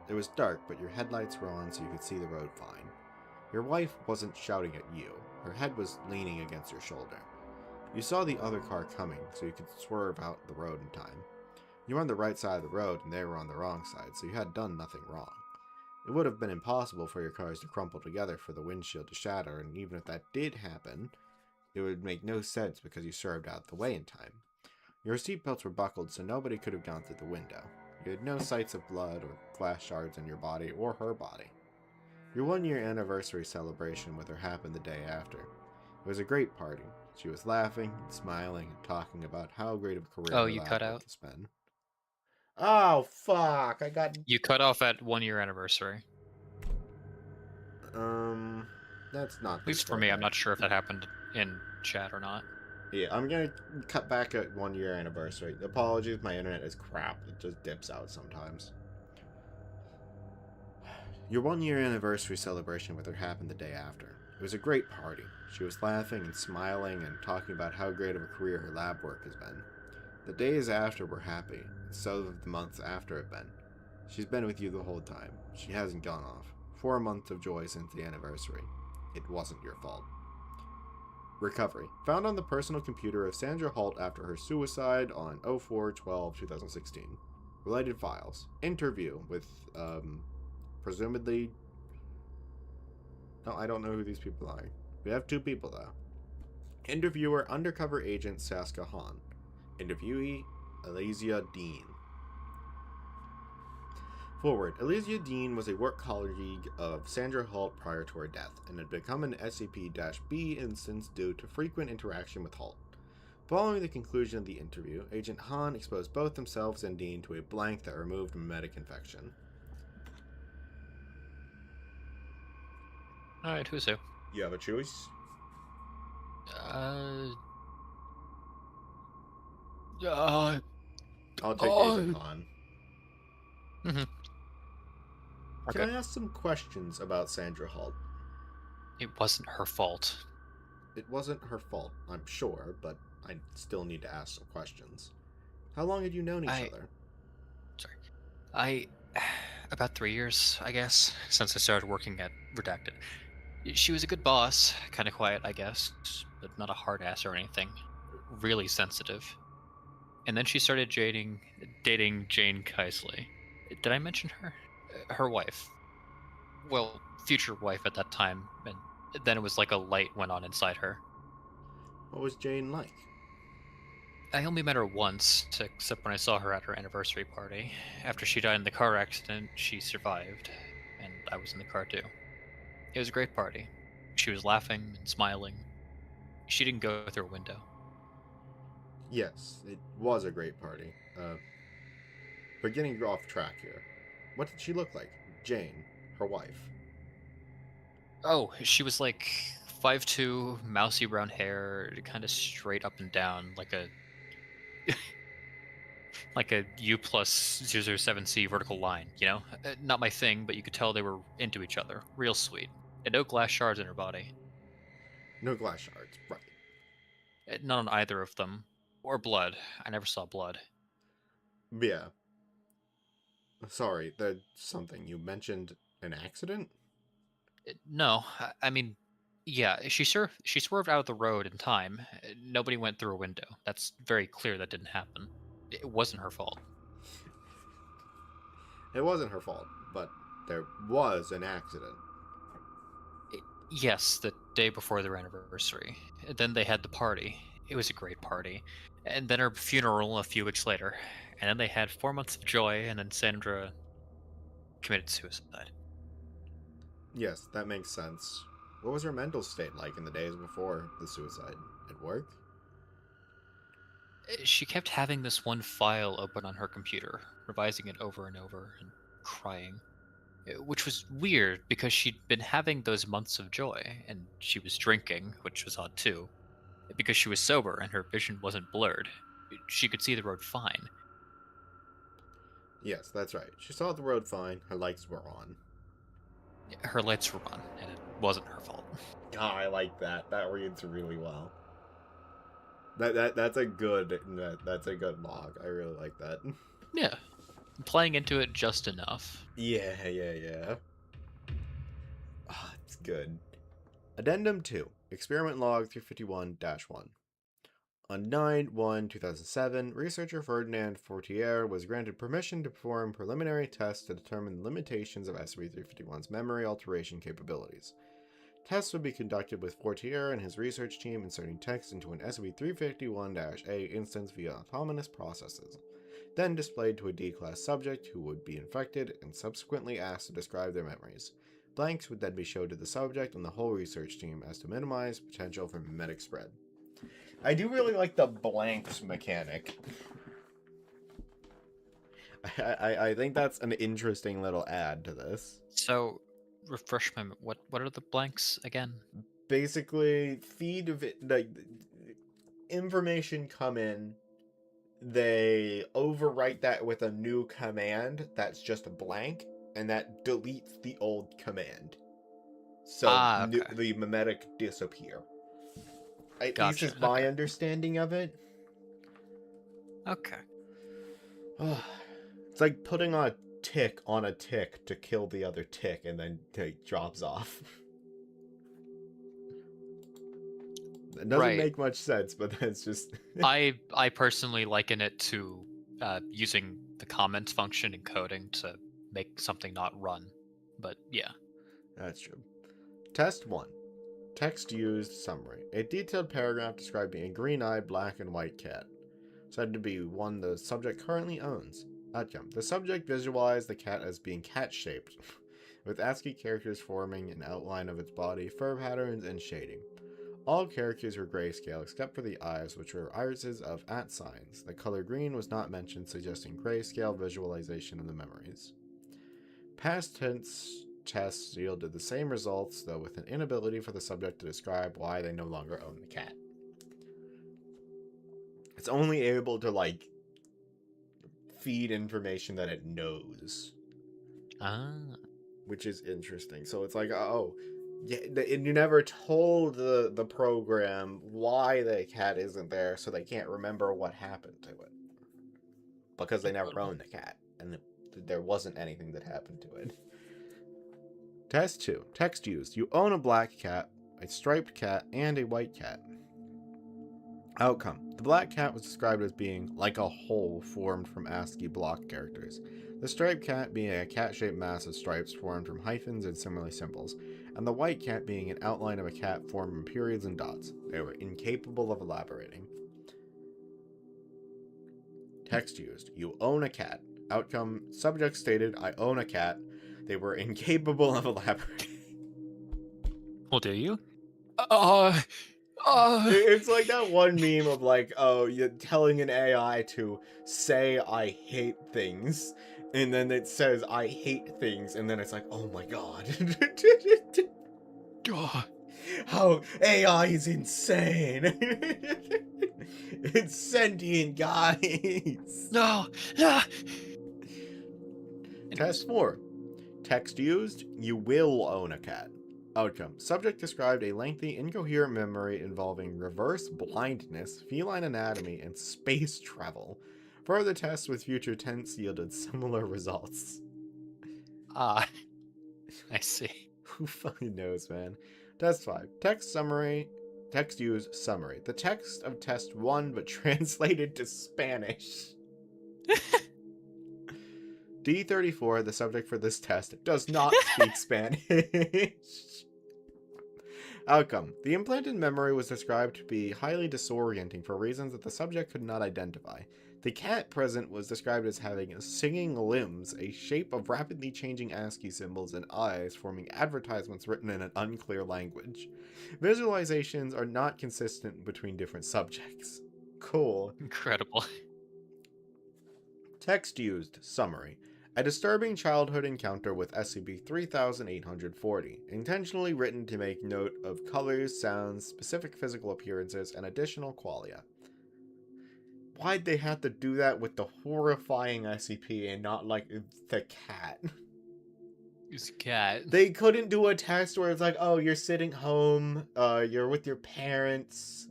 It was dark, but your headlights were on so you could see the road fine. Your wife wasn't shouting at you. Her head was leaning against your shoulder. You saw the other car coming, so you could swerve out the road in time. You were on the right side of the road, and they were on the wrong side, so you had done nothing wrong. It would have been impossible for your cars to crumple together for the windshield to shatter, and even if that did happen, it would make no sense because you swerved out of the way in time. Your seatbelts were buckled, so nobody could have gone through the window. You had no sights of blood or glass shards in your body or her body. Your 1-year anniversary celebration with her happened the day after. It was a great party. She was laughing, and smiling, and talking about how great of a career Oh, her you lab cut work out? has been. Oh, fuck. I got... You cut off at 1-year anniversary. That's not... At least for me, I'm not sure if that happened in chat or not. Yeah, I'm gonna cut back at 1-year anniversary. Apologies, my internet is crap. It just dips out sometimes. Your 1-year anniversary celebration with her happened the day after. It was a great party. She was laughing and smiling and talking about how great of a career her lab work has been. The days after were happy, and so have the months after have been. She's been with you the whole time. She hasn't gone off. 4 months of joy since the anniversary. It wasn't your fault. Recovery. Found on the personal computer of Sandra Holt after her suicide on 04/12/2016. Related files. Interview with, presumably... No, I don't know who these people are. We have 2 people, though. Interviewer, Undercover Agent Saska Hahn. Interviewee, Elysia Dean. Forward. Elysia Dean was a work colleague of Sandra Holt prior to her death, and had become an SCP-B instance due to frequent interaction with Holt. Following the conclusion of the interview, Agent Hahn exposed both themselves and Dean to a blank that removed memetic infection. Alright, who's who? You have a choice? Uh, I'll take Agent Hahn. Okay. Can I ask some questions about Sandra Holt? It wasn't her fault. It wasn't her fault, I'm sure, but I still need to ask some questions. How long had you known each other? About 3 years, I guess, since I started working at Redacted. She was a good boss, kind of quiet, I guess, but not a hard ass or anything. Really sensitive. And then she started dating Jane Keisley. Did I mention her? Her wife. Well, future wife at that time, and then it was like a light went on inside her. What was Jane like? I only met her once, except when I saw her at her anniversary party. After she died in the car accident, she survived, and I was in the car too. It was a great party. She was laughing and smiling. She didn't go through a window. Yes, it was a great party. But getting off track here. What did she look like? Jane, her wife. Oh, she was like 5'2", mousy brown hair, kind of straight up and down, like a U plus 007C vertical line. Not my thing, but you could tell they were into each other. Real sweet. And no glass shards in her body. No glass shards, right. None on either of them. Or blood. I never saw blood. Yeah. Sorry, that's something. You mentioned an accident? No, I mean, yeah, she swerved out of the road in time. Nobody went through a window. That's very clear that didn't happen. It wasn't her fault. It wasn't her fault, but there was an accident. Yes, the day before their anniversary. Then they had the party. It was a great party. And then her funeral a few weeks later. And then they had 4 months of joy, and then Sandra committed suicide. Yes, that makes sense. What was her mental state like in the days before the suicide? At work? She kept having this one file open on her computer, revising it over and over, and crying. Which was weird because she'd been having those months of joy, and she was drinking, which was odd too, because she was sober and her vision wasn't blurred. She could see the road fine. Yes, that's right. She saw the road fine. Her lights were on. Her lights were on, and it wasn't her fault. Oh, I like that. That reads really well. That's a good log. I really like that. Yeah, playing into it just enough. Yeah. Ah, it's good. Addendum 2. Experiment log 351-1. On 9/1/2007, researcher Ferdinand Fortier was granted permission to perform preliminary tests to determine the limitations of SCP-351's memory alteration capabilities. Tests would be conducted with Fortier and his research team inserting text into an SCP-351-A instance via autonomous processes, then displayed to a D-class subject who would be infected and subsequently asked to describe their memories. Blanks would then be showed to the subject and the whole research team as to minimize potential for memetic spread. I do really like the blanks mechanic. I think that's an interesting little add to this. So, refresh my what are the blanks again? Basically, feed of it, like information come in, they overwrite that with a new command that's just a blank, and that deletes the old command. So Okay. the memetic disappear. At Gotcha. least is my Okay. understanding of it. Okay. It's like putting a tick on a tick to kill the other tick, and then it drops off. It doesn't make much sense, but that's just... I personally liken it to using the comments function in coding to make something not run. But yeah. That's true. Test 1. Text used summary. A detailed paragraph describing a green-eyed black and white cat. Said to be one the subject currently owns. Outcome. The subject visualized the cat as being cat-shaped, with ASCII characters forming an outline of its body, fur patterns, and shading. All characters were grayscale except for the eyes, which were irises of @ signs. The color green was not mentioned, suggesting grayscale visualization of the memories. Past tense tests yielded the same results, though with an inability for the subject to describe why they no longer own the cat. It's only able to, like, feed information that it knows. Which is interesting. So it's like, oh, yeah, and you never told the program why the cat isn't there, so they can't remember what happened to it. Because they never owned the cat, and there wasn't anything that happened to it. Test 2. Text used. You own a black cat, a striped cat, and a white cat. Outcome. The black cat was described as being like a hole formed from ASCII block characters. The striped cat being a cat-shaped mass of stripes formed from hyphens and similar symbols, and the white cat being an outline of a cat formed from periods and dots. They were incapable of elaborating. Text used. You own a cat. Outcome. Subject stated, I own a cat. They were incapable of elaborating. Well, do you? It's like that one meme of like, oh, you're telling an AI to say I hate things. And then it says, I hate things, and then it's like, oh my god. God. How AI is insane. It's sentient, guys. No. No. Test 4. Text used, you will own a cat. Outcome. Subject described a lengthy, incoherent memory involving reverse blindness, feline anatomy, and space travel. Further tests with future tense yielded similar results. I see. Who fucking knows, man? Test 5. Text summary. Text use summary. The text of test 1, but translated to Spanish. D34, the subject for this test, does not speak Spanish. Outcome. The implanted memory was described to be highly disorienting for reasons that the subject could not identify. The cat present was described as having singing limbs, a shape of rapidly changing ASCII symbols, and eyes forming advertisements written in an unclear language. Visualizations are not consistent between different subjects. Cool. Incredible. Text used. Summary. A disturbing childhood encounter with SCP-3840, intentionally written to make note of colors, sounds, specific physical appearances, and additional qualia. Why'd they have to do that with the horrifying SCP and not, like, the cat? It's a cat. They couldn't do a test where it's like, oh, you're sitting home, you're with your parents,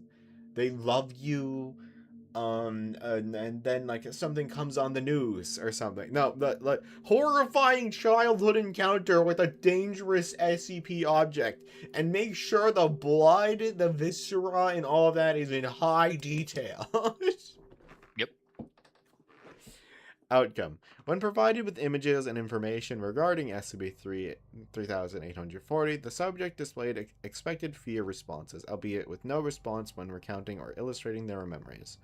they love you, and then like something comes on the news or something. No, the like horrifying childhood encounter with a dangerous SCP object, and make sure the blood, the viscera, and all of that is in high detail. Yep. Outcome. When provided with images and information regarding SCP-3840, the subject displayed expected fear responses, albeit with no response when recounting or illustrating their memories.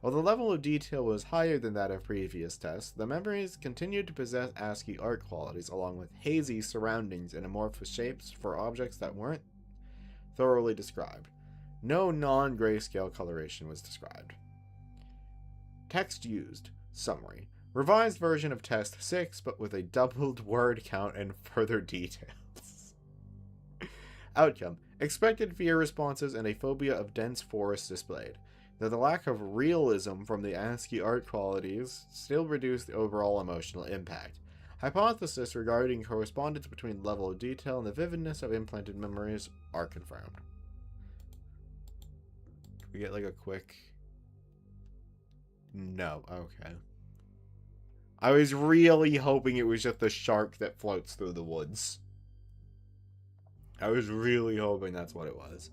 While the level of detail was higher than that of previous tests, the memories continued to possess ASCII art qualities along with hazy surroundings and amorphous shapes for objects that weren't thoroughly described. No non-grayscale coloration was described. Text used. Summary. Revised version of Test 6, but with a doubled word count and further details. Outcome. Expected fear responses and a phobia of dense forests displayed. Though the lack of realism from the ASCII art qualities still reduced the overall emotional impact. Hypothesis regarding correspondence between the level of detail and the vividness of implanted memories are confirmed. We get like a quick... No, okay. I was really hoping it was just the shark that floats through the woods. I was really hoping that's what it was.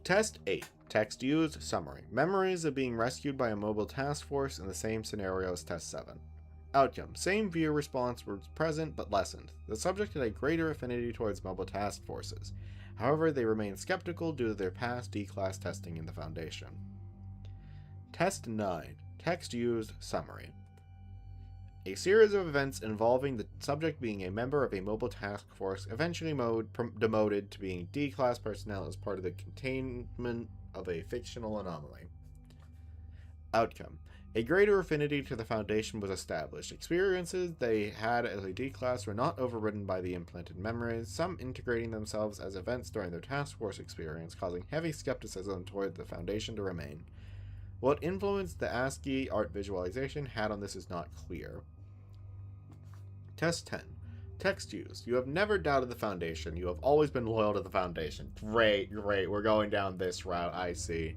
Test 8. Text used. Summary. Memories of being rescued by a mobile task force in the same scenario as Test 7. Outcome. Same fear response was present but lessened. The subject had a greater affinity towards mobile task forces. However, they remained skeptical due to their past D-class testing in the Foundation. Test 9. Text used. Summary. A series of events involving the subject being a member of a mobile task force, eventually demoted to being D-class personnel as part of the containment of a fictional anomaly. Outcome. A greater affinity to the Foundation was established. Experiences they had as a D-class were not overridden by the implanted memories, some integrating themselves as events during their task force experience, causing heavy skepticism toward the Foundation to remain. What influence the ASCII art visualization had on this is not clear. Test 10. Text used. You have never doubted the Foundation. You have always been loyal to the Foundation. Great. We're going down this route, I see.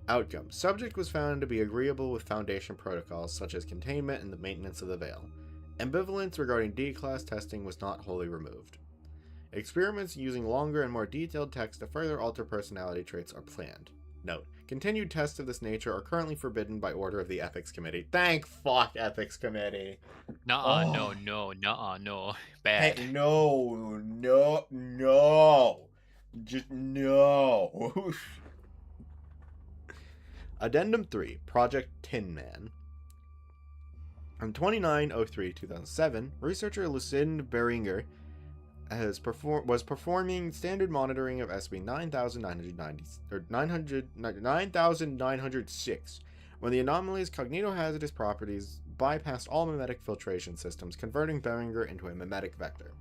Outcome. Subject was found to be agreeable with Foundation protocols such as containment and the maintenance of the Veil. Ambivalence regarding D-class testing was not wholly removed. Experiments using longer and more detailed text to further alter personality traits are planned. Note. Continued tests of this nature are currently forbidden by order of the Ethics Committee. Thank fuck, Ethics Committee. Nuh-uh, Oh. no. Bad. Hey, no. Just no. Addendum 3, Project Tin Man. On 29/03/2007, researcher Lucinda Beringer was performing standard monitoring of SCP-9906 when the anomaly's cognitohazardous properties bypassed all mimetic filtration systems, converting Beringer into a mimetic vector.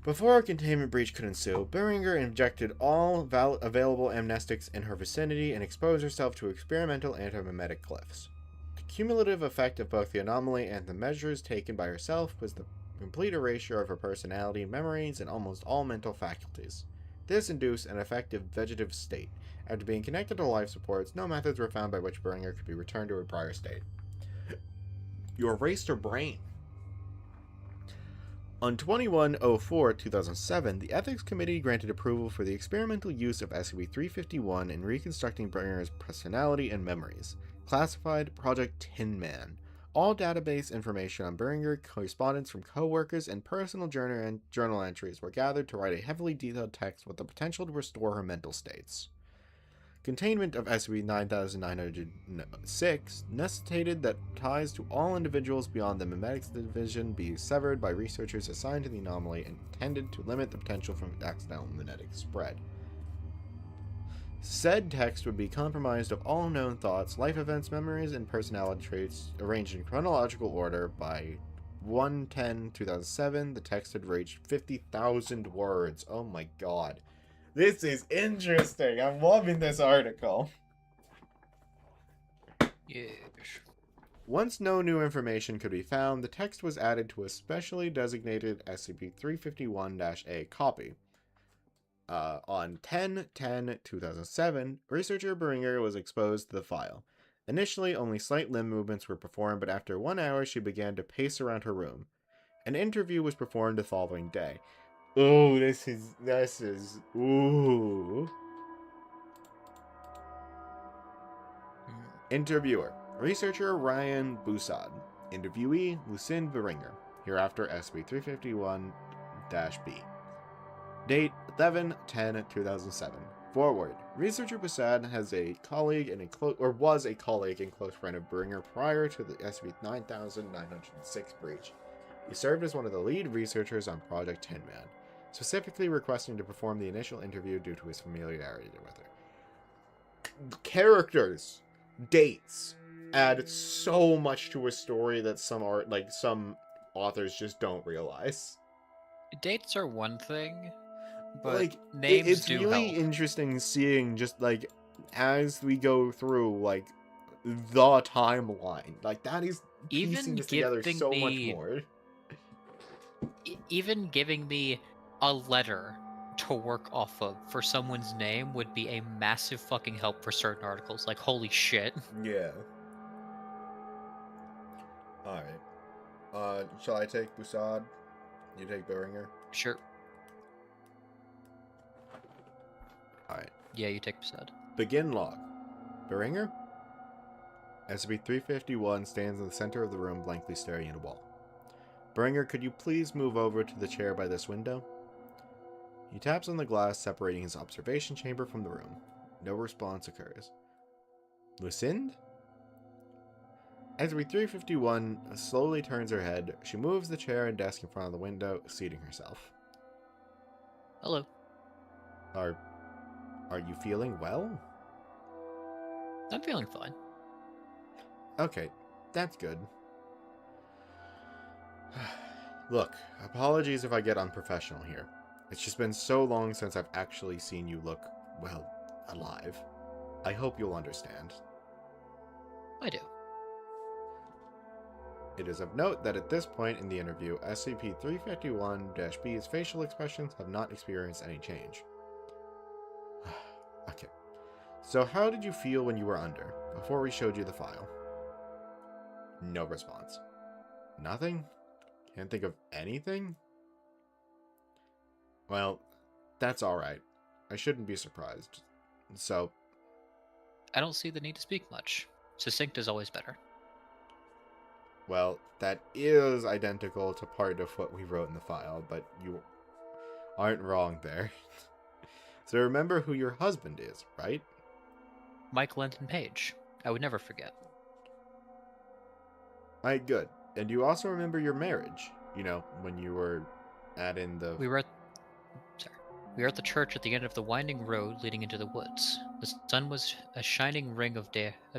Before a containment breach could ensue, Beringer injected all available amnestics in her vicinity and exposed herself to experimental anti-mimetic glyphs. The cumulative effect of both the anomaly and the measures taken by herself was the complete erasure of her personality, memories, and almost all mental faculties. This induced an effective vegetative state. After being connected to life supports, no methods were found by which Beringer could be returned to her prior state. You erased her brain. On 21/04/2007, the Ethics Committee granted approval for the experimental use of SCP-351 in reconstructing Beringer's personality and memories. Classified Project Tin Man. All database information on Beringer, correspondence from co-workers, and personal journal entries were gathered to write a heavily detailed text with the potential to restore her mental states. Containment of SCP-9906 necessitated that ties to all individuals beyond the Mimetics Division be severed by researchers assigned to the anomaly and intended to limit the potential for accidental mimetic spread. Said text would be comprised of all known thoughts, life events, memories, and personality traits arranged in chronological order. By 1/10/2007, the text had reached 50,000 words. Oh my god. This is interesting. I'm loving this article. Yes. Once no new information could be found, the text was added to a specially designated SCP-351-A copy. On 10/10/2007, researcher Beringer was exposed to the file. Initially, only slight limb movements were performed, but after 1 hour, she began to pace around her room. An interview was performed the following day. Oh, this is, ooh. Interviewer, researcher Ryan Busad. Interviewee, Lucinda Beringer. Hereafter SCP-351-B. Date 11/10/2007. Forward. Researcher Busad has a colleague and was a colleague and close friend of Beringer prior to the SCP-9906 breach. He served as one of the lead researchers on Project Tin Man, specifically requesting to perform the initial interview due to his familiarity with her. Characters, dates, add so much to a story that some authors just don't realize. Dates are one thing, but Like, names it's do really help. interesting seeing just as we go through the timeline. That is piecing Even this together giving so much me- more. Even giving me a letter to work off of for someone's name would be a massive fucking help for certain articles. Like, holy shit. Yeah. Alright. Shall I take Busad? You take Beringer? Sure. Alright. Yeah, you take Besad. Begin log. Beringer? SCP-351 stands in the center of the room, blankly staring at a wall. Beringer, could you please move over to the chair by this window? He taps on the glass, separating his observation chamber from the room. No response occurs. Lucinda? SCP-351 slowly turns her head. She moves the chair and desk in front of the window, seating herself. Hello. Are you feeling well? I'm feeling fine. Okay, that's good. Look, apologies if I get unprofessional here. It's just been so long since I've actually seen you look, well, alive. I hope you'll understand. I do. It is of note that at this point in the interview, SCP-351-B's facial expressions have not experienced any change. Okay. So how did you feel when you were under, before we showed you the file? No response. Nothing? Can't think of anything? Well, that's alright. I shouldn't be surprised. So, I don't see the need to speak much. Succinct is always better. well, that is identical to part of what we wrote in the file, but you aren't wrong there. So remember who your husband is, right? Mike Lenton Page. I would never forget. Alright, good. And you also remember your marriage. You know, when you were in the... We were at... Sorry. We are at the church at the end of the winding road leading into the woods. The sun was a shining ring of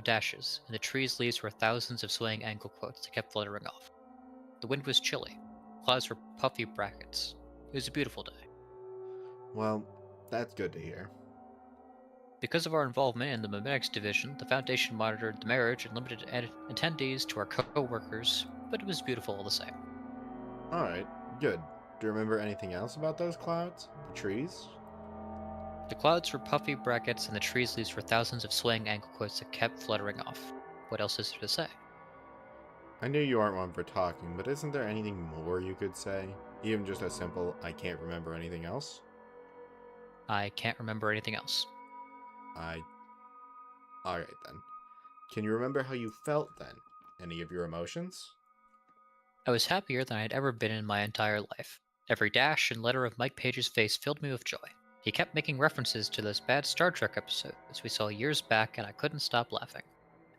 dashes, and the trees' leaves were thousands of swaying ankle quotes that kept fluttering off. The wind was chilly. Clouds were puffy brackets. It was a beautiful day. Well, that's good to hear. Because of our involvement in the Memetics Division, the Foundation monitored the marriage and limited attendees to our co-workers, but it was beautiful all the same. Alright, good. Do you remember anything else about those clouds? The trees? The clouds were puffy brackets, and the trees' leaves were thousands of swaying ankle quotes that kept fluttering off. What else is there to say? I knew you aren't one for talking, but isn't there anything more you could say? Even just as simple, I can't remember anything else? I can't remember anything else. Alright then. Can you remember how you felt then? Any of your emotions? I was happier than I had ever been in my entire life. Every dash and letter of Mike Page's face filled me with joy. He kept making references to those bad Star Trek episodes we saw years back, and I couldn't stop laughing.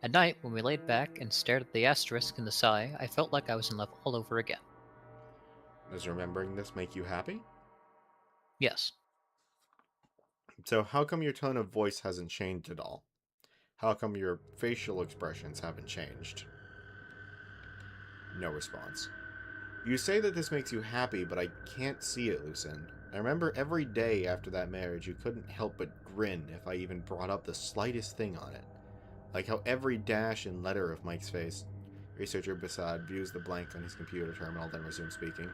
At night, when we laid back and stared at the asterisk in the sky, I felt like I was in love all over again. Does remembering this make you happy? Yes. So how come your tone of voice hasn't changed at all? How come your facial expressions haven't changed? No response. You say that this makes you happy, but I can't see it, Lucind. I remember every day after that marriage you couldn't help but grin if I even brought up the slightest thing on it. Like how every dash and letter of Mike's face. Researcher Basad views the blank on his computer terminal, then resumes speaking.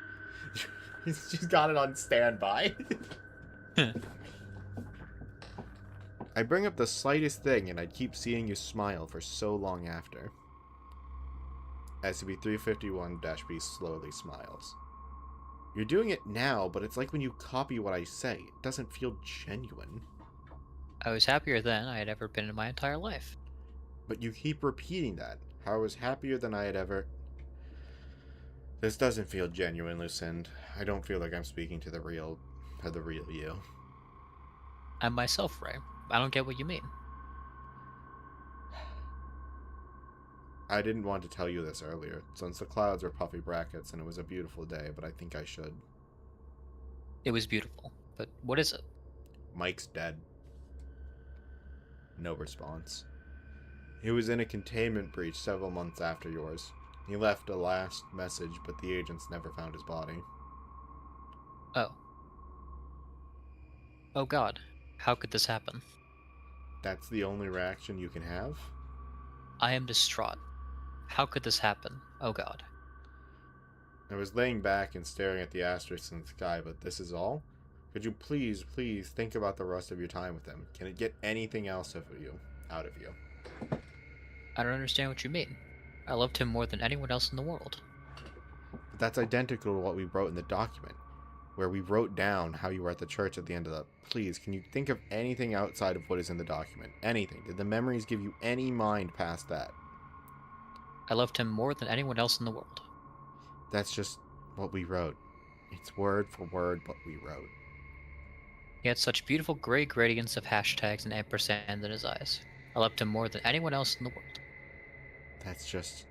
She's got it on standby. I bring up the slightest thing and I'd keep seeing you smile for so long after. SCP-351-B slowly smiles. You're doing it now, but it's like when you copy what I say. It doesn't feel genuine. I was happier than I had ever been in my entire life. But you keep repeating that. How I was happier than I had ever... This doesn't feel genuine, Lucind. I don't feel like I'm speaking to the real you. I'm myself, Ray. I don't get what you mean. I didn't want to tell you this earlier, since the clouds were puffy brackets and it was a beautiful day, but I think I should. It was beautiful, but what is it? Mike's dead. No response. He was in a containment breach several months after yours. He left a last message, but the agents never found his body. Oh. Oh God. How could this happen? That's the only reaction you can have? I am distraught. How could this happen? Oh God. I was laying back and staring at the asterisks in the sky, but this is all? Could you please think about the rest of your time with him? Can it get anything else out of you? I don't understand what you mean. I loved him more than anyone else in the world. But that's identical to what we wrote in the document, where we wrote down how you were at the church at the end of the... Please, can you think of anything outside of what is in the document? Anything. Did the memories give you any mind past that? I loved him more than anyone else in the world. That's just what we wrote. It's word for word what we wrote. He had such beautiful gray gradients of hashtags and ampersand in his eyes. I loved him more than anyone else in the world. That's just...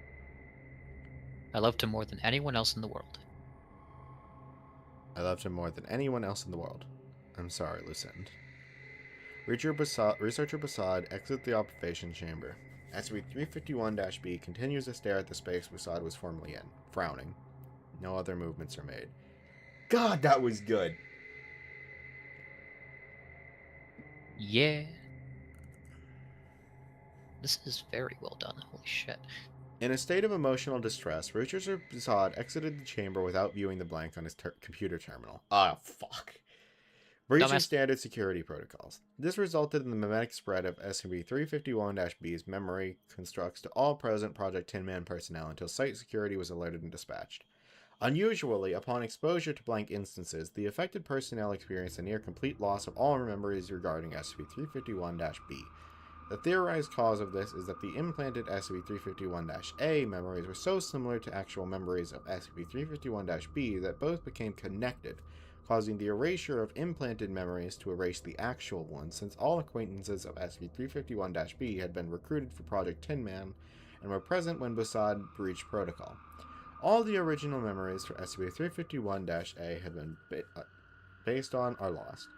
I loved him more than anyone else in the world. I loved him more than anyone else in the world. I'm sorry, Lucind. Researcher Basad exits the observation chamber. SCP-351-B continues to stare at the space Basad was formerly in, frowning. No other movements are made. God, that was good! Yeah. This is very well done. Holy shit. In a state of emotional distress, Researcher Basad exited the chamber without viewing the blank on his computer terminal. Ah, fuck. Breaching Dumbass. standard security protocols. This resulted in the memetic spread of SCP-351-B's memory constructs to all present Project Tin Man personnel until site security was alerted and dispatched. Unusually, upon exposure to blank instances, the affected personnel experienced a near-complete loss of all memories regarding SCP-351-B. The theorized cause of this is that the implanted SCP-351-A memories were so similar to actual memories of SCP-351-B that both became connected, causing the erasure of implanted memories to erase the actual ones, since all acquaintances of SCP-351-B had been recruited for Project Tin Man and were present when Basad breached protocol. All the original memories for SCP-351-A have been based on are lost.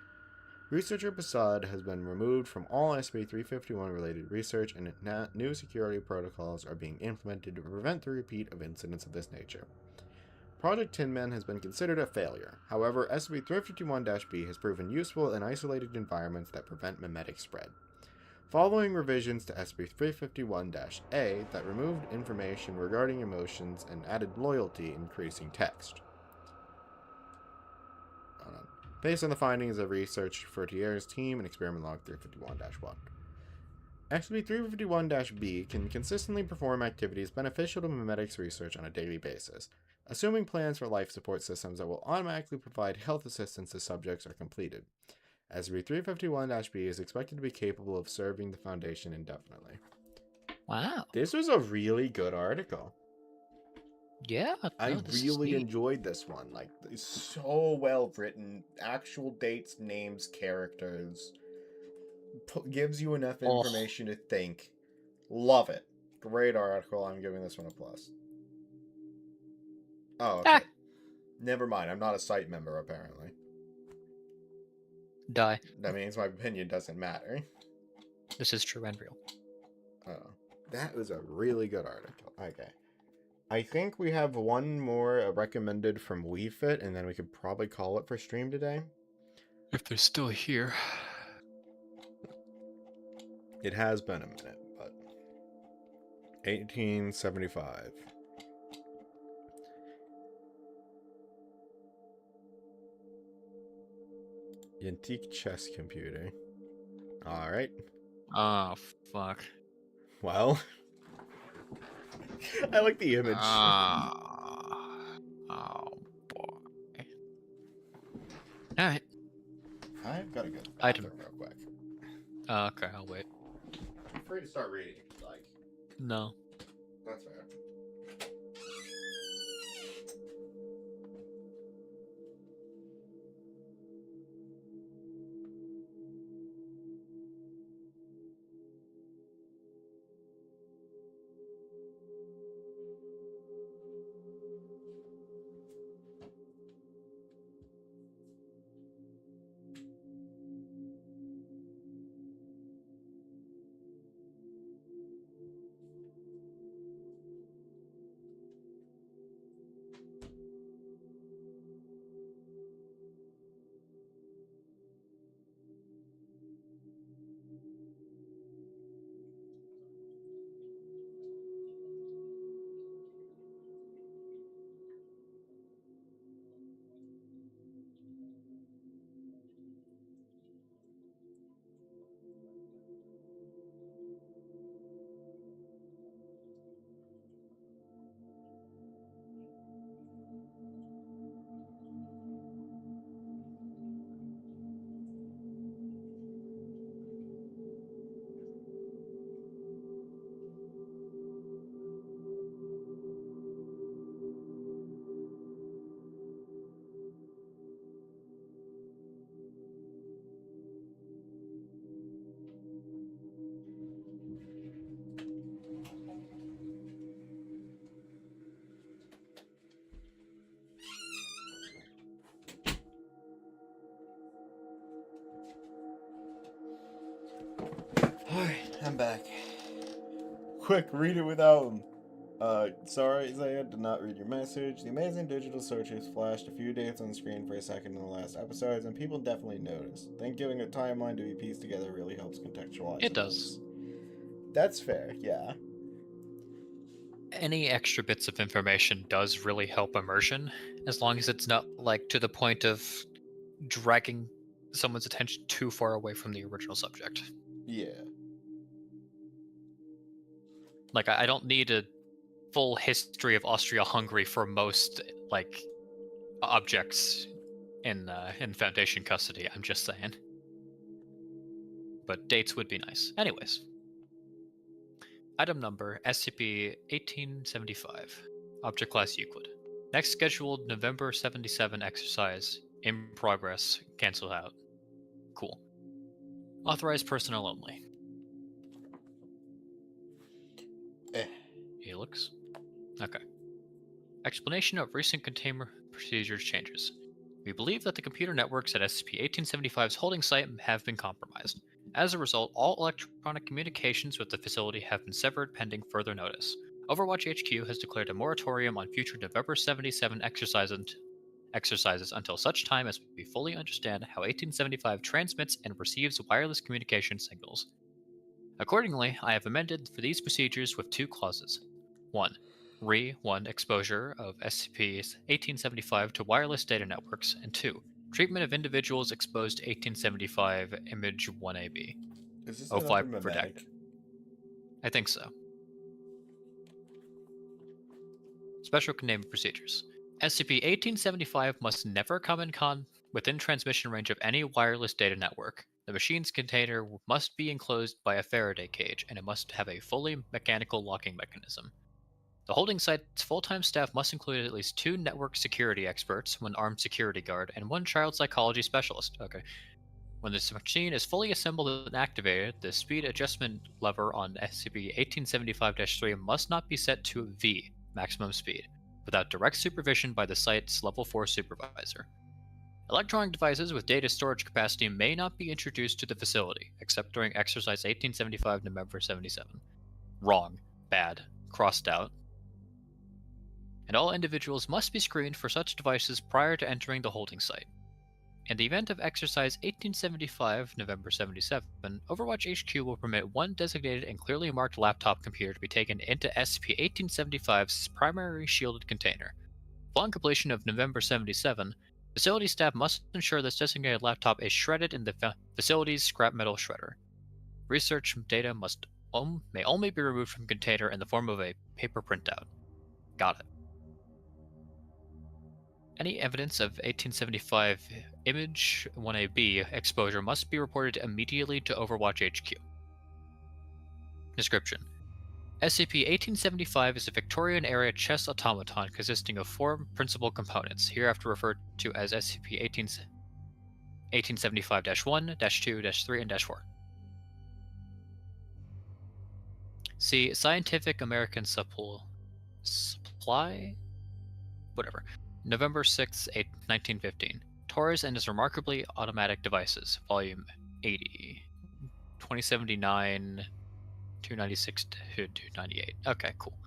Researcher Prasad has been removed from all SCP-351 related research, and new security protocols are being implemented to prevent the repeat of incidents of this nature. Project Tin Man has been considered a failure. However, SCP-351-B has proven useful in isolated environments that prevent memetic spread. Following revisions to SCP-351-A that removed information regarding emotions and added loyalty, increasing text. Based on the findings of research Fertier's team and Experiment Log 351-1. SCP-351-B can consistently perform activities beneficial to memetics research on a daily basis, assuming plans for life support systems that will automatically provide health assistance to subjects are completed. SCP-351-B is expected to be capable of serving the Foundation indefinitely. Wow. This was a really good article. Yeah. I no, this is really neat. enjoyed this one. Like, it's so well written. Actual dates, names, characters. Gives you enough Oh. information to think. Love it. Great article. I'm giving this one a plus. Oh, okay. Ah. Never mind. I'm not a site member, apparently. Die. That means my opinion doesn't matter. This is true and real. Oh, that was a really good article. Okay. I think we have one more recommended from WeFit, and then we could probably call it for stream today. If they're still here. It has been a minute, but 1875. Antique chess computer. Alright. Oh, fuck. Well. I like the image. Oh, boy. Alright. I've got to go to the Item. bathroom real quick. Okay, I'll wait. I'm free to start reading if you like. No. That's fair. Alright, I'm back. Quick, read it without him. Sorry, Isaiah, did not read your message. The amazing digital searches flashed a few dates on screen for a second in the last episodes, and people definitely noticed. Think giving a timeline to be pieced together really helps contextualize It does. events. That's fair, yeah. Any extra bits of information does really help immersion, as long as it's not, like, to the point of dragging someone's attention too far away from the original subject. Yeah. Like, I don't need a full history of Austria-Hungary for most, like, objects in Foundation custody, I'm just saying. But dates would be nice. Anyways. Item number, SCP-1875. Object Class Euclid. Next scheduled November 77 exercise. In progress. Cancel out. Cool. Authorized personnel only. Helix. Okay. Explanation of recent containment procedures changes. We believe that the computer networks at SCP-1875's holding site have been compromised. As a result, all electronic communications with the facility have been severed pending further notice. Overwatch HQ has declared a moratorium on future November 77 exercises until such time as we fully understand how 1875 transmits and receives wireless communication signals. Accordingly, I have amended for these procedures with 2 clauses. 1. Re-1 exposure of SCP-1875 to wireless data networks, and 2. Treatment of individuals exposed to 1875 Image 1AB. Is this 05 another mimetic? redacted. I think so. Special containment procedures. SCP-1875 must never come in within transmission range of any wireless data network. The machine's container must be enclosed by a Faraday cage, and it must have a fully mechanical locking mechanism. The holding site's full-time staff must include at least 2 network security experts, 1 armed security guard, and 1 child psychology specialist. Okay. When this machine is fully assembled and activated, the speed adjustment lever on SCP-1875-3 must not be set to V, maximum speed, without direct supervision by the site's Level 4 supervisor. Electronic devices with data storage capacity may not be introduced to the facility, except during Exercise 1875 November 77. Wrong. Bad. Crossed out. And all individuals must be screened for such devices prior to entering the holding site. In the event of Exercise 1875 November 77, Overwatch HQ will permit 1 designated and clearly marked laptop computer to be taken into SCP-1875's primary shielded container. Upon completion of November 77, facility staff must ensure this designated laptop is shredded in the facility's scrap metal shredder. Research data may only be removed from container in the form of a paper printout. Got it. Any evidence of 1875 Image 1AB exposure must be reported immediately to Overwatch HQ. Description: SCP-1875 is a Victorian-era chess automaton consisting of 4 principal components, hereafter referred to as SCP-1875-1, -2, -3, and -4. See Scientific American Supply? Whatever. November 6, 1915. Torres and his Remarkably Automatic Devices, Volume 80. 2079, 296 to 298. Okay, cool.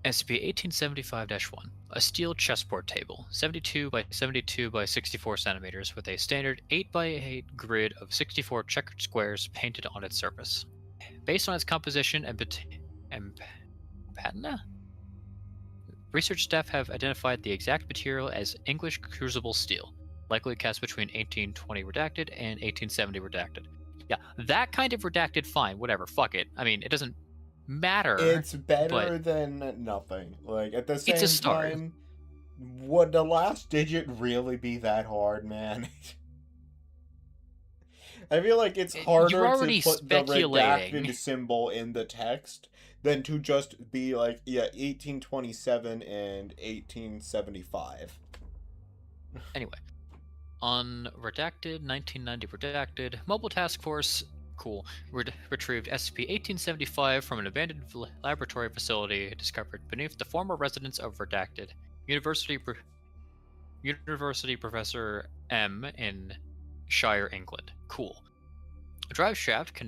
SCP-1875-1. A steel chessboard table, 72 by 72 by 64 centimeters, with a standard 8 by 8 grid of 64 checkered squares painted on its surface. Based on its composition and patina, research staff have identified the exact material as English crucible steel, likely cast between 1820 redacted and 1870 redacted. Yeah, that kind of redacted, fine, whatever, fuck it. I mean, it doesn't matter. It's better than nothing. Like, at the same It's a start. time, would the last digit really be that hard, man? I feel like it's harder to already put the speculating. redacted symbol in the text than to just be like, yeah, 1827 and 1875. Anyway, on redacted, 1990 redacted, Mobile Task Force, cool, retrieved SCP-1875 from an abandoned laboratory facility discovered beneath the former residence of redacted University Professor M in Shire, England. Cool. A drive shaft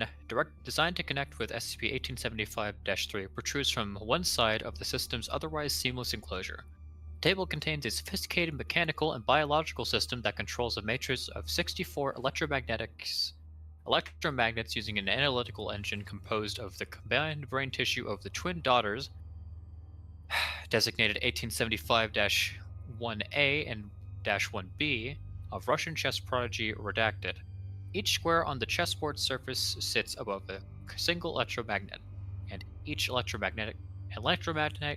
designed to connect with SCP-1875-3 protrudes from one side of the system's otherwise seamless enclosure. The table contains a sophisticated mechanical and biological system that controls a matrix of 64 electromagnets using an analytical engine composed of the combined brain tissue of the twin daughters, designated 1875-1A and -1B, of Russian chess prodigy Redacted. Each square on the chessboard surface sits above a single electromagnet, and each electromagnet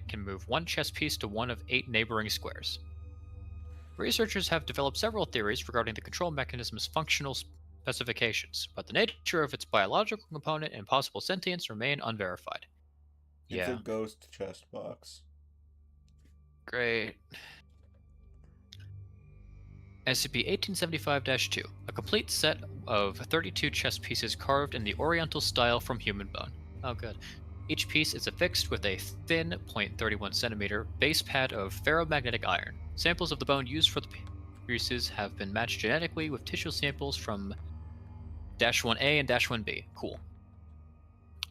can move 1 chess piece to one of 8 neighboring squares. Researchers have developed several theories regarding the control mechanism's functional specifications, but the nature of its biological component and possible sentience remain unverified. It's a ghost chest box. Great. SCP-1875-2, a complete set of 32 chess pieces carved in the Oriental style from human bone. Oh, good. Each piece is affixed with a thin 0.31 centimeter base pad of ferromagnetic iron. Samples of the bone used for the pieces have been matched genetically with tissue samples from -1A and -1B. Cool.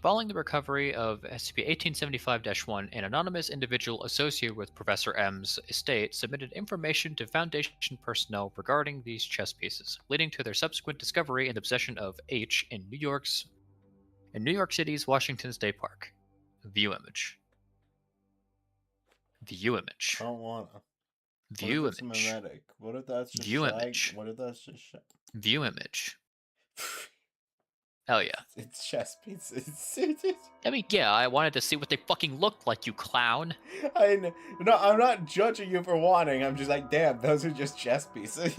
Following the recovery of SCP-1875-1, an anonymous individual associated with Professor M's estate submitted information to Foundation personnel regarding these chess pieces, leading to their subsequent discovery and the possession of H in New York City's Washington State Park. View image. View image. I don't wanna. View what if image. it's mimetic? What if that's just View shag? image. What if that's just shag? View image. Hell yeah. It's chess pieces. I mean, yeah, I wanted to see what they fucking looked like, you clown. No, I'm not judging you for wanting. I'm just like, damn, those are just chess pieces.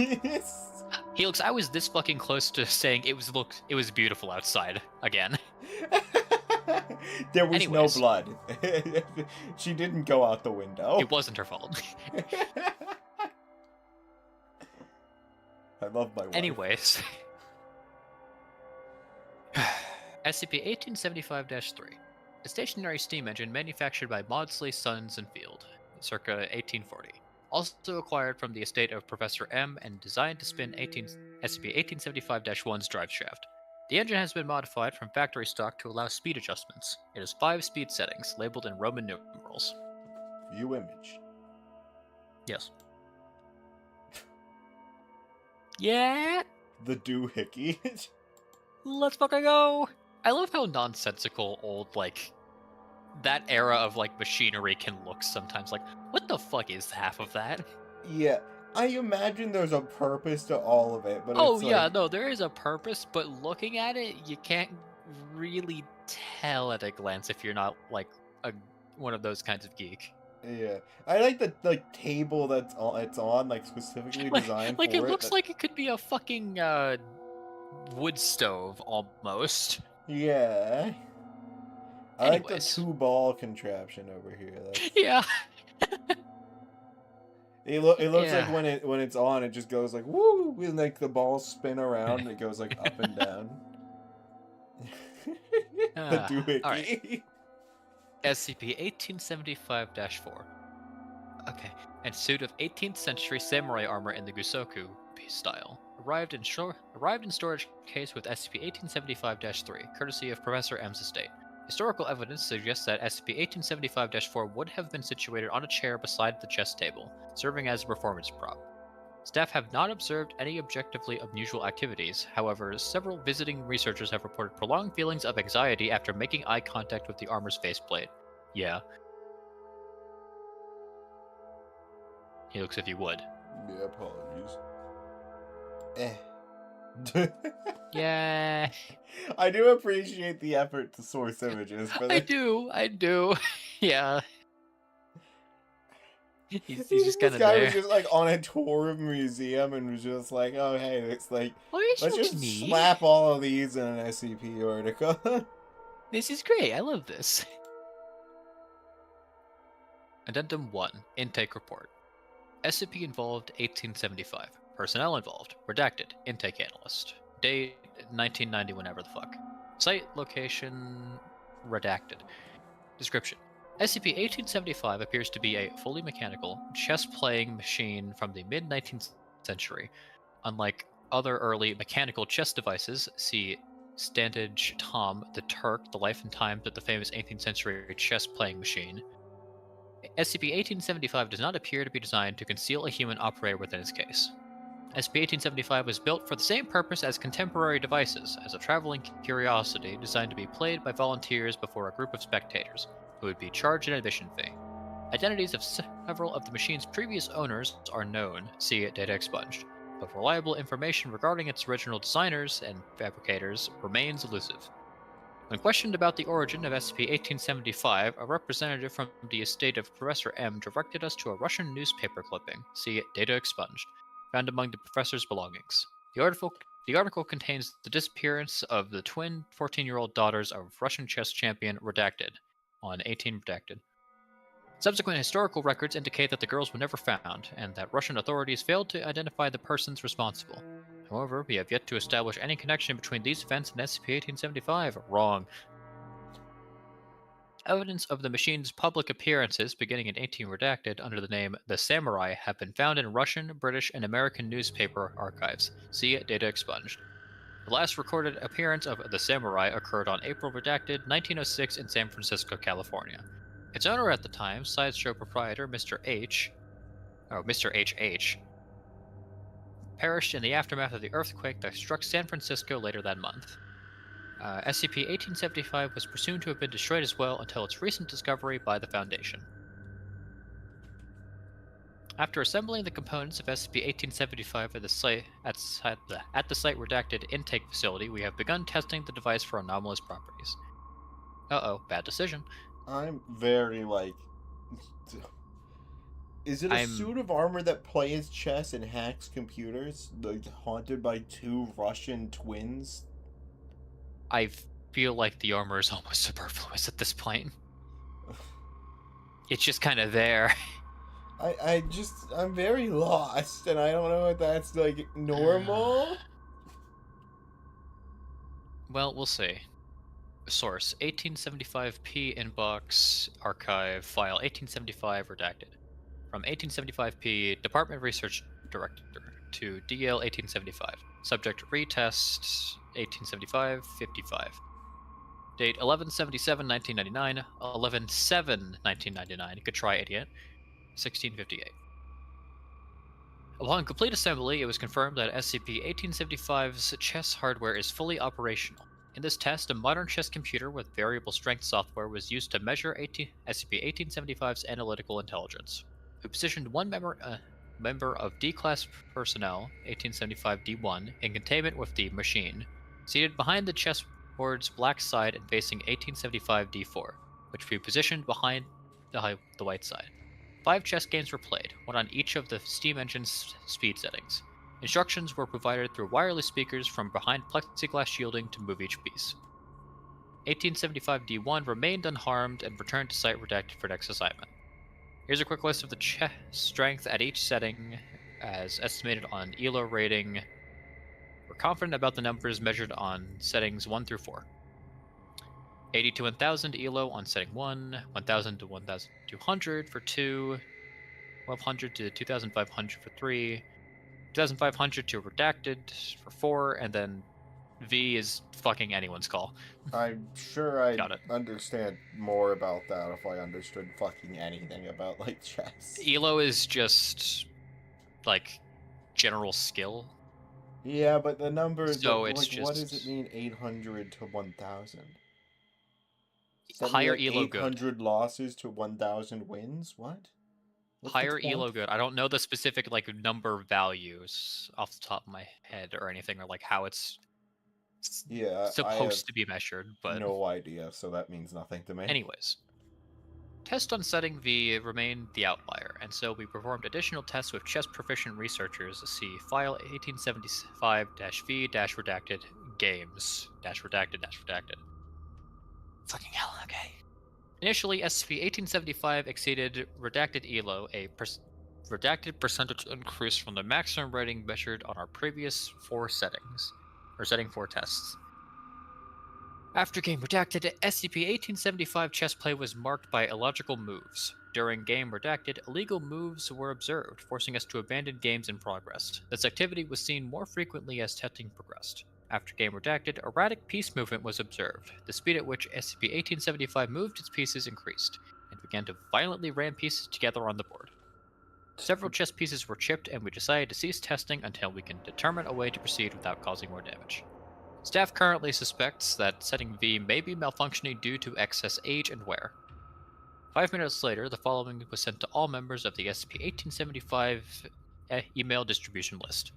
Helix, I was this fucking close to saying it was beautiful outside again. There was Anyways. no blood. She didn't go out the window. It wasn't her fault. I love my wife. Anyways. SCP-1875-3. A stationary steam engine manufactured by Maudsley, Sons and Field, circa 1840. Also acquired from the estate of Professor M and designed to spin SCP-1875-1's drive shaft. The engine has been modified from factory stock to allow speed adjustments. It has 5 speed settings, labeled in Roman numerals. View image. Yes. Yeah! The doohickey. Let's fucking go! I love how nonsensical old, like, that era of, like, machinery can look sometimes. Like, what the fuck is half of that? Yeah, I imagine there's a purpose to all of it, but Oh, it's yeah, like, no, there is a purpose, but looking at it, you can't really tell at a glance if you're not, like, one of those kinds of geek. yeah. I like the table that's it's on, like specifically designed Like, for it looks that- like it could be a fucking, wood stove, almost. Yeah. I like the Anyways. 2-ball contraption over here. That's... Yeah. It looks Yeah. like when it's on, it just goes like woo, and like the balls spin around. And it goes like up and down. The doohickey. Alright. SCP-1875-4. Okay. And suit of 18th century samurai armor in the Gusoku style. Arrived in storage case with SCP-1875-3, courtesy of Professor M's estate. Historical evidence suggests that SCP-1875-4 would have been situated on a chair beside the chess table, serving as a performance prop. Staff have not observed any objectively unusual activities. However, several visiting researchers have reported prolonged feelings of anxiety after making eye contact with the armor's faceplate. Yeah. He looks if you would. Yeah, apologies. Yeah. I do appreciate the effort to source images, but I do. Yeah. He's just kind this of guy there. was just like on a tour of a museum and was just like, oh hey, it's like let's just slap all of these in an SCP article. This is great. I love this. Addendum 1. Intake report. SCP involved 1875. Personnel involved. Redacted. Intake analyst. Date 1990 whenever the fuck. Site location redacted. Description. SCP-1875 appears to be a fully mechanical, chess-playing machine from the mid-19th century. Unlike other early mechanical chess devices, see Standage Tom the Turk, The Life and Times of the famous 18th century chess-playing machine. SCP-1875 does not appear to be designed to conceal a human operator within its case. SCP-1875 was built for the same purpose as contemporary devices, as a traveling curiosity designed to be played by volunteers before a group of spectators, who would be charged an admission fee. Identities of several of the machine's previous owners are known, see data expunged, but reliable information regarding its original designers and fabricators remains elusive. When questioned about the origin of SCP-1875, a representative from the estate of Professor M directed us to a Russian newspaper clipping, see data expunged, found among the professor's belongings. The article contains the disappearance of the twin 14-year-old daughters of Russian chess champion Redacted, on 18 Redacted. Subsequent historical records indicate that the girls were never found, and that Russian authorities failed to identify the persons responsible. However, we have yet to establish any connection between these events and SCP-1875. Wrong. Evidence of the machine's public appearances beginning in 18 redacted under the name The Samurai have been found in Russian, British, and American newspaper archives. See data expunged. The last recorded appearance of The Samurai occurred on April redacted 1906 in San Francisco, California. Its owner at the time, sideshow proprietor Mr. H.H., perished in the aftermath of the earthquake that struck San Francisco later that month. SCP-1875 was presumed to have been destroyed as well until its recent discovery by the Foundation. After assembling the components of SCP-1875 at the site redacted intake facility, we have begun testing the device for anomalous properties. Uh-oh, bad decision. I'm very, like... Is it a suit of armor that plays chess and hacks computers? Like, haunted by two Russian twins? I feel like the armor is almost superfluous at this point. It's just kind of there. I'm very lost, and I don't know if that's, like, normal? Well, we'll see. Source, 1875p inbox, archive, file 1875 redacted. From 1875p, Department Research Director to DL 1875. Subject retest 1875-55. Date 11/77/1999, 11/7/1999. Good try, idiot. 1658. Upon complete assembly, it was confirmed that SCP-1875's chess hardware is fully operational. In this test, a modern chess computer with variable strength software was used to measure SCP-1875's analytical intelligence. We positioned one member of D-Class personnel, 1875-D1, in containment with the machine, seated behind the chessboard's black side and facing 1875-D4, which we positioned behind the white side. 5 chess games were played, one on each of the steam engine's speed settings. Instructions were provided through wireless speakers from behind plexiglass shielding to move each piece. 1875-D1 remained unharmed and returned to site redacted for next assignment. Here's a quick list of the chess strength at each setting as estimated on ELO rating. We're confident about the numbers measured on settings 1 through 4. 80 to 1000 ELO on setting 1, 1000 to 1200 for 2, 1200 to 2500 for 3, 2500 to redacted for 4, and then V is fucking anyone's call. I'm sure I'd Got it. understand more about that if I understood fucking anything about, like, chess. ELO is just, like, general skill. Yeah, but the numbers, So like, it's what does just- it mean 800 to 1000? Higher ELO good. 800 losses to 1000 wins? What? What's the Higher ELO 12? good. I don't know the specific, like, number values off the top of my head or anything, or, like, how it's Yeah, supposed to be measured, but no idea, so that means nothing to me. anyways. Test on setting V remained the outlier, and so we performed additional tests with chess proficient researchers. See file 1875-V-redacted games-redacted. Fucking hell, okay. Initially, SCP-1875 exceeded redacted ELO, a redacted percentage increase from the maximum rating measured on our previous 4 settings, or setting 4 tests. After game redacted, SCP-1875 chess play was marked by illogical moves. During game redacted, illegal moves were observed, forcing us to abandon games in progress. This activity was seen more frequently as testing progressed. After game redacted, erratic piece movement was observed. The speed at which SCP-1875 moved its pieces increased, and began to violently ram pieces together on the board. Several chess pieces were chipped, and we decided to cease testing until we can determine a way to proceed without causing more damage. Staff currently suspects that setting V may be malfunctioning due to excess age and wear. 5 minutes later, the following was sent to all members of the SCP-1875 email distribution list.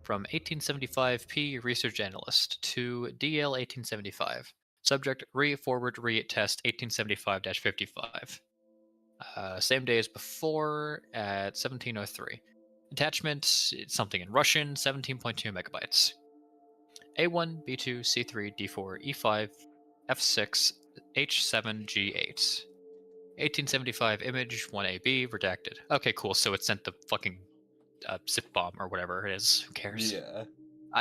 From 1875p Research Analyst to DL-1875. Subject re-forward re-test 1875-55. Same day as before at 1703. Attachment, something in Russian, 17.2 megabytes. A1, B2, C3, D4, E5, F6, H7, G8. 1875 image, 1AB, redacted. Okay, cool, so it sent the fucking zip bomb or whatever it is. Who cares? Yeah.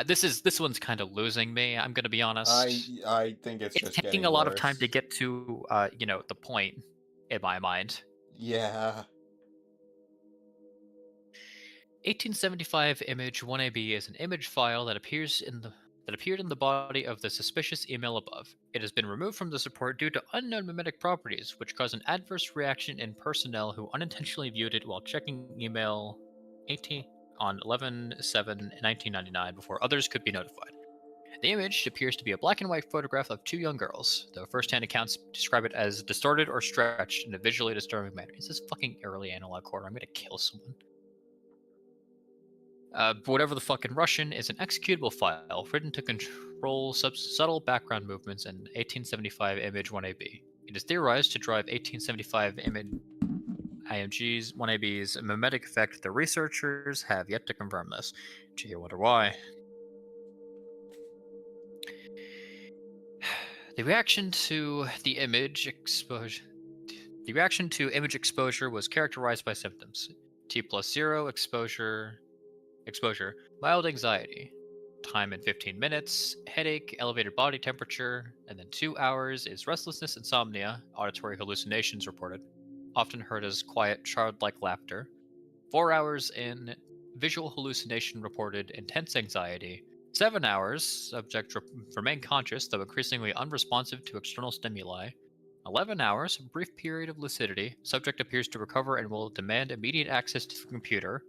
This one's kind of losing me. I'm gonna be honest. I think it's It's just taking getting a lot of worse. time to get to the point in my mind. Yeah. 1875 image 1AB is an image file that appears in the that appeared in the body of the suspicious email above. It has been removed from this report due to unknown mimetic properties, which cause an adverse reaction in personnel who unintentionally viewed it while checking email 18 on 11/7/1999 before others could be notified. The image appears to be a black and white photograph of two young girls, though first-hand accounts describe it as distorted or stretched in a visually disturbing manner. Is this fucking early analog horror? I'm gonna kill someone. Whatever the fuck in Russian is an executable file written to control subtle background movements in 1875 image 1AB. It is theorized to drive 1875 image IMG's 1AB's mimetic effect. The researchers have yet to confirm this. Gee, I wonder why. The reaction to image exposure was characterized by symptoms: T+0 exposure, mild anxiety, time in 15 minutes, headache, elevated body temperature, and then 2 hours is restlessness, insomnia, auditory hallucinations reported, often heard as quiet, childlike laughter. 4 hours in visual hallucination reported, intense anxiety. 7 hours, subject remain conscious, though increasingly unresponsive to external stimuli. 11 hours, a brief period of lucidity. Subject appears to recover and will demand immediate access to the computer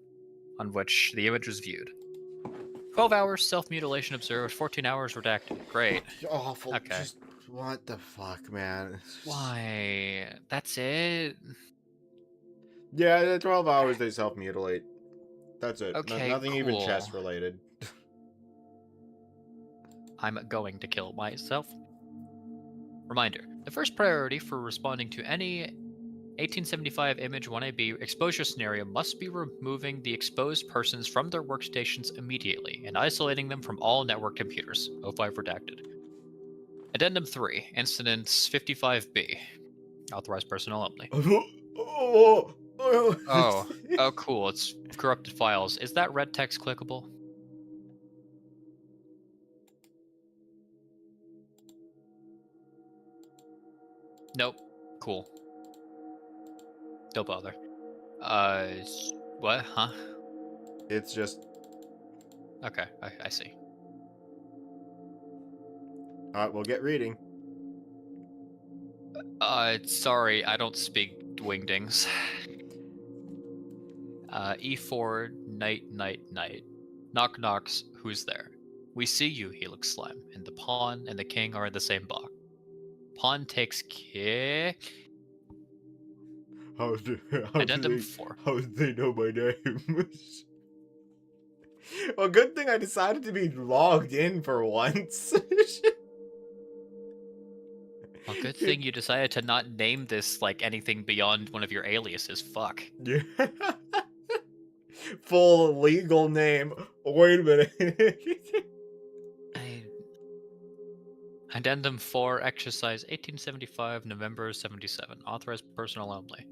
on which the image was viewed. 12 hours, self-mutilation observed. 14 hours, redacted. Great. Awful. Okay. Just what the fuck, man? Why? That's it? Yeah, the 12 hours they self-mutilate. That's it. Okay, Nothing even cool. chest related. I'm going to kill myself. Reminder: the first priority for responding to any 1875 image 1AB exposure scenario must be removing the exposed persons from their workstations immediately and isolating them from all network computers. 05 redacted. Addendum 3, Incidents 55B. Authorized personnel only. Oh, cool. It's corrupted files. Is that red text clickable? Nope. Cool. Don't bother. What? Huh? It's just. Okay, I see. Alright, we'll get reading. Sorry, I don't speak wingdings. E4, night. Knock knocks, who's there? We see you, Helix Slime, and the pawn and the king are in the same box. Pawn takes kick. Addendum 4. How did they know my name? Well, good thing I decided to be logged in for once. Well, good thing you decided to not name this like anything beyond one of your aliases. Fuck. Yeah. Full legal name. Wait a minute. Addendum 4, Exercise 1875, November 77. Authorized personnel only.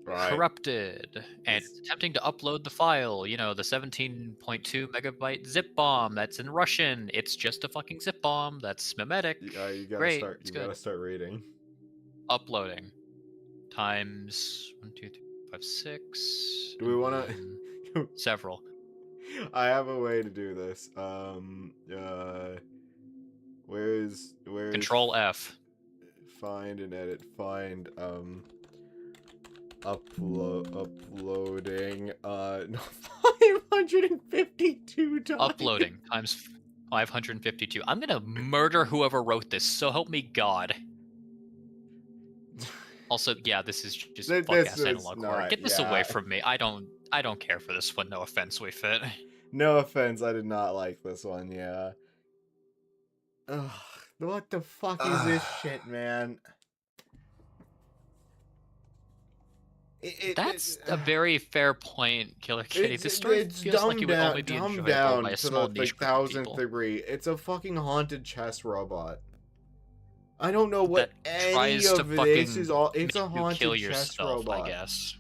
Right. Corrupted. And attempting to upload the file. You know, the 17.2 megabyte zip bomb that's in Russian. It's just a fucking zip bomb. That's mimetic. You gotta Great. start. It's You gotta good. start reading. Uploading. Times 1, 2, 3, 4, 5, 6. Do we wanna? Several. I have a way to do this. Where's Control F. Find and edit. Find uploading. No, 552 times. Uploading times 552. I'm gonna murder whoever wrote this. So help me God. Also, yeah, this is just fuck ass analog horror. Get this away from me. I don't care for this one. No offense, we fit. No offense, I did not like this one. Yeah. Ugh, what the fuck is this shit, man? That's a very fair point, Killer Kitty. This story feels like it would only be enjoyable by a small niche group of people. It's a fucking haunted chess robot. I don't know what that any tries of to this fucking is all. It's a make you haunted kill chess yourself, robot. I guess.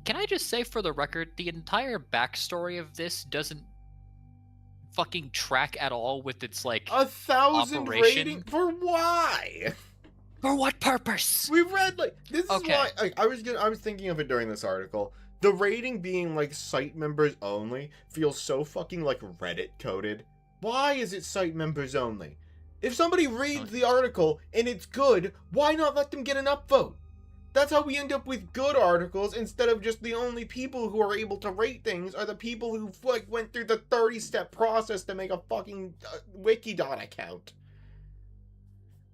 can I just say for the record, the entire backstory of this doesn't fucking track at all with its, like, 1,000 operation. rating? For why? For what purpose? We read, like, this is Okay. why, like, I was thinking of it during this article. The rating being, like, site members only feels so fucking, like, Reddit coded. Why is it site members only? If somebody reads the article and it's good, why not let them get an upvote? That's how we end up with good articles instead of just the only people who are able to rate things are the people who, like, went through the 30-step process to make a fucking Wikidot account.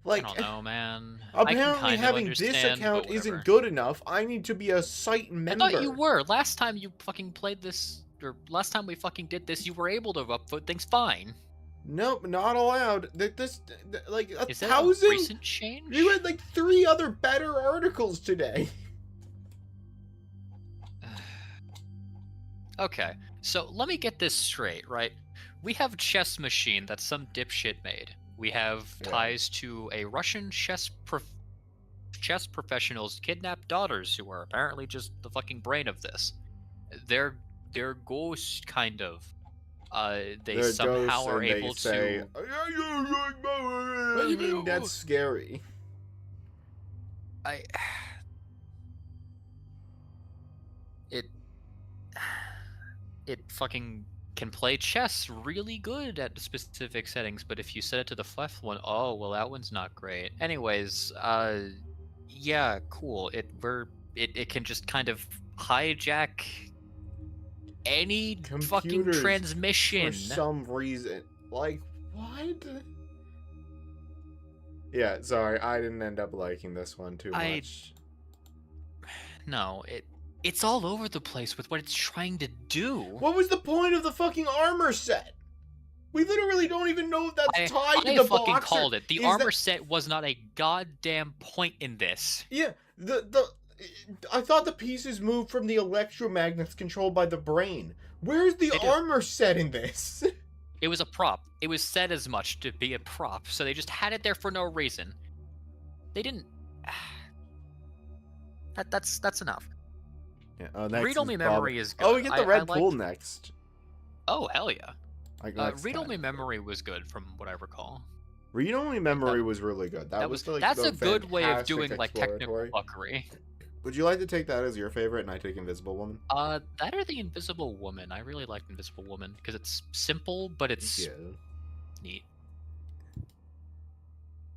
Like, I don't know, man. apparently having this account isn't good enough. I need to be a site member. I thought you were. Last time you fucking played this, or last time we fucking did this, you were able to upvote things fine. Nope, not allowed. Like, Is that 1,000? a recent change? You had like 3 other better articles today. Okay, so let me get this straight, right? We have a chess machine that some dipshit made. We have ties to a Russian chess professional's kidnapped daughters who are apparently just the fucking brain of this. They're ghosts, kind of. They somehow are able to. What do you mean? That's scary. It fucking can play chess really good at specific settings, but if you set it to the left one, oh well, that one's not great. Anyways, yeah, cool. It can just kind of hijack any fucking Computers, transmission for some reason. Like, what? Yeah, sorry, I didn't end up liking this one too much. No, it's all over the place with what it's trying to do. What was the point of the fucking armor set? We literally don't even know if that's tied to the boxer. I fucking called it. The armor set was not a goddamn point in this. Yeah, I thought the pieces moved from the electromagnets controlled by the brain. Where's the armor set in this? It was a prop. It was said as much to be a prop, so they just had it there for no reason. They didn't. That's enough. Yeah, read-only memory is good. Oh, we get the red pool next. Oh, hell yeah. Read-only memory was good from what I recall. Read-only memory was really good. That's a good way of doing, like, technical fuckery. Would you like to take that as your favorite and I take Invisible Woman? That or the Invisible Woman. I really liked Invisible Woman because it's simple, but it's neat.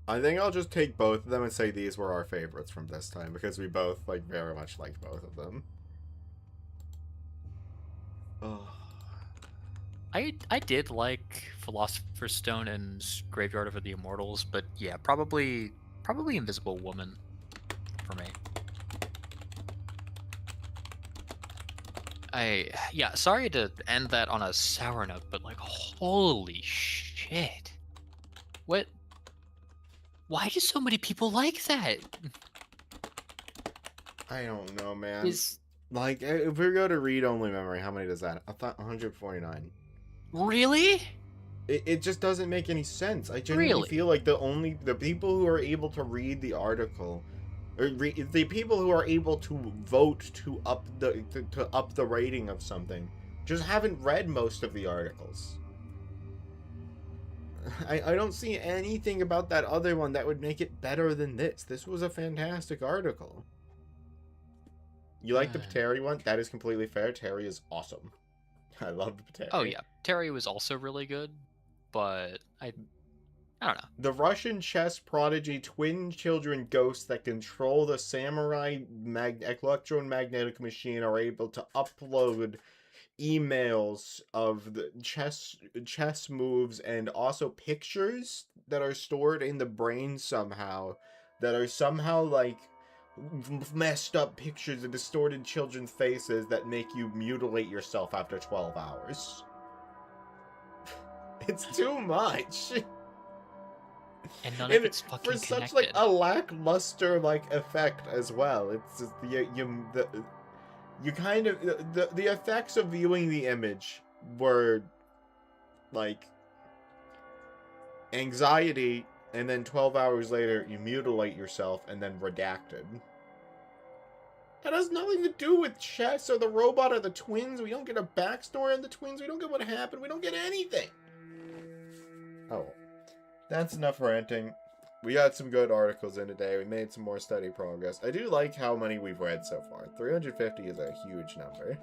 I think I'll just take both of them and say these were our favorites from this time because we both, like, very much liked both of them. Oh. I did like Philosopher's Stone and Graveyard of the Immortals, but yeah, probably Invisible Woman for me. Sorry to end that on a sour note, but like, holy shit. What? Why do so many people like that? I don't know, man. Like, if we go to read-only memory, how many does that? I thought 149. Really? It just doesn't make any sense. I genuinely feel like the people who are able to read the article, or the people who are able to vote to up the rating of something, just haven't read most of the articles. I don't see anything about that other one that would make it better than this. This was a fantastic article. You like the Terry one? That is completely fair. Terry is awesome. I loved Terry. Oh yeah, Terry was also really good, but I don't know. The Russian chess prodigy twin children ghosts that control the samurai electromagnetic machine are able to upload emails of the chess moves and also pictures that are stored in the brain somehow, that are somehow like messed up pictures of distorted children's faces that make you mutilate yourself after 12 hours. It's too much. And none of it's fucking for connected. Such like a lackluster like effect as well. It's just you kind of the effects of viewing the image were like anxiety, and then 12 hours later you mutilate yourself and then redacted. That has nothing to do with Chess or the robot or the twins. We don't get a backstory on the twins. We don't get what happened. We don't get anything. Oh, that's enough ranting. We got some good articles in today. We made some more study progress. I do like how many we've read so far. 350 is a huge number.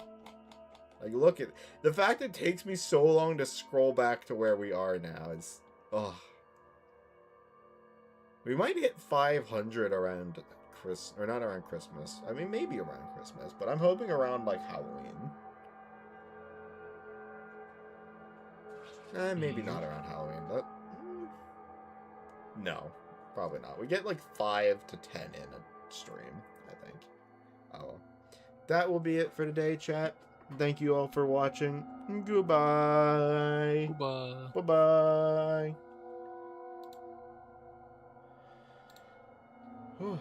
Like, look at... The fact it takes me so long to scroll back to where we are now is... Ugh. We might hit 500 around or not around Christmas. I mean, maybe around Christmas, but I'm hoping around, like, Halloween. Maybe not around Halloween, but... No, probably not. We get, like, 5 to 10 in a stream, I think. Oh, well. That will be it for today, chat. Thank you all for watching. Goodbye. Bye. Bye-bye. Whew.